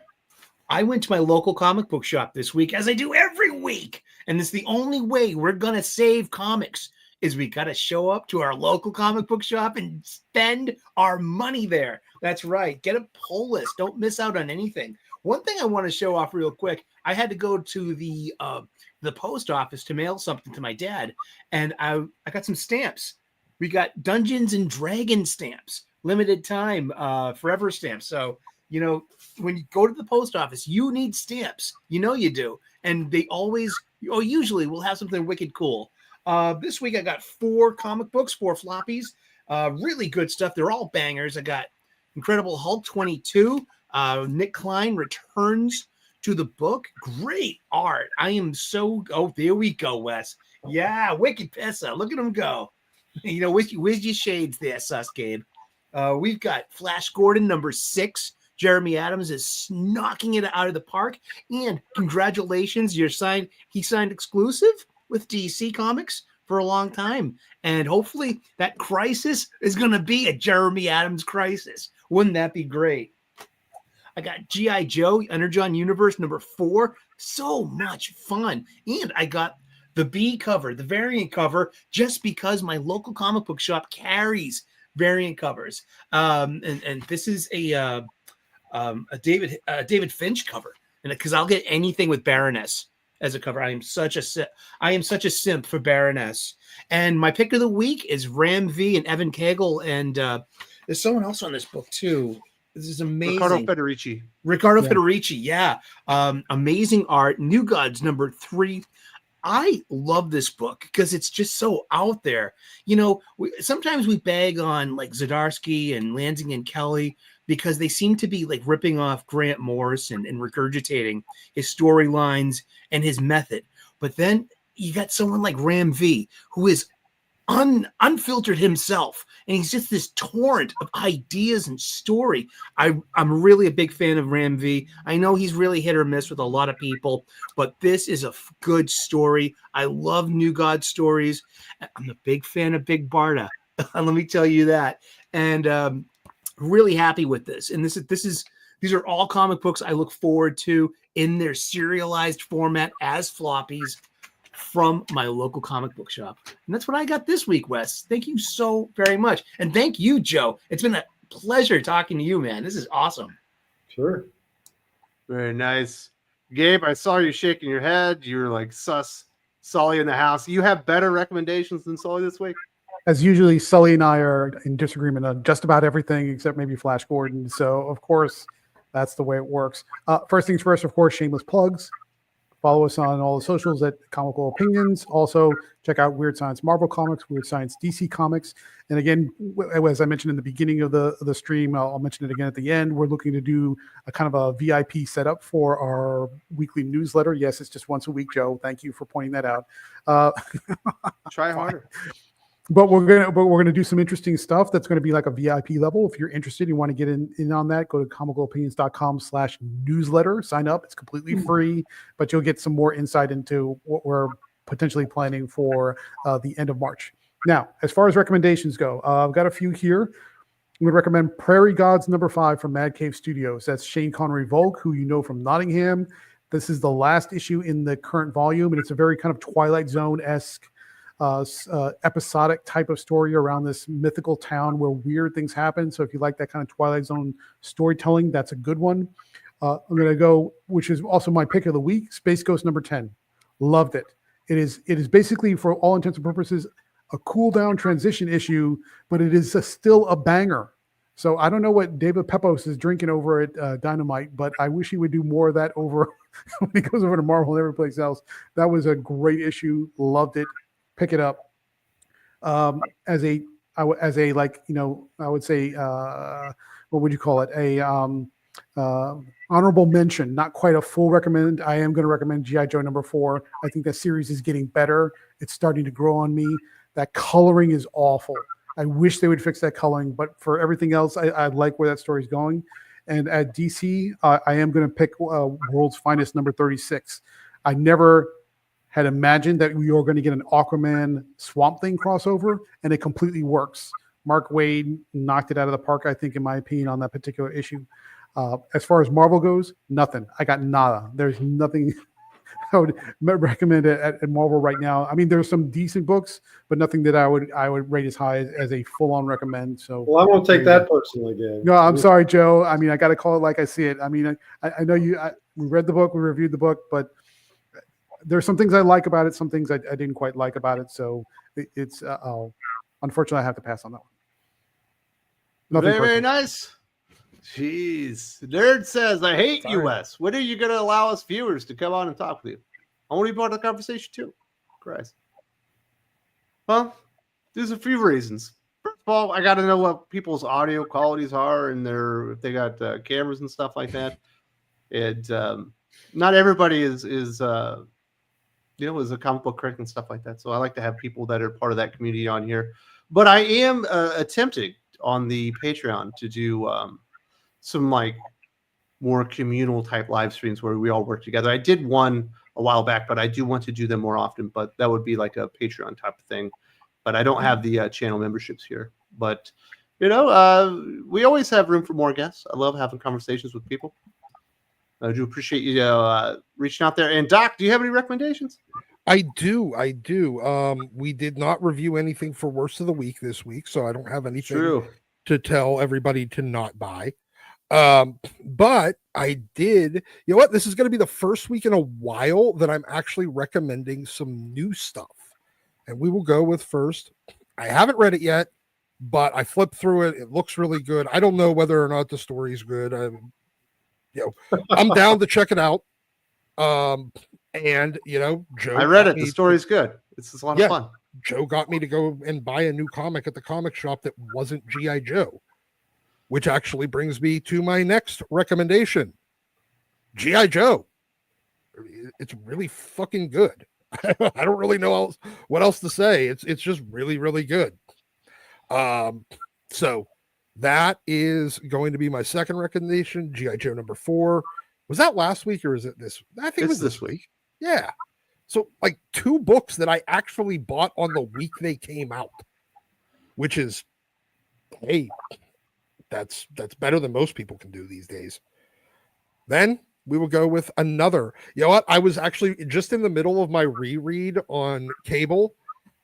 I went to my local comic book shop this week, as I do every week, and it's the only way we're gonna save comics is we got to show up to our local comic book shop and spend our money there. That's right. Get a pull list. Don't miss out on anything. One thing I want to show off real quick. I had to go to the post office to mail something to my dad, and I got some stamps. We got Dungeons and Dragons stamps, limited time, forever stamps. So, you know, when you go to the post office, you need stamps. You know you do. And they usually will have something wicked cool. This week I got 4 comic books, 4 floppies. Really good stuff. They're all bangers. I got Incredible Hulk 22. Nick Klein returns to the book. Great art. I am so... Oh, there we go, Wes. Yeah, wicked Pessa. Look at him go. You know, where's your shades there, Sus Gabe? We've got Flash Gordon, number 6. Jeremy Adams is knocking it out of the park. And congratulations, he signed exclusive with DC Comics for a long time. And hopefully that crisis is going to be a Jeremy Adams crisis. Wouldn't that be great? I got G.I. Joe, Energon Universe, number 4. So much fun. And I got the B cover, the variant cover, just because my local comic book shop carries variant covers. And this is a David Finch cover, and because I'll get anything with Baroness as a cover. I am such a simp for Baroness. And my pick of the week is Ram V and Evan Cagle, and there's someone else on this book too. This is amazing. Ricardo Federici, yeah. Amazing art. New Gods number 3. I love this book because it's just so out there. You know, sometimes we bag on like Zdarsky and Lansing and Kelly because they seem to be like ripping off Grant Morrison and regurgitating his storylines and his method. But then you got someone like Ram V, who is unfiltered himself, and he's just this torrent of ideas and story. I'm really a big fan of Ram V. I know he's really hit or miss with a lot of people, but this is a good story. I love New God stories. I'm a big fan of Big Barda. Let me tell you that. And really happy with this. And these are all comic books I look forward to in their serialized format as floppies from my local comic book shop. And that's what I got this week, Wes. Thank you so very much. And thank you, Joe. It's been a pleasure talking to you, man. This is awesome. Sure. Very nice. Gabe, I saw you shaking your head. You were like, sus, Sully in the house. You have better recommendations than Sully this week? As usually, Sully and I are in disagreement on just about everything except maybe Flash Gordon. So, of course, that's the way it works. First things first, of course, shameless plugs. Follow us on all the socials at Comical Opinions. Also, check out Weird Science Marvel Comics, Weird Science DC Comics. And again, as I mentioned in the beginning of the stream, I'll mention it again at the end. We're looking to do a kind of a VIP setup for our weekly newsletter. Yes, it's just once a week, Joe. Thank you for pointing that out. Try harder. But we're gonna do some interesting stuff that's gonna be like a VIP level. If you're interested, you want to get in on that, go to comicalopinions.com/newsletter. Sign up. It's completely free, but you'll get some more insight into what we're potentially planning for the end of March. Now, as far as recommendations go, I've got a few here. I'm going to recommend Prairie Gods number 5 from Mad Cave Studios. That's Shane Connery Volk, who you know from Nottingham. This is the last issue in the current volume, and it's a very kind of Twilight Zone-esque episodic type of story around this mythical town where weird things happen. So if you like that kind of Twilight Zone storytelling, that's a good one. I'm going to go, which is also my pick of the week, Space Ghost number 10. Loved it. It is basically, for all intents and purposes, a cool down transition issue, but it is still a banger. So I don't know what David Pepos is drinking over at Dynamite, but I wish he would do more of that over when he goes over to Marvel and every place else. That was a great issue. Loved it. Pick it up. As a like, you know, I would say, what would you call it? Honorable mention, not quite a full recommend. I am going to recommend G.I. Joe number 4. I think that series is getting better. It's starting to grow on me. That coloring is awful. I wish they would fix that coloring, but for everything else, I like where that story is going. And at DC, I am going to pick World's Finest number 36. I never had imagined that we were going to get an Aquaman Swamp Thing crossover, and it completely works. Mark Waid knocked it out of the park, I think, in my opinion, on that particular issue. As far as Marvel goes, nothing. I got nada. There's nothing. I would recommend it at Marvel right now. I mean, there's some decent books, but nothing that I would rate as high as a full-on recommend. So, Well, I won't take that personally again. no, I'm sorry, Joe. I mean, I got to call it like I see it. I mean, I know we read the book, we reviewed the book, but there's some things I like about it, some things I didn't quite like about it. So it's unfortunately I have to pass on that one. Very, very nice. Jeez. Nerd says, I hate Sorry. US. When are you going to allow us viewers to come on and talk with you? I want to be part of the conversation too. Christ. Well, there's a few reasons. First of all, I got to know what people's audio qualities are and if they got cameras and stuff like that. And not everybody is a comic book critic and stuff like that. So I like to have people that are part of that community on here. But I am attempting on the Patreon to do some like more communal type live streams where we all work together. I did one a while back, but I do want to do them more often. But that would be like a Patreon type of thing. But I don't have the channel memberships here. But we always have room for more guests. I love having conversations with people. I do appreciate you reaching out there. And Doc, do you have any recommendations? I do. We did not review anything for Worst of the Week this week, so I don't have anything to tell everybody to not buy. But I did. You know what? This is going to be the first week in a while that I'm actually recommending some new stuff. And we will go with first. I haven't read it yet, but I flipped through it. It looks really good. I don't know whether or not the story's good. I'm down to check it out. And Joe, I read it. The story's good. It's a lot of fun. Joe got me to go and buy a new comic at the comic shop that wasn't G.I. Joe, which actually brings me to my next recommendation. G.I. Joe. It's really fucking good. I don't really know what else to say. It's just really, really good. So that is going to be my second recommendation. G.I. Joe number 4. Was that last week or is it this? I think it was this week. Yeah. So like 2 books that I actually bought on the week they came out, which is, hey, that's better than most people can do these days. Then we will go with another. You know what? I was actually just in the middle of my reread on cable,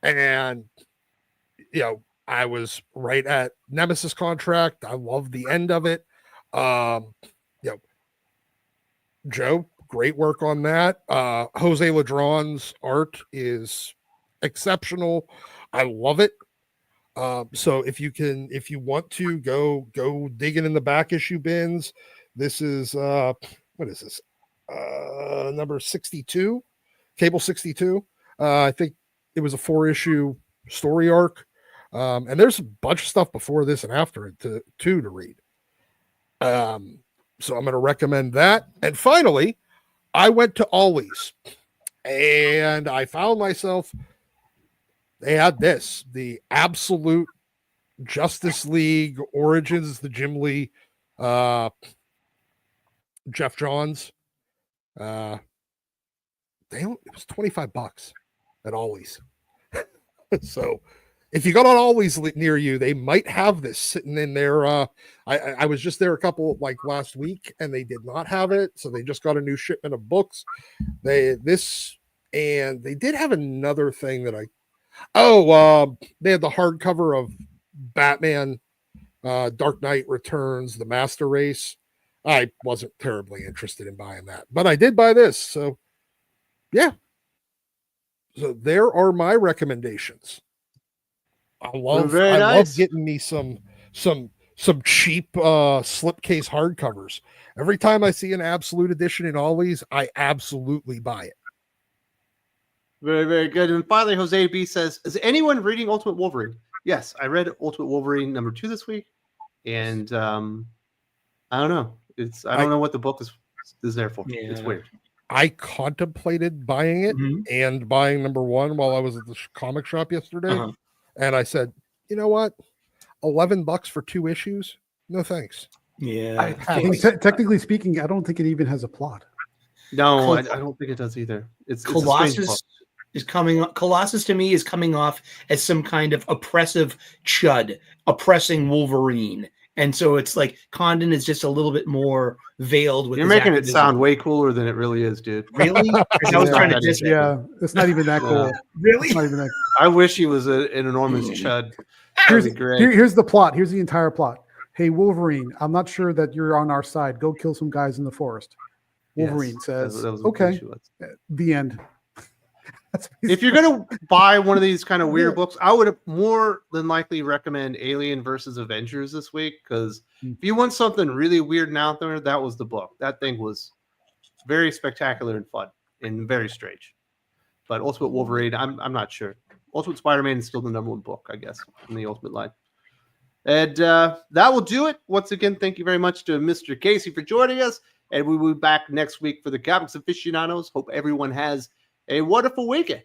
and I was right at Nemesis Contract. I love the end of it. Joe, great work on that. Jose Ladron's art is exceptional. I love it. So if you want to go digging in the back issue bins, this is what is this? Number 62, Cable 62. I think it was a 4-issue story arc. And there's a bunch of stuff before this and after it to read. So I'm going to recommend that. And finally, I went to Ollie's and I found myself, they had this, the Absolute Justice League Origins, the Jim Lee, Jeff Johns. It was $25 at Ollie's. So if you got on Ollie's near you, they might have this sitting in there. I was just there a couple last week, and they did not have it, so they just got a new shipment of books. They did have another thing that they had the hardcover of Batman, Dark Knight Returns, The Master Race. I wasn't terribly interested in buying that, but I did buy this. So yeah. So there are my recommendations. I love getting me some cheap slipcase hardcovers. Every time I see an Absolute edition in Ollie's, I absolutely buy it. Very, very good. And finally, Jose B says, is anyone reading Ultimate Wolverine? Yes, I read Ultimate Wolverine number 2 this week. And I don't know. I don't know what the book is there for. Yeah. It's weird. I contemplated buying it and buying number 1 while I was at the comic shop yesterday. Uh-huh. And I said, you know what? $11 for 2 issues? No, thanks. Yeah. Technically speaking, I don't think it even has a plot. No, I don't think it does either. It's Colossus is coming. Colossus to me is coming off as some kind of oppressive chud oppressing Wolverine, And so it's like Condon is just a little bit more veiled with You're his making it activism. sound way cooler than it really is, dude. Really? I was trying to diss it. Yeah, it's not even that cool. Really? It's not even that. I wish he was an enormous chud. Here's, That'd be great. here's the plot. Here's the entire plot. Hey, Wolverine, I'm not sure that you're on our side. Go kill some guys in the forest. Wolverine Yes, says, that was what okay, she was. the end. That's If you're gonna buy one of these kind of weird Yeah. books, I would more than likely recommend Alien versus Avengers this week, because if you want something really weird and out there, that was the book. That thing was very spectacular and fun and very strange. But Ultimate Wolverine, I'm not sure. Ultimate Spider-Man is still the number one book, I guess, in the Ultimate line. And that will do it. Once again, thank you very much to Mr. Casey for joining us. And we will be back next week for the Comics Aficionados. Hope everyone has a wonderful weekend.